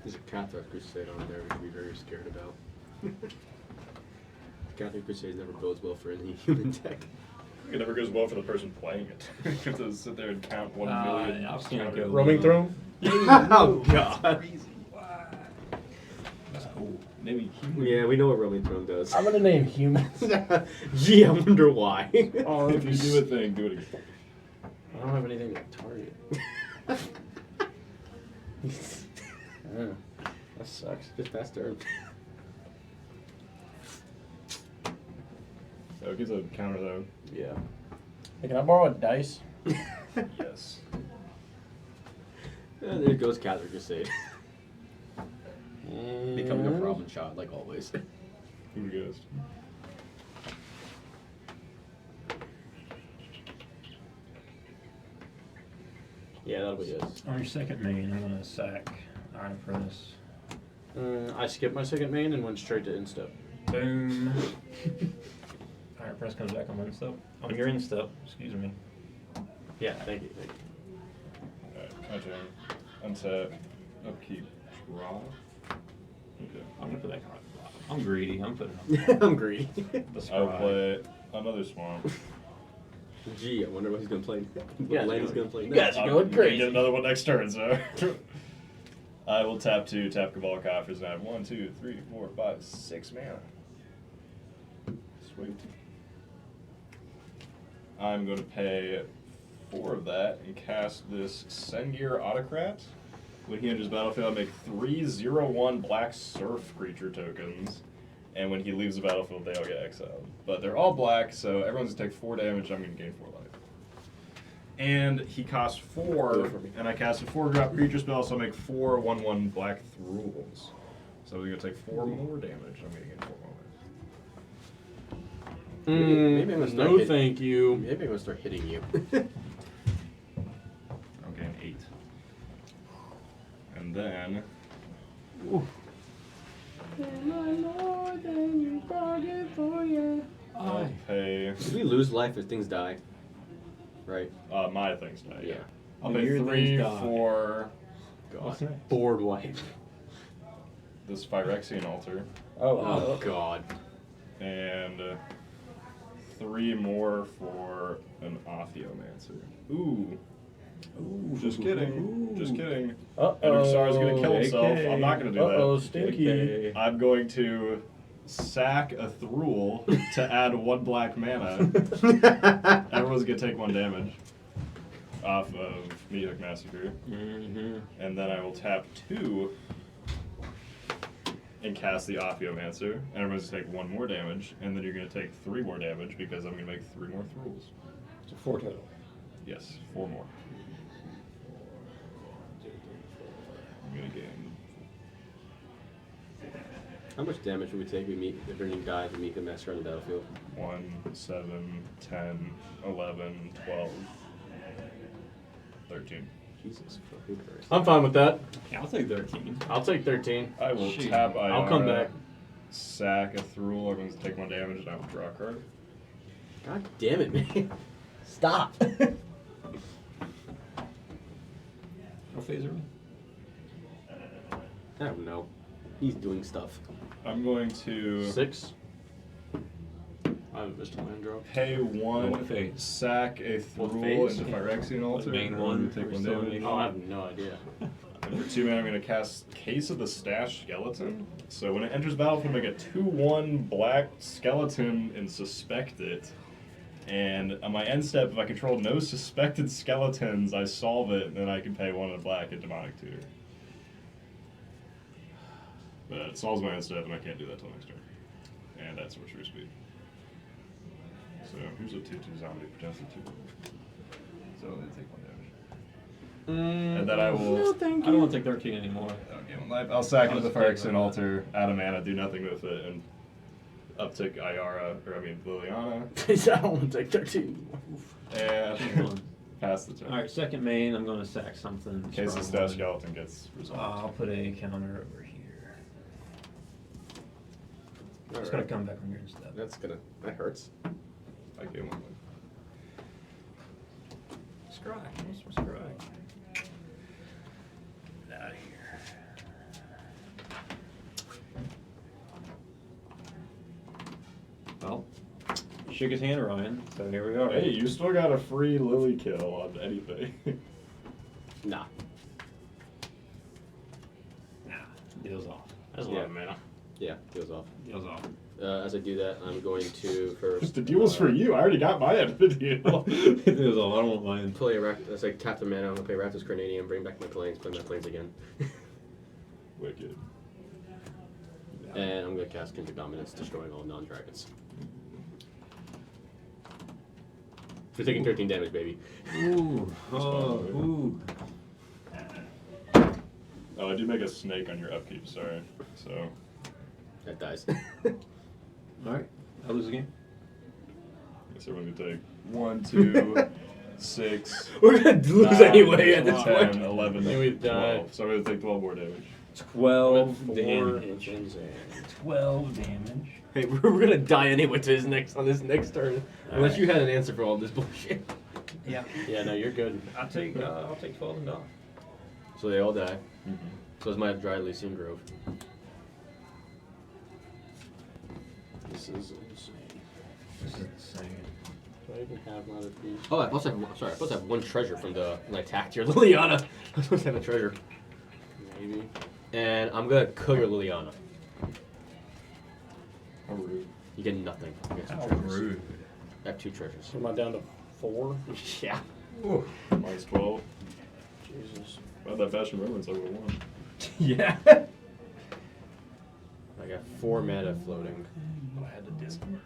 There's a Catholic Crusade on there we should be very scared about. Catholic Crusade never bodes well for any human deck. It never goes well for the person playing it. You have to sit there and count 1 million. I've seen it go. Roaming Throne? Oh, God. That's cool. Maybe Yeah, we know what Roaming Throne does. I'm gonna name humans. Gee, I wonder why. Oh, if you do a thing, do it again. I don't have anything to target. That sucks. Just fast turn. So it gives a counter though. Yeah. Hey, can I borrow a dice? Yes. There goes Catholic Crusade. Becoming a problem child, like always. Who goes? Yeah, that'll be yes. On your second main, I'm going to sack Iron Apprentice. I skipped my second main and went straight to instep. Boom. Iron Apprentice comes back on my instep. On your instep, excuse me. Yeah, thank you. My turn. Untap. Upkeep. Draw. Okay. I'm gonna put that card. I'm greedy. I'm putting it I'm greedy. The I will Scry. play another Swamp. Gee, I wonder what he's gonna play. What guys land are he's gonna play you next. guys are going I'm gonna crazy. Get another one next turn, so. I will tap 2, tap Cabal Coffers, and I have 1, 2, 3, 4, 5, 6 mana. Sweet. I'm going to pay 4 of that and cast this Sengir Autocrat. When he enters battlefield, I make 3 0/1 black surf creature tokens. And when he leaves the battlefield, they all get exiled. But they're all black, so everyone's going to take 4 damage. I'm going to gain 4 life. And he costs 4, and I cast a 4-drop creature spell, so I make 4 1/1 black Thrulls. So we're going to take 4 more damage. I'm going to gain 4 more life. Maybe I'm gonna start No, hit- thank you. Maybe I'm gonna start hitting you. I'll gain 8. And then I'll pay Did we lose life if things die? Right. my things die. Yeah. I'll When pay your 3 things die. for What's next? Board wipe. this Phyrexian Altar, Oh God. and 3 more for an Ophiomancer. Ooh. Ooh, just kidding. Just kidding. Endersar's gonna kill himself. I'm not gonna do Uh-oh, that. stinky. I'm going to sack a Thrul to add 1 black mana. Everyone's gonna take 1 damage off of Meathook Massacre. Mm-hmm. And then I will tap 2 and cast the Ophiomancer. And everyone's gonna take 1 more damage. And then you're gonna take 3 more damage because I'm gonna make 3 more Thruls. So 4 total. Yes, 4 more. I'm gonna gain. How much damage would we take if we die to meet the master on the battlefield? 1, 7, 10, 11, 12, 13. Jesus fucking Christ. I'm fine with that. Yeah, I'll take 13. I'll take 13. I will Shoot. tap Iara, I'll come back. sack a Thrul, everyone's take 1 damage, and I will draw a card. God damn it, man. Stop. No phaser. I don't know. He's doing stuff. I'm going to 6. I haven't missed a land drop. pay 1, What phase? sack a What Thrul phase? into Phyrexian Altar, main and one, take or 1 still damage. in Oh, I have no idea. And for 2 mana, I'm going to cast Case of the Stash Skeleton. So when it enters battlefield, I get 2/1 black skeleton and suspect it. And on my end step, if I control no suspected skeletons, I solve it, and then I can pay 1 in black at Demonic Tutor. But it solves my end step, and I can't do that till next turn. And that's Sorcerer Speed. So here's a 2/2 zombie, potentially 2. So they take 1 damage. And then I will. I don't want to take 13 anymore. Okay, well, I'll sack it to the Phyrexian Altar, add a mana, do nothing with it, and uptick Iara, Liliana, I don't want to take 13. and pass the turn. Alright, second main, I'm going to sack something. In case the strong Stash one. Skeleton gets resolved. I'll put a counter over here. It's Alright. going to come back on your instead. That hurts. I gave 1 life. Scry. What's some scry? Out of here. Well, shook his hand, Ryan. So here we are. Hey, you still got a free Lily kill on anything. Nah. Nah, deal's off. That's a lot of mana. Yeah, deal's off. Deal's off. As I do that, I'm going to first. The deal's for you. I already got my end of the deal. Deal's off. I don't want mine. Play that's like tap the mana. I'm gonna play Raptor's Grenadium, bring back my planes, play my planes again, Wicked. and I'm gonna cast Kindred Dominance, destroying all non-dragons. We're taking 13 damage, baby. Ooh. Oh, ooh. Oh, I do make a snake on your upkeep, sorry. So, That dies. Alright, I lose the game. guess everyone's gonna take 1, 2, 6. We're gonna lose 9, anyway at this 10, point. 11, And we've 12. So I'm gonna take 12 more damage. 12 4 damage. engines and 12 damage. Hey, we're gonna die anyway to on this next turn. Unless you had an answer for all this bullshit. Yeah. yeah, no, you're good. I'll take 12 and off. so they all die. Mhm. So is my dry Elysian Grove. This is insane. This is insane. Do I even have another piece? Oh, I supposed to have, sorry, I supposed to have one treasure from the when I attacked your Liliana. I was supposed to have a treasure. Maybe. And I'm gonna kill your Liliana. How rude. You get nothing. You get some How treasures. rude. I have 2 treasures. So am I down to 4? Yeah. Minus 12. Jesus. If I had that fast remembrance, I would have won. Yeah. I got 4 mana floating. I had the Discord.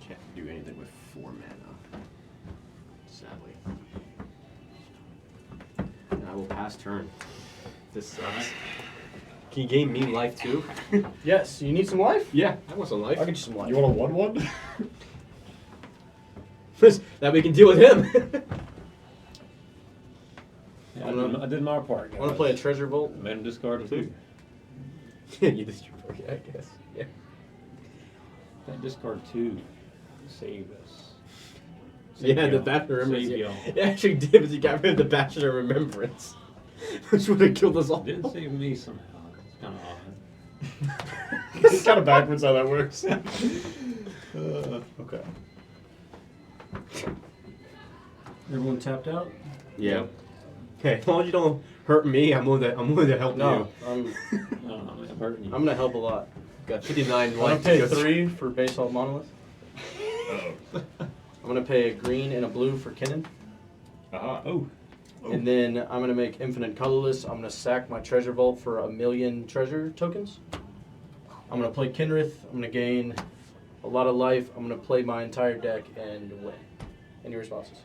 Can't do anything with 4 mana. Sadly. And I will pass turn. This sucks. Can you gain me life too? Yes, you need some life? Yeah, I want some life. I'll get you some life. You want a 1/1? That we can deal with him. Yeah, I did my part. I want to play a treasure vault. Made him discard 2. You just yeah, I guess. Yeah. That discard 2 saved us. Yeah, the Bachelor Remembrance. Save Yeah. y'all. It actually did, but you got rid of the Bachelor Remembrance. Which would have killed us all. Didn't save me somehow. It's kind of odd. It's kind of backwards how that works. Okay. Everyone tapped out? Yeah. Okay, as long as you don't hurt me, I'm willing to help No, you. I'm I don't know, I'm hurting you. gonna help a lot. Got 59 I'm life. gonna pay 3 for Basalt Monolith. Uh-oh. I'm gonna pay a green and a blue for Kinnan. Aha. Oh. And then I'm gonna make Infinite Colorless. I'm gonna sack my treasure vault for 1,000,000 treasure tokens. I'm gonna play Kinrith. I'm gonna gain a lot of life. I'm gonna play my entire deck and win. Any responses?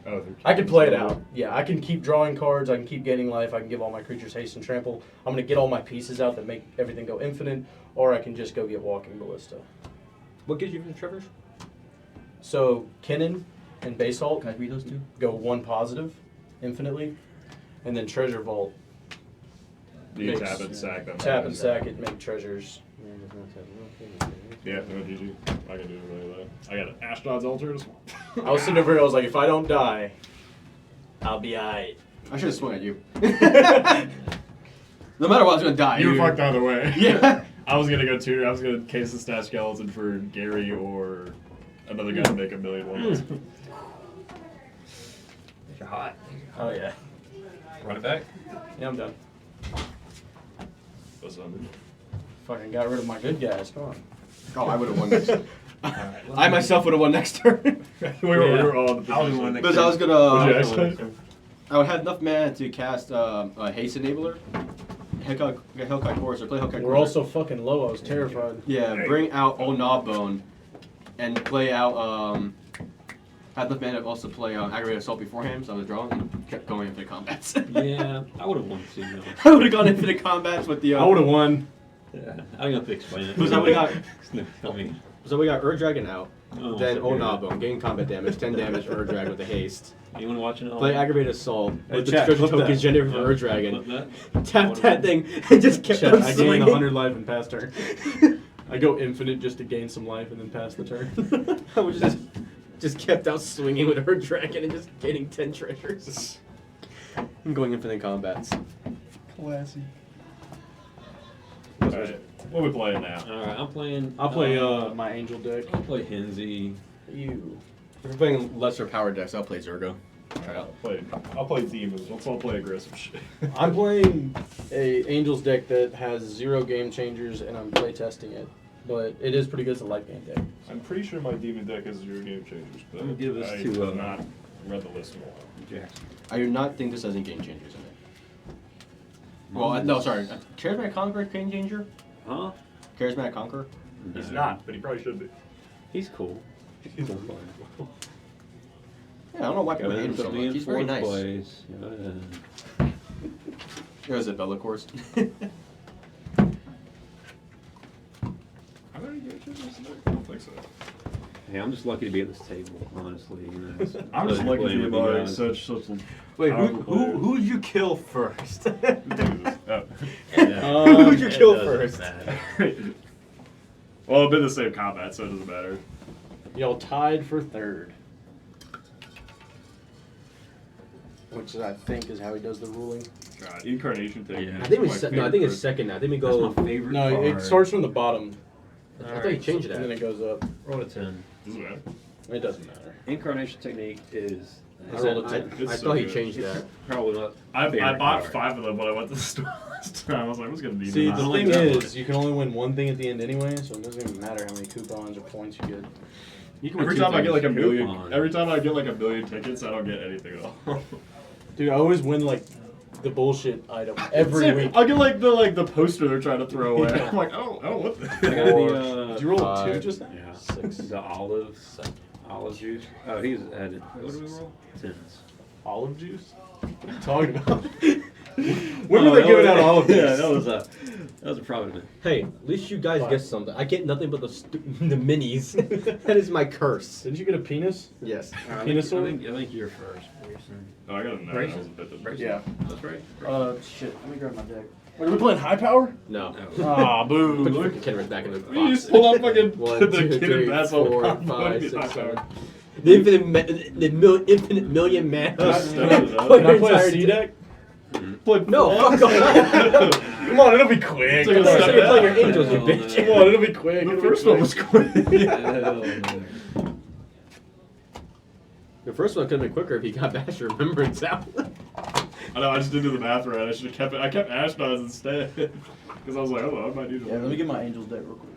Oh, I can play it out. Yeah, I can keep drawing cards. I can keep gaining life. I can give all my creatures haste and trample. I'm gonna get all my pieces out that make everything go infinite, or I can just go get Walking Ballista. What gives you the treasures? So Kinnan and Basalt Can I read those 2? go 1 positive, infinitely, and then Treasure Vault. You Makes- tap and sack them. Tap and sack it, make treasures. Yeah, no GG. I can do it really low. I got an Ashdod's Altars. I was sitting over here. I was like, if I don't die, I'll be alright. I should have swung at you. No matter what, I was gonna die. You were dude. fucked either way. Yeah. I was gonna go 2. I was gonna case the Stash Skeleton for Gary or another guy to make 1,000,000 ones. You're hot. Oh yeah. Run it back. Yeah, I'm done. What's up, dude? Fucking got rid of my good guys. Come on. Oh, I would have won next. Alright, I myself would have won next turn. we were all in the I was the position. one that Because I was Would you gonna. actually? I would have enough mana to cast a haste enabler, Hellkite Chorus, or play Hellkite We're Chorus. also fucking low. I was terrified. Yeah, bring out Old Gnawbone, and play out. Had enough mana to also play Aggravated Assault beforehand, so I was drawing and kept going infinite combats. Yeah, I would have won too. though. I would have gone infinite combats with the. I would have won. Yeah, I don't have to explain it. Because I would've got- Tell me. So we got Ur Dragon out, Oh, then okay. Old Gnawbone, gain combat damage, 10 damage for Ur Dragon with the haste. Anyone watching it? Play Aggravated Assault Hey, with the chat, treasure flip tokens that. generated for Ur Flip Dragon. that. Tap that thing and just kept Shit, on I gained swinging. 100 life and passed turn. I go infinite just to gain some life and then pass the turn. I was just kept out swinging with Ur Dragon and just gaining 10 treasures. I'm going infinite combats. Classy. Alright, what we playing now? Alright, I'm playing. I'll play my angel deck. I'll play Henzi. You. If we're playing lesser power decks, I'll play Zergo. Try it out. I'll play demons. Let's all play aggressive shit. I'm playing a angels deck that has 0 game changers and I'm play testing it. But it is pretty good as a life game deck. I'm pretty sure my demon deck has 0 game changers, but I'm gonna give this I to, have not read the list in a while. Jackson. I do not think this has any game changers in it. Well, no, sorry. Charismatic Conqueror game changer? Huh? Charismatic Conqueror? He's not, but he probably should be. He's cool. He's cool. Yeah, I don't know why people Go hate ahead him and so put me much. in He's very fourth nice. place. Go ahead. There's a Bella course. How many game changers in there? I don't think so. Hey, I'm just lucky to be at this table, honestly. You know, it's I'm just pleasure lucky playing to with be you by guys. such Wait, powerful players. who'd you kill first? Jesus. Oh. Who'd you kill It doesn't first? matter. Well, I've been the same combat, so it doesn't matter. Y'all tied for 3rd. which is, I think is how he does the ruling. God, Incarnation Technique. Yeah. I think is we my no, I think it's favorite second now. I think we That's go. my favorite No, card. it starts from the bottom. I thought he Alright, changed so- it, and then it goes up. Roll a 10. Doesn't matter. It doesn't matter. Incarnation Technique is. I rolled a I- 10. it's I so thought he good. changed that. Probably not. I favorite bought card. 5 of them when I went to the store last time. I was like, what's gonna be See, nice? the don't like thing that is, one. you can only win one thing at the end anyway, so it doesn't even matter how many coupons or points you get. You can win Every two time I get like a things. million, Coupon. every time I get like a million tickets, I don't get anything at all. Dude, I always win like the bullshit item every week. I'll get like the poster they're trying to throw away. I'm like, I don't want this. I got the, Did you roll a 2 five, just now? yeah. 6. The olive juice. Oh, he's added. What do we roll? 10s. Olive juice? What are you talking about? When were they giving out olive juice? Yeah, that was a problem. Hey, at least you guys get something. I get nothing but the the minis. That is my curse. Didn't you get a penis? Yes. Penis I sword? think you're first. Pearson. Oh, I got a 9. Brace I was it. a bit of- Brace Yeah. That's right. Shit. Let me grab my deck. Wait, are we playing high power? No. No. Ah, Put boo. freaking Kenrith back in the You box. just pull out fucking One, the two, kid three, and pass all 4, the 5, 6, high 7. power. The infinite million man. Just step it up. Play Can I your play a entire C deck? No, fuck off. Come on, it'll be quick. It's like a Come on, step You're playing your back. angels, you Hell bitch. no. Come on, it'll be quick. The It'll first be one was quick. Hell no. The first one could have been quicker if he got Bash Remembrance out. I know, I just didn't do the math right. I should have kept it. I kept Ashnod's instead. Because I was like, oh, I might need to. Yeah, let me get my angels deck real quick.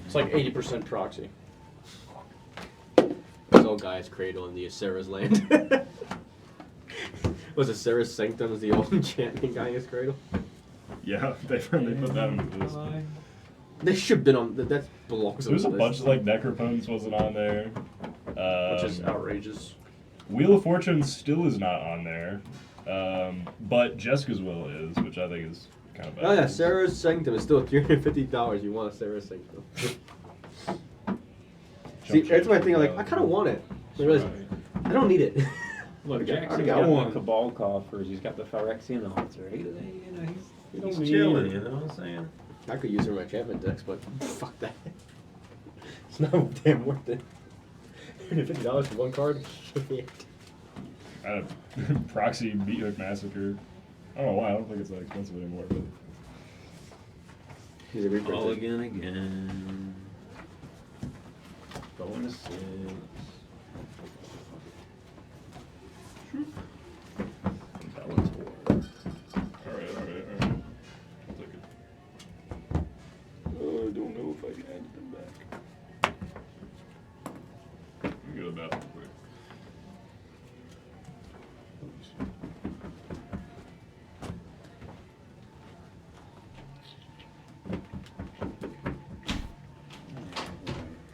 It's like 80% proxy. Soul Guy's Cradle in the Sarah's Land. Was it Sarah's Sanctum as the old enchanting Gaia's Cradle? Yeah, they put that into this. They should have been on. That belongs on There's a the bunch list. of like Necropotence wasn't on there. Which is outrageous. Wheel of Fortune still is not on there. But Jessica's Will is, which I think is kind of bad. Oh yeah, Sarah's Sanctum is still $350. You want a Sarah's Sanctum? See, that's my thing. I'm like, I kind of want it. I realize I don't need it. Look, I Jackson already got got one one. Cabal coffers. He's got the Phyrexian altar. He's need chilling. it. You know what I'm saying? I could use it in my enchantment decks, but fuck that. It's not damn worth it. $50 for one card? Shit. I had Proxy Beat Hook Massacre. I don't know why. I don't think it's that expensive anymore. But He's a reprinted. All again. Going to 6. that one's 4. All right. I'll take it. I don't know if I can add them back. Let me go to the bathroom quick.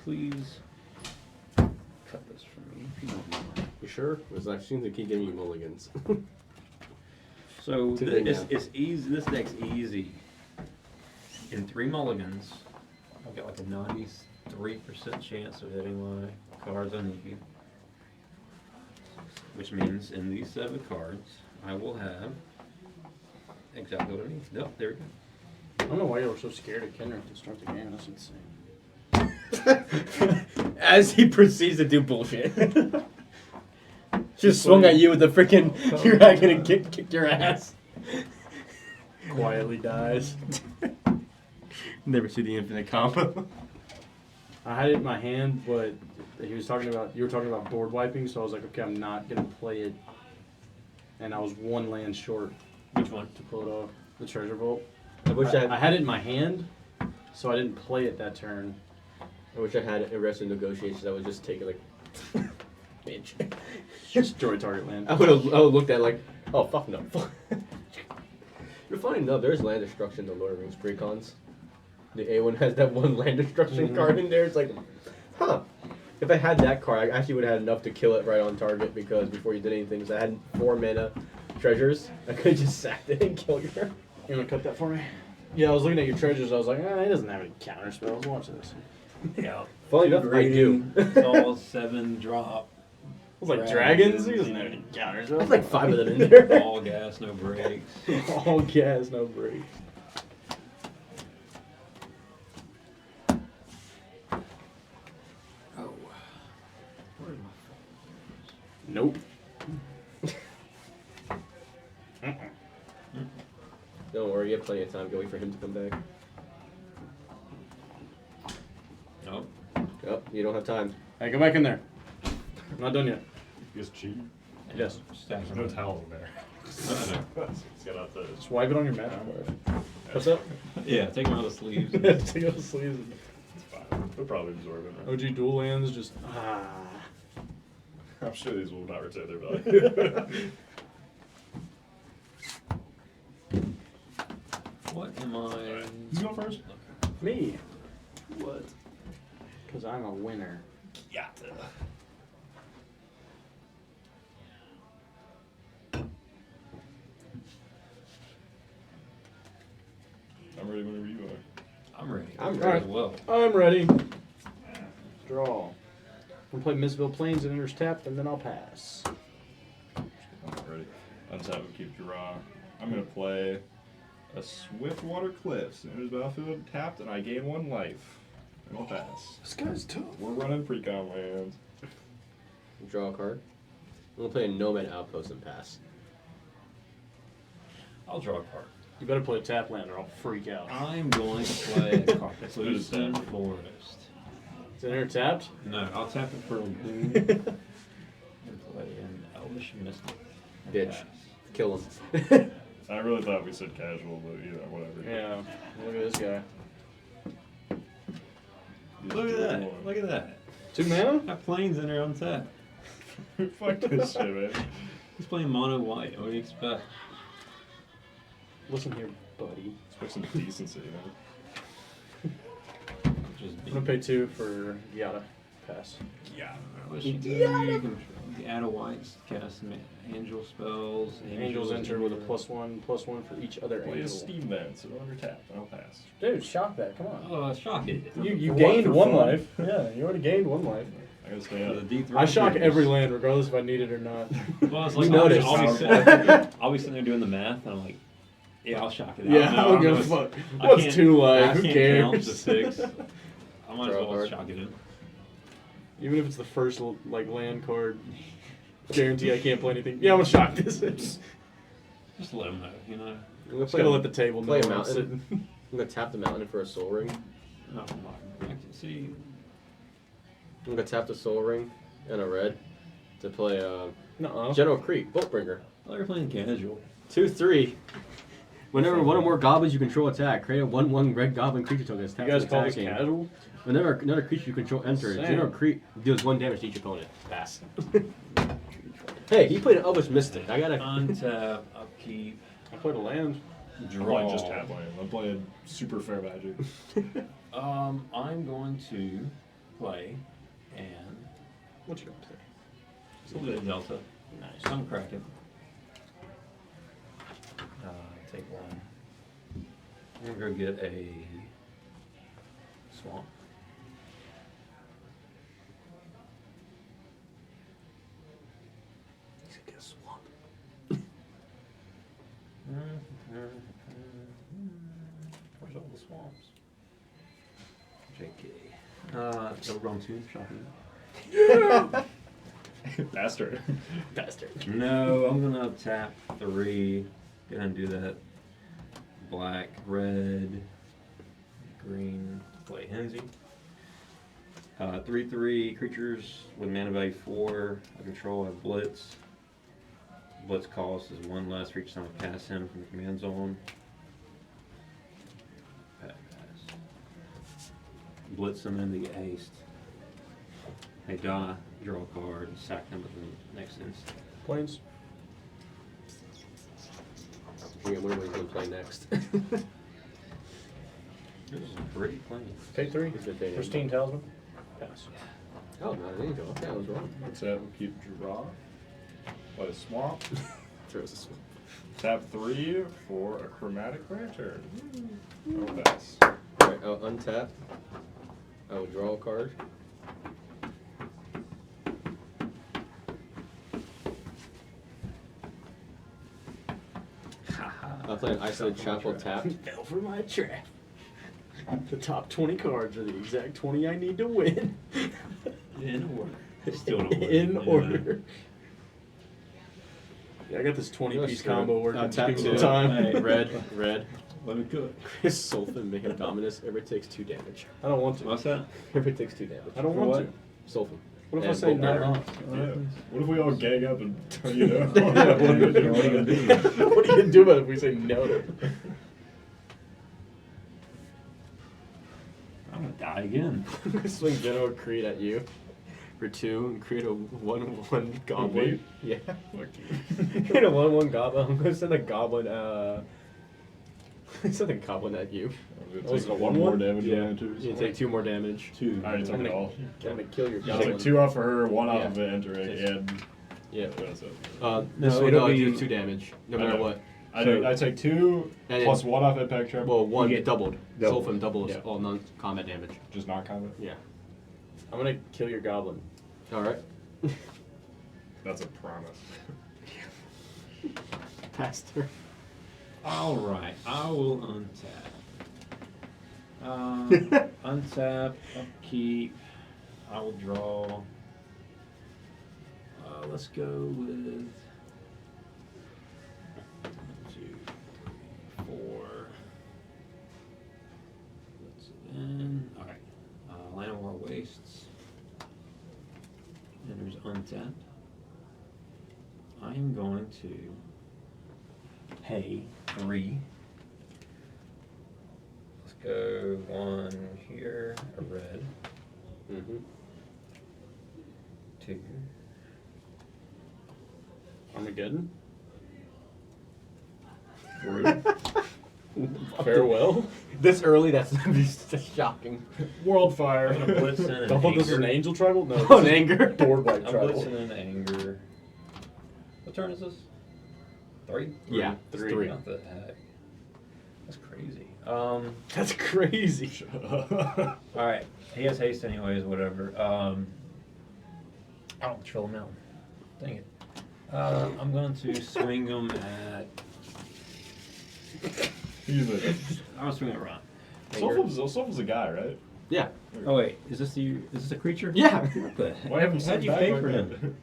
Please cut this for me if you don't mind. You sure? Because I seem to keep giving you mulligans. So Today now. it's easy. This deck's easy. In 3 mulligans, I've got like a 93% chance of hitting my cards I need. Which means in these 7 cards, I will have exactly what I need. Nope, there we go. I don't know why you were so scared of Kenrick to start the game. That's insane. As he proceeds to do bullshit. Just swung at you with the freaking. You're not gonna kick your ass. Quietly dies. Never see the infinite combo. I had it in my hand, but he was talking about. You were talking about board wiping, so I was like, okay, I'm not gonna play it. And I was 1 land short. Which one? To pull it off the treasure vault. I wish I had it in my hand, so I didn't play it that turn. I wish I had Arrested Negotiations. I would just take it like. Bitch. Destroy target land. I would have looked at it like, oh fuck no. You're funny enough. There's land destruction in the Lord of the Rings precons. The A1 has that 1 land destruction card in there. It's like, huh. If I had that card, I actually would have had enough to kill it right on target because before you did anything, so I had 4 mana treasures. I could have just sacked it and killed her. You wanna cut that for me? Yeah, I was looking at your treasures. I was like, he doesn't have any counter spells. Watch this. Yeah. Funny enough, I do. It's all 7 drop. I was like, dragons? He doesn't have any counter spells. There's like 5 of them in there. All gas, no brakes. All gas, no brakes. Oh. Where's my phone? Nope. Don't worry, you have plenty of time. Go wait for him to come back. Nope. Yep, you don't have time. Hey, go back in there. I'm not done yet. You just cheat. Yes. Stacks There's no towel in there. Let's get out the. Just wipe it on your mat. What's up? Yeah, take them out of the sleeves. Take out the sleeves. It's fine. They'll probably absorb it. Right? OG dual lands just. I'm sure these will not retain their value. What am I? Who's going first? Me. What? Because I'm a winner. Yatta. I'm ready whenever you are. I'm ready. I'm ready ready. as well. I'm ready. Draw. I'm gonna play Mistville Plains and enters tapped, and then I'll pass. I'm ready. Untap and keep draw. I'm gonna play a Swiftwater Cliffs. Enters battlefield tapped, and I gain 1 life. And I'll pass. This guy's tough. We're running pre-con lands. Draw a card. I'm gonna play a Nomad Outpost and pass. I'll draw a card. You better play tap land or I'll freak out. I'm going to play Carpathusian Forest. Is it enter tapped? No, I'll tap it for a boon and play an Elvish Mystic. and Bitch. pass. Kill him. I really thought we said casual, but you know, whatever. Yeah. Look at this guy. Look at that. Look at that. 2 mana? That plane's in there on tap. Fuck this shit, man. He's playing mono white. What do you expect? Listen here, buddy. Expect some decency, man. Just I'm gonna pay 2 for Giada. Pass. Yeah. What you do, you can add a white, cast angel spells. Angels enter with a +1/+1 for each other Play a angel. Steam then, so under tap, and I'll pass. Dude, shock that. Come on. Oh, shock it. You For gained what? For 1 fun? life. Yeah, you already gained 1 life. I gotta stay out. The D3 I shock creatures. every land, regardless if I need it or not. Well, it's You like noticed. I'll be sitting there doing the math, and I'm like, yeah, I'll shock it. Yeah, I don't give a fuck. What's 2 life? I Who can't cares? count to 6. I might as Draw a well card. shock it in. Even if it's the first like land card, guarantee I can't play anything. Yeah, I'm gonna shock this. Just let them know, you know. I'm gonna Just gotta let the table know play a where I'm mountain. sitting. I'm gonna tap the mountain for a Soul Ring. Oh my! I can see. I'm gonna tap the Soul Ring and a red to play Nuh-uh. General Creep, Boatbringer. Oh, you're playing casual. 2/3. Whenever one or more goblins you control attack, create a 1/1 red goblin creature token. You guys call this attacking. casual? Whenever another creature you control enters, Same. General Creep deals 1 damage to each opponent. Pass. Hey, he played an Elvish Mystic. I gotta. Untap, upkeep, I played a land. I'm draw. playing just tap land. I'm playing super fair magic. I'm going to play and What you gonna play? Silver Delta. Nice. Some Kraken. Take 1. I'm gonna go get a swamp. He's gonna get a swamp. Where's all the swamps? JK. Double Wrong Tune, shocking. Bastard. Bastard. No, I'm gonna tap 3. Go ahead and do that. Black, red, green, play Henzi. 3/3 creatures with mana value 4. I control have Blitz. Blitz cost is 1 less for each time I pass him from the command zone. Pass. Blitz him in to get haste. They die, draw a card, and sack them with the next instant. Planes. I wonder what he's gonna play next. This is a pretty plane. Pay 3. He's gonna pay Pristine Talisman. Pass. Oh, not an angel. Okay, I was wrong. Tap and keep draw. Play a swamp. Throws a swamp. Tap 3 for a chromatic lantern. I'll pass. Alright, I'll untap. I will draw a card. I'll play an Isolated Chapel tap. Fell for my trap. The top 20 cards are the exact 20 I need to win. In order. Still don't win. In Yeah. order. Yeah, I got this 20-piece That's combo true. working. Tap two two. at a time. Hey. Red. Let me cook. Chris Sulfin, Mayhem Dominus. Everybody takes 2 damage. I don't want to. What's that? Everybody takes 2 damage. I don't For want what? to. Sulfin. What if I And say bolt no? barrier. Yeah. What if we all gang up and turn you down? Yeah, what are you What are you gonna do? What are you gonna do about it if we say no? I'm gonna die again. Swing General Creed at you for 2 and create a 1/1 goblin. me? Yeah. Fuck you. Create a 1/1 goblin. I'm gonna send a goblin. Send a goblin at you. I'm Oh, gonna is take it a 1 more 1/1? damage Yeah. on it too. You take 2 more damage. 2. I already took I'm it gonna- all. I'm gonna kill your I goblin. took 2 off of her, 1 off Yeah. of it entering, and Yeah. that's it. This No, one it'll do be- 2 damage, no I matter know. what. I take 2 And plus then- 1 off impact trap. Well, 1 You get doubled. double. Sulfin doubles Yeah. all non-combat damage. just not combat. Yeah. I'm gonna kill your goblin. All right. That's a promise. Pastor. Alright, I will untap. Untap, upkeep. I will draw. Let's go with 1, 2, 3, 4. That's it in. Alright. Llanowar Wastes. And there's untap. I am going to pay 3. Let's go 1 here, a red. Mm-hmm. 2. Armageddon. 3. Farewell. This early, that's shocking. World fire. I'm gonna blitz in an Don't think this is an anger. angel tribal? No. Oh, an anger. Board wipe I'm tribal. blitzing in anger. What turn is this? 3? Yeah, It's 3. What the heck? That's crazy. That's crazy. Alright. He has haste anyways, whatever. I'll chill him out. Dang it. I'm going to swing him at. He's a. I'm gonna swing at Ron. Sulfur's a guy, right? Yeah. Oh wait, is this a creature? Yeah. What the heck? Why have him How'd sent you back pay like for that? him?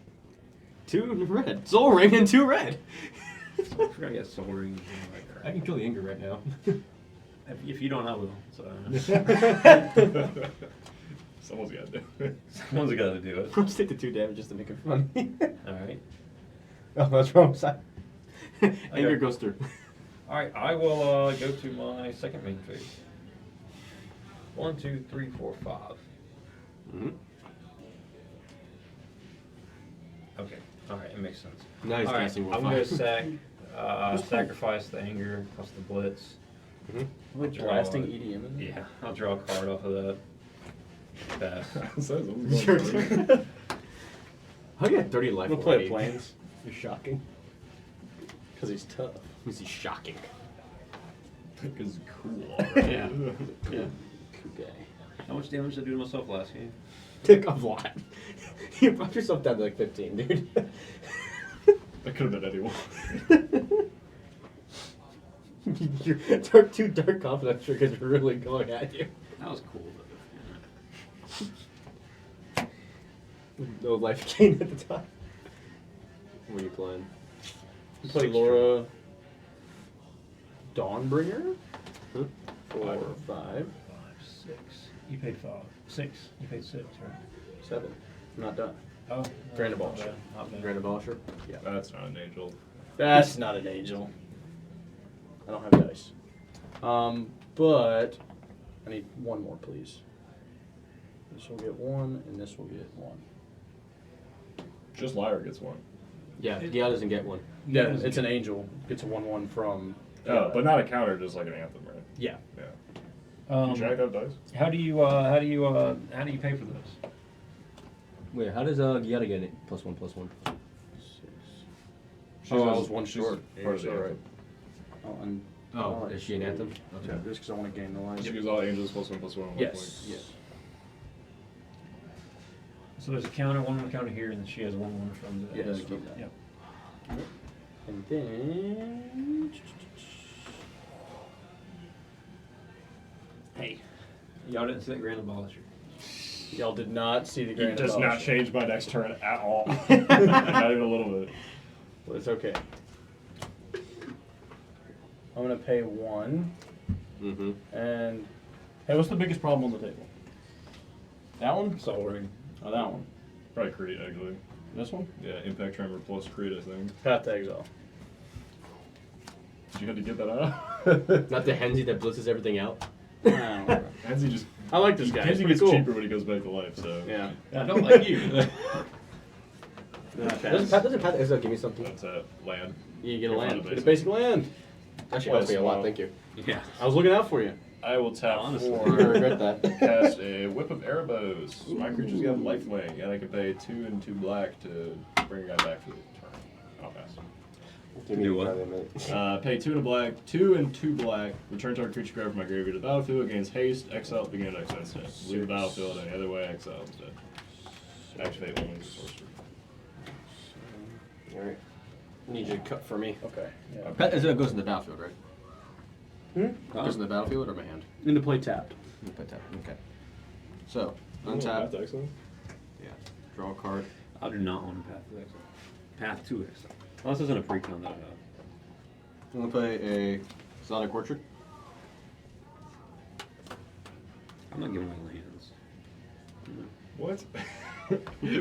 2 red. Soul Ring and 2 red. I forgot he has soul rings. I can kill the anger right now. If you don't, I will. So. Someone's got to do it. Someone's got to do it. I'll just take the 2 damage just to make it funny. Alright. Oh, that's wrong side. Anger goes through. Alright, I will go to my second main phase. 1, 2, 3, 4, 5. Mm-hmm. Okay. Alright, it makes sense. Now he's Alright, casting I'm more going fire. to sacrifice the anger plus the blitz. Mm-hmm. I'll draw- Blasting EDM in there? Yeah, I'll draw a card off of that. Pass. It's your turn. I got 30 life I'm gonna play already. a planes. You're shocking. Because he's tough. Because he's shocking. Because cool. Yeah. Yeah. Okay. How much damage did I do to myself last game? Pick a lot. You brought yourself down to like 15, dude. That could have been anyone. Your 2 dark confidence triggers are really going at you. That was cool though. No life gain at the time. What are you playing? You play Laura Dawnbringer? Huh? 4, 5. 5, 6. You paid 5. 6. You paid 6, right? 7. I'm not done. Oh. Grand not Abolisher. bad, not bad. Grand Abolisher? Yeah. That's not an angel. That's not an angel. I don't have dice. But I need 1 more, please. This will get 1, and this will get 1. Just Lyra gets 1. Yeah, Gia doesn't get 1. Yeah, it's an angel. It's a 1/1 from. Oh, but not a counter, just like an anthem, right? Yeah. Yeah. Um, Can you jack up dice? how do you pay for this? Wait, how does Gia get it? +1/+1. She's Oh, I just- was 1 she's short. part of the Sorry. anthem. Oh, and Oh, is she an anthem? yeah, just because I want to gain the line. She gives all angels +1/+1. Yes. Yes. So there's a counter, 1 counter here, and she has 1/1 from the. Yes, from- keep that. Yep. And then. Hey, y'all didn't see that Grand Abolisher. Y'all did not see the It Grand does not Abolisher. change my next turn at all. Not even a little bit. It's okay. I'm gonna pay 1. Mm-hmm. And hey, what's the biggest problem on the table? That one? Soul Ring. Oh, that one. Probably crit, actually. This one? Yeah, Impact Tremor plus crit, I think. Path to Exile. Did you have to get that out? Not the Hensi that blitzes everything out. Hensi just. I like this guy. He's Hensi pretty gets cool. cheaper when he goes back to life, so. Yeah. I don't like you. Doesn't Path to Exile give me something? That's a land. You get a You're land. fine to Get a basic land. Actually helps me a lot, thank you. Yeah. I was looking out for you. I will tap Honestly. I 4. regret that. Cast a Whip of Erebos. My creatures got lifelink, and I can pay 2 and 2 black to bring a guy back for the turn. I'll pass. Do what? Pay 2 and a black, 2 and 2 black. Return target creature card from my graveyard to the battlefield. Gains haste. Exile at the beginning of exile instead. Leave the battlefield any other way. Exile instead. Activate one sorcery. Alright. Need you to cut for me. Okay. Yeah. Path to Exile goes in the battlefield, right? Hmm? Goes in the battlefield or my hand? Into play tapped. Okay. So, Path untap. to Exile? Yeah. Draw a card. I do not want a Path to Exile. Path to Exile. Unless it's in a precon that I have. I'm gonna play a Exotic Orchard. I'm not giving away lands. What?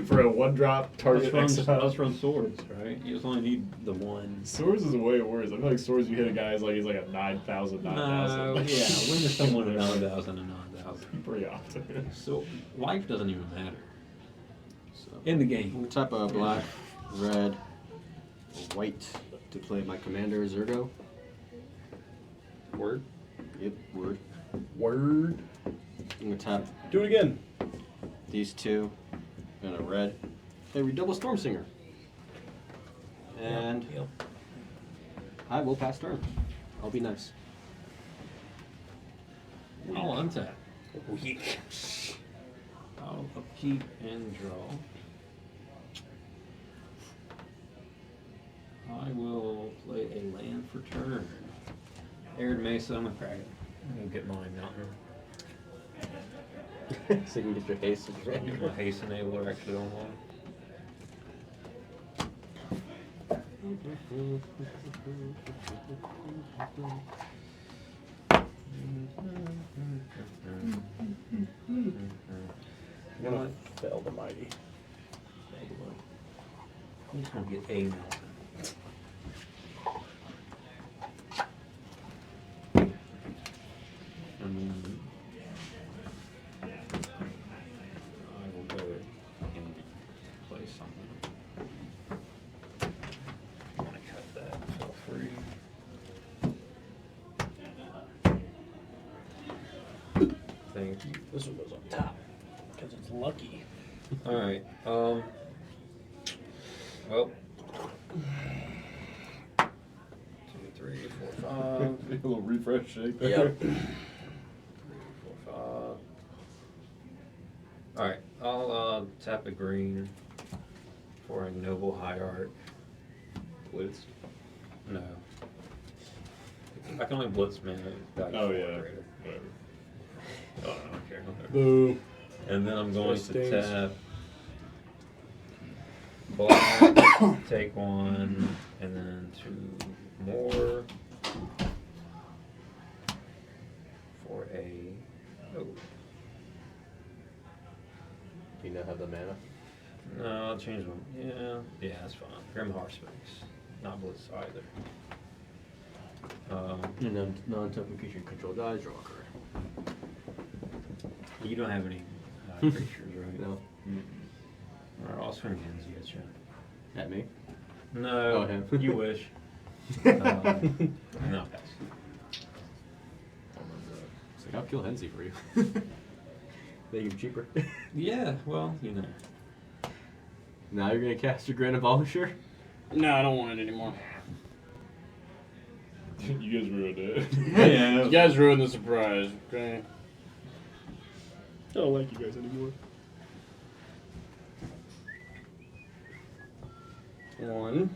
For a 1-drop target exile? Let's run swords, right? You just only need the one. Swords is way worse. I feel like swords, you hit a guy, he's like a 9,000, 9,000. No, yeah. When is someone a 9,000 and 9,000? Pretty often. So life doesn't even matter So, in the I'm game. gonna tap a black, red, white to play my commander Zergo. Word. Yep, word. Word. I'm gonna tap Do it again. these 2 and a red. Hey, we double Storm Singer. And Yep. I will pass turn. I'll be nice. I'll untap. Weak. I'll upkeep and draw. I will play a land for turn. Arid Mesa, I'm gonna crack it. I'm gonna get mine out here. So you can get your haste. Get my haste enabler actually online. I'm gonna fail the mighty. I'm just gonna get a Melton. And then I will go and play something. I want to cut that, feel free. Thank you. This one goes on top because it's lucky. All right. Well. 2, 3, 4, 5. A little refresh shake there. Yep. 3, 4, 5. All right. I'll tap a green for a Noble High Art. Blitz. No. I can only blitz mana. Oh, yeah. Whatever. Oh, I don't care. Whatever. Boo. And then I'm going That to stings. tap black, take 1, and then 2 more for a. Oh, Do you not have the mana? no, I'll change one. Yeah, that's fine. Grim Harspix, not blitz either. And then non-token creature control dies, draw a card. You don't have any creatures, right? No. Alright, I'll swing Hensi at you. At me? No, Oh, him. you wish. And I'll pass. It's like, I'll kill Hensi for you. Make him cheaper. Yeah, well, you know. Now you're gonna cast your Grand Abolisher? No, I don't want it anymore. You guys ruined it. Yeah. You guys ruined the surprise, okay? I don't like you guys anymore. 1,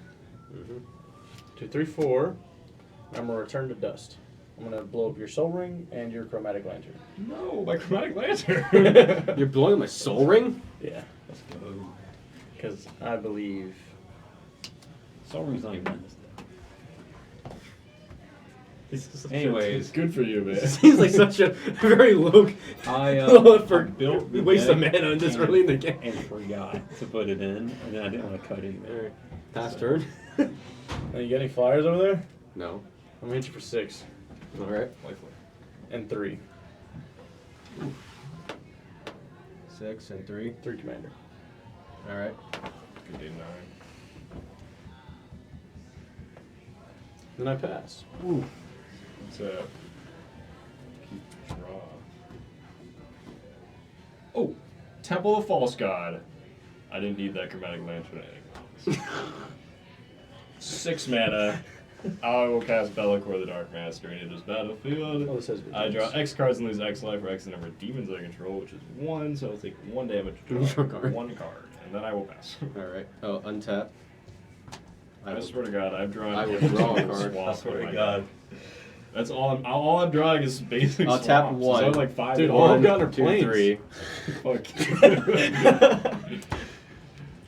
2, 3, 4. I'm gonna return to dust. I'm gonna blow up your Soul Ring and your Chromatic Lantern. No, my Chromatic Lantern. You're blowing my Soul Ring? Yeah, Let's go. because I believe Sol Ring's not even in this deck. It's Anyways, good for you, man. Seems like such a very low. I for built the waste of deck mana on this and- early in the game. and forgot to put it in, and then I didn't want to cut it either. Alright, pass turn. You got any flyers over there? No. I'm gonna hit you for 6 Alright. and 3. 6 and 3. 3 commander. Alright. Good day, 9. Then I pass. So, keep draw. Oh, Temple of False God. I didn't need that chromatic land shenanigans. 6 mana. I will cast Be'lakor the Dark Master and it is battlefield. Oh, this has I draw X cards and lose X life or X number of demons I control, which is 1, so I'll take 1 damage to draw Draw card. 1 card, and then I will pass. Alright. Oh, untap. I swear to God, I've drawn. I will draw a card. Swamp I swear in to my God. deck. That's all I'm drawing is basic I'll swamps. tap So 1. I have like 5 Dude, more. all I've gotten are 2, planes. 3. Fuck.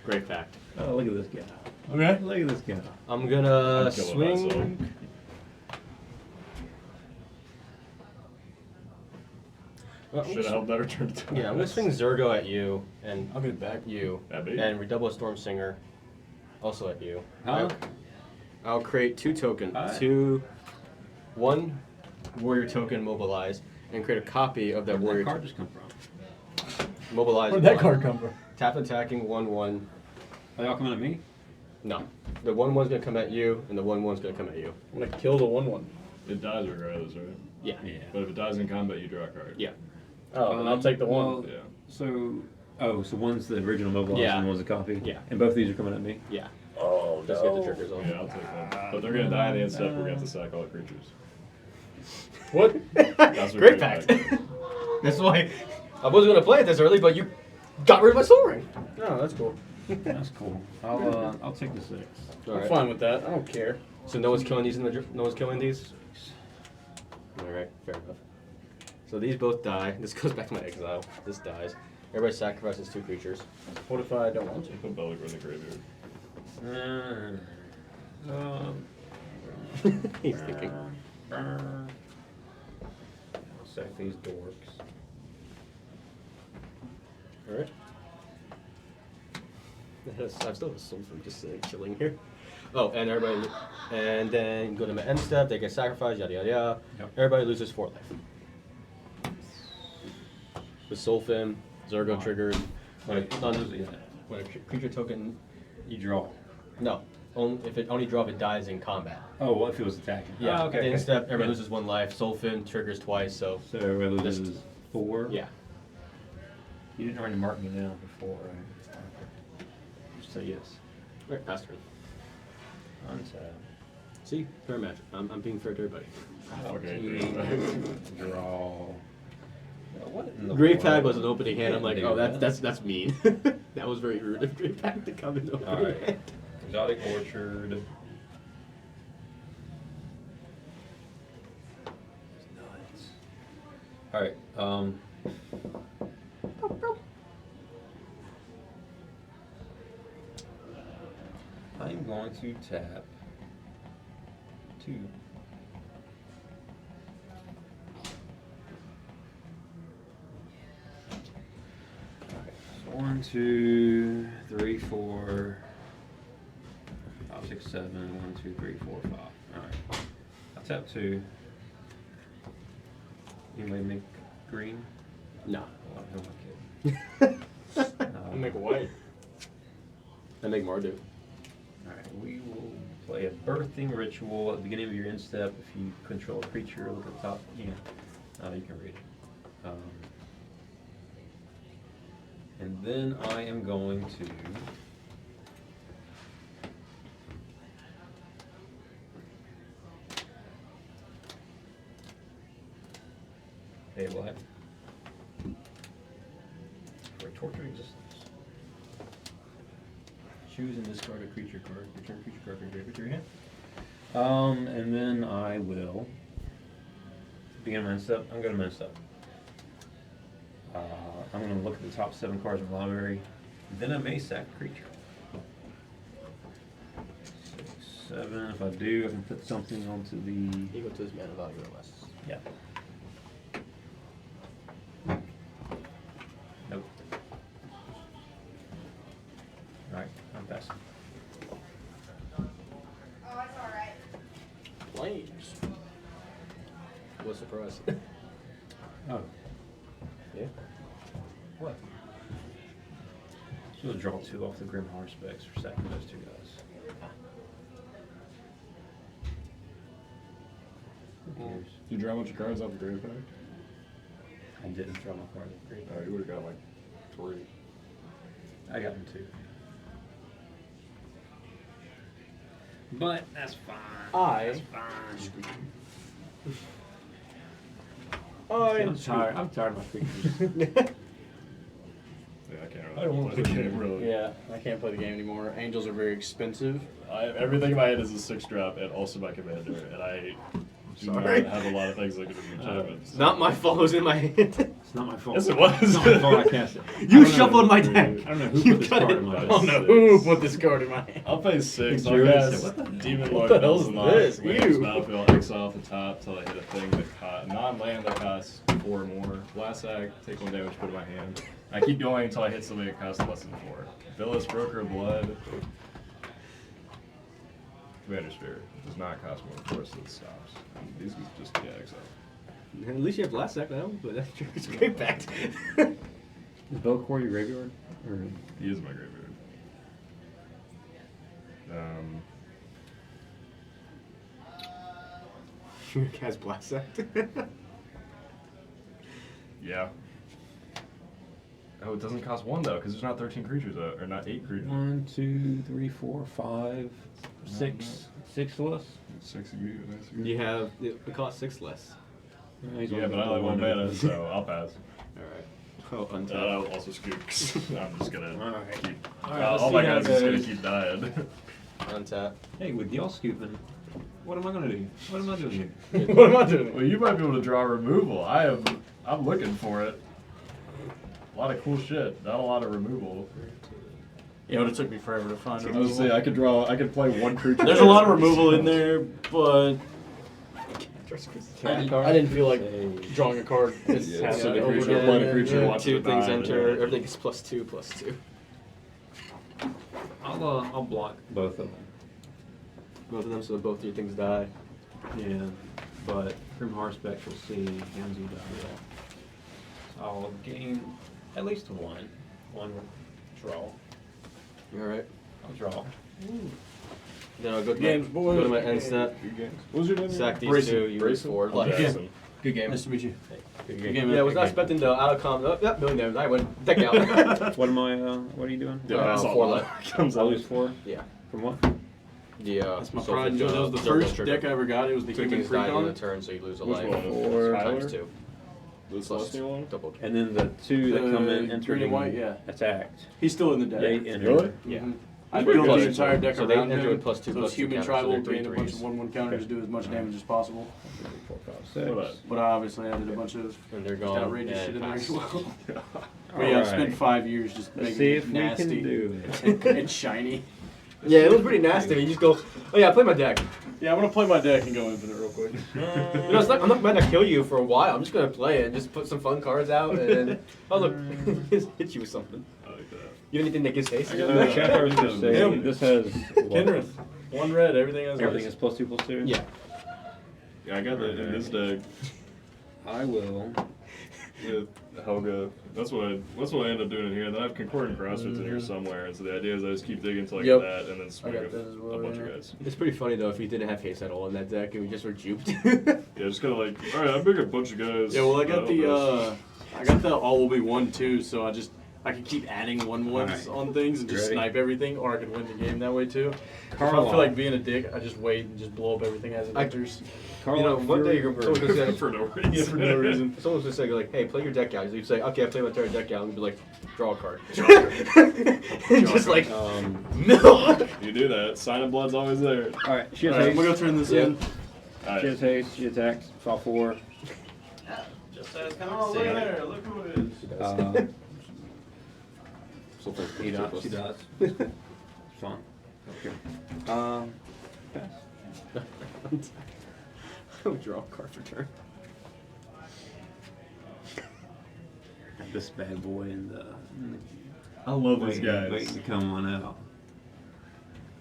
Great fact. Oh, look at this guy. Okay. Look at this guy. I'm gonna I'm killing swing. Should have held better turn to Yeah, I'm gonna swing Zergo at you and I'll get it back. you, That big? and redouble Storm Singer, also at you. Huh? I'll create 2 tokens, Hi. 1 warrior token mobilize, and create a copy of that Where'd warrior that card just come from? mobilize. Where'd that 1. card come from? Tap attacking 1/1. Are they all coming at me? No, the 1/1's gonna come at you, and the 1/1's gonna come at you. I'm gonna kill the 1/1. It dies regardless, right? Yeah. Yeah. But if it dies in combat, you draw a card. Yeah. Oh, then I'll take the 1. Well, Yeah. so one's the original mobilizer Yeah. and one's a copy? Yeah. And both of these are coming at me? Yeah. Oh, Just get the triggers off. Yeah, I'll take one. But they're gonna die in the end step. We're gonna have to sack all the creatures. What? That's what Great Great fact. Fact. That's why I wasn't gonna play it this early, but you got rid of my Soul Ring. Oh, that's cool. That's cool. I'll take the 6. All I'm right. fine with that. I don't care. So no one's killing these in the no one's killing these. All right, fair enough. So these both die. This goes back to my exile. This dies. Everybody sacrifices 2 creatures. What if I don't want to? Put Be'lakor in the graveyard. He's thinking. Sack these dorks. All right. I still have some from just chilling here. Oh, and everybody, and then go to my end step. They get sacrificed. Yada yada yada. Yep. Everybody loses 4 life. With Soulfin, Zergo triggers. When a creature token, You draw. no, only if it only draw if it dies in combat. Oh, what if it was attacking? Yeah. Oh, At the end okay. step, everybody Yeah. loses 1 life. Soulfin triggers twice, so So everybody Just- loses 4? yeah. You didn't already mark me down before, right? So yes. Right, pass turn. Untap. See, fair magic. I'm being fair to everybody. Okay. Draw. What in the Grave world? Tag was an opening hand. I'm like, Can't oh, do that's mean. That was very rude of Grave Tag to come in opening Alright. hand. Exotic Orchard. Nuts. Alright, I'm going to tap 2. Alright, so 1, 2, 3, 4, 5, 6, 7, 1, 2, 3, 4, 5. Alright. I'll tap 2. Anybody make green? No. Oh, who am I kidding? I make white. I make Mardu. Alright, we will play a birthing ritual at the beginning of your end step. If you control a creature, look at the top. You can read it. And then I am going to pay life for a tortured existence. Choose and discard a creature card. Return a creature card from your graveyard to your hand. And then I will begin my end step. I'm going to end step. I'm going to look at the top 7 cards in the library. Then I may sack a creature. 6, 7. If I do, I can put something onto the. Equal to his mana value or less. Yeah. Nope. Right, I'm passing. Oh, that's alright. Flames. What a surprise. Oh. Yeah. What? So we'll draw 2 off the Grim Hardspecs for sacking those 2 guys. Who cares? Did you draw a bunch of cards off the grave pack? I didn't draw my card off the Grave Oh, you would have got like 3. I got them 2. But that's fine. That's fine. I'm tired. I'm tired of my creatures. Yeah, I can't really. I don't want play the game really. Yeah, I can't play the game anymore. Angels are very expensive. Everything in my head is a 6-drop and also my commander, and I do Sorry. not have a lot of things that could be enchantments. Not my fault. It was in my hand. It's not my fault. Yes, it was. It's not my fault. I cast it. You shuffled my deck. I don't know who You put this cut card it. in my I deck. don't know who put this card in my hand. I'll pay 6. Drew I'll said, cast "What the- Demon what Lord the hell's this? You. Battlefield, exile off the top till I hit a thing that cost non-land that costs 4 or more. Last act, take 1 damage, put it in my hand. I keep going until I hit something that costs less than 4. Villas, Broker of Blood. Commander Spirit does not cost more than 4, so it stops. And these are just exile. At least you have last act now, but that's true. It's great back. Is Belcor your graveyard? Or He is my graveyard. Has blast act. Yeah. Oh, it doesn't cost 1 though, because there's not 13 creatures, or not 8 creatures. 1, 2, 3, 4, 5, 6. 6 less? 6 of you. You have it costs 6 less. Yeah, but I only 1 mana, so I'll pass. All right. Oh, untap. I'll also skooks. I'm just gonna Alright. keep. Alright, let's all see my how guys it are just gonna goes. keep dying. Untap. Hey, with y'all scooping, what am I gonna do? What am I doing here? What am I doing? Well, you might be able to draw removal. I'm looking for it. A lot of cool shit. Not a lot of removal. Yeah, but it took me forever to find I was gonna say I could play 1 creature. There's a lot of removal in there, but I didn't feel like drawing a card. It's Yeah, has so to the be creature, over one there. creature Yeah, wants 2 to things die, enter. yeah. Everything is +2/+2. I'll block both of them. Both of them, so both your things die. Yeah, but Grim Hardspecs will see hands will die. So I'll gain at least 1 draw. You alright? I'll draw. Then I'll go to Games, my, boys. go to my end step. Good games. What was your name? Sack these Brayson. 2, you move forward. Oh, Like, Jackson. Good game. Nice to meet you. Good Good game. game. yeah, I was not expecting the outcome. Oh, yep, million damage. I went deck out. What am I? What are you doing? Yeah, that's all 4 that left. comes I'll out. lose 4. Yeah. From what? Yeah. That's my pride and joy. That was the first deck I ever got. It was the 2 Human things die in the Precon. turn, so you lose a Which life. one? Four Times Tyler? 2. This Plus last new one? double. And then the 2 that come in Green entering and white, yeah. attacked. He's still in the deck. They enter. Really? Yeah. Mhm. I Plus built the two. entire deck So they around enter him. with +2/+2 So it's human counters, so tribal, they're gain a bunch 3/3s. of 1/1 counters, do as much damage as possible. 4, 5, What 6. But I obviously added a bunch of And they're just gone. outrageous and shit in there pass. as well. But All yeah, I right. spent 5 years just Let's making see it if we nasty can do it. and shiny. Yeah, it was pretty nasty. You just go, oh yeah, I play my deck. Yeah, I'm gonna play my deck and go infinite real quick. You know, it's like, I'm not going to kill you for a while. I'm just going to play it and just put some fun cards out and then, oh look, just hit you with something. I like that. You have anything that gives haste? I got that. Chat first to say, Him. this has what? Kenrith. 1 red, everything else. Everything is +2/+2? Yeah. Yeah, I got that in this deck I will. with Helga. That's what I end up doing in here. And then I have Concordant Crossroads in here somewhere. And so the idea is I just keep digging until I Yep. get that, and then swing got a, that as well, a bunch of yeah. guys. It's pretty funny though if you didn't have haste at all in that deck and we just were duped. Yeah, just kind of like, all right, I'm big a bunch of guys. Yeah, well, I got don't the all will be 1/2, so I can keep adding 1/1s on things and just Ready? snipe everything, or I can win the game that way too. If I Carlisle. feel like being a dick, I just wait and just blow up everything as it enters. You know, one day you're someone's gonna say, for no reason. Yeah, for no reason. someone's gonna say like, hey, play your deck out. You say, okay, I play my entire deck out. And be like, draw a card. Just like, no. You do that. Sign of Blood's always there. Alright, she has Alright, I'm haste. gonna go turn this Yeah. in. All She right. has haste, she attacks, file 4. Just as Oh, look there, look who it is. So She does. It's fun. Okay. pass. I would draw a card for turn. Have this bad boy in the I love these waiting guys. to come on out.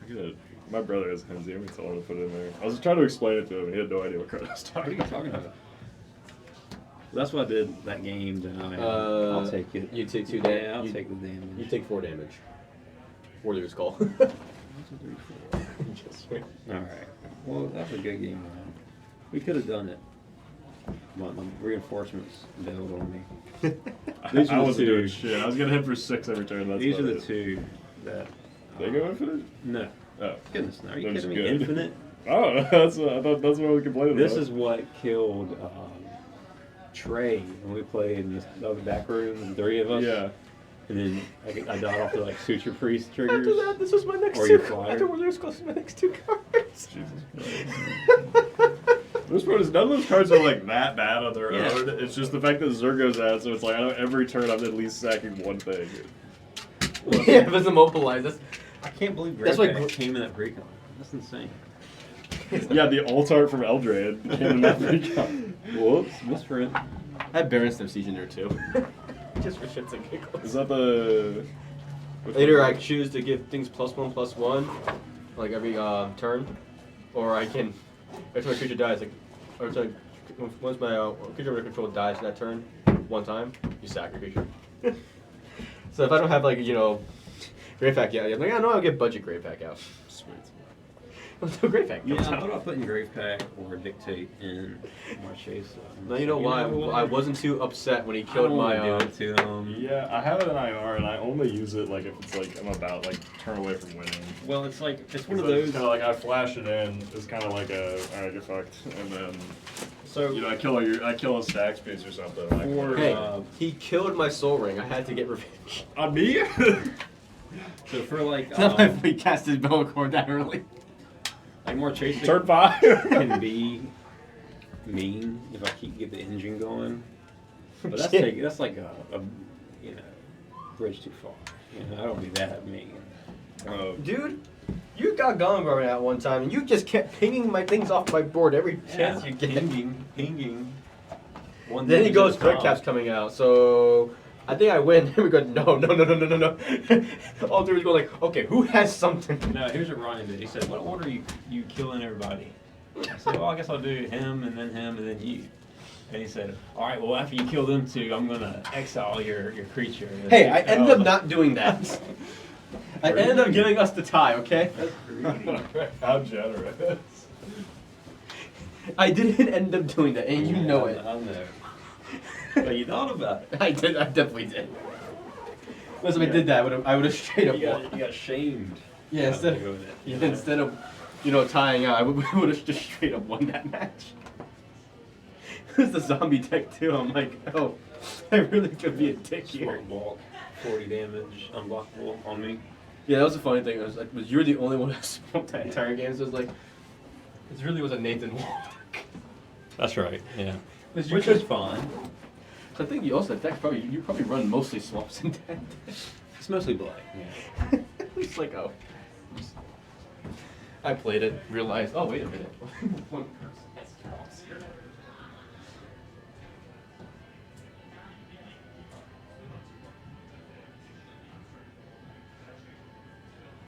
I gotta- My brother has Henzie. I'm gonna tell him to put it in there. I was trying to explain it to him, and he had no idea what card I was What are talking you talking about? That's what I did that game tonight. I'll take it. You take 2 Yeah, damage. I'll take the damage. You take 4 damage. Warrior's Call. 1, 2, 3, 4. Just wait. Alright. Well, that was a good game, man. We could have done it. But my reinforcements bailed on me. These I are the wasn't doing two. shit. I was gonna hit for 6 every turn. That's These are about the it. two that. They go infinite? No. Oh. Goodness, no. Are you Those kidding are me? good. Infinite? Oh, that's what, I thought that's what I was complaining This about. is what killed Trey when we played in the other back room, the 3 of us. Yeah. And then I died off the like Suture Priest triggers. After that, this was my next Or 2 your cards. flyer. After Warrior's Call, this was my next 2 cards. This part is none of those cards are like that bad on their Yeah. own. It's just the fact that Zergo's out, so it's like I know every turn I'm at least sacking one thing. Yeah, if it's immobilized. That's, I can't believe That's Greg why came in that Precon. That's insane. Yeah, the alt art from Eldrad came in that recon. Whoops, misprint. I had Baron's Siege in there too. Just for shits and giggles. Is that the? which Later, one? I choose to give things +1/+1, like every turn, or I can. Every time a creature dies, like, or it's like, once my creature under control dies that turn, 1 time, you sack your creature. So if I don't have like Grave Pack yet, I'm like, I know I'll get budget Grave Pack out. Sweet. Until Grave Pack Yeah, comes I out. thought about putting Grave Pack or Dictate in Marchesa. Now you know why I wasn't too upset when he killed my. do it to him. Yeah, I have it in IR, and I only use it like if it's like I'm about like turn away from winning. Well, it's like it's one of It's those. kind of like I flash it in. It's kind of like a alright, get fucked, and then So I kill a stack space or something. For, Hey, he killed my Soul Ring. I had to get revenge. On me? so for like He cast his Bellicor that early. like Marchesa Turn 5. can be mean if I get the engine going, but that's like a bridge too far. I don't be that mean. Dude, you got Gongar at one time, and you just kept pinging my things off my board every chance you get. Pinging. One Then he damage goes, at a Red time. Cap's coming out, so I think I win. And we go, no. All three was going like, okay, who has something? No, here's what Ryan did. He said, "What order you killing everybody?" I said, "Well, I guess I'll do him and then you." And he said, "All right, well, after you kill them 2, I'm gonna exile your creature." Hey, I And ended was up not doing that. I ended up giving us the tie, okay? How generous. I didn't end up doing that, and you know it. I know. But you thought about it. I did. I definitely did. Unless if I did that, I would have straight up won. You got shamed. Yeah, instead of tying out, I would have just straight up won that match. It was the zombie deck too. I'm like, oh, I really could be a dick here. Smart bulk, 40 damage, unblockable on me. Yeah, that was the funny thing. Was you were the only one that smoked that entire game. So it was like, it really was a Nathan Warlock. That's right. Yeah. Which Which is fine. So I think you also that probably you probably run mostly swamps in that. It's mostly black. Yeah. It's like, oh. I played it, realized, oh wait a minute, one person.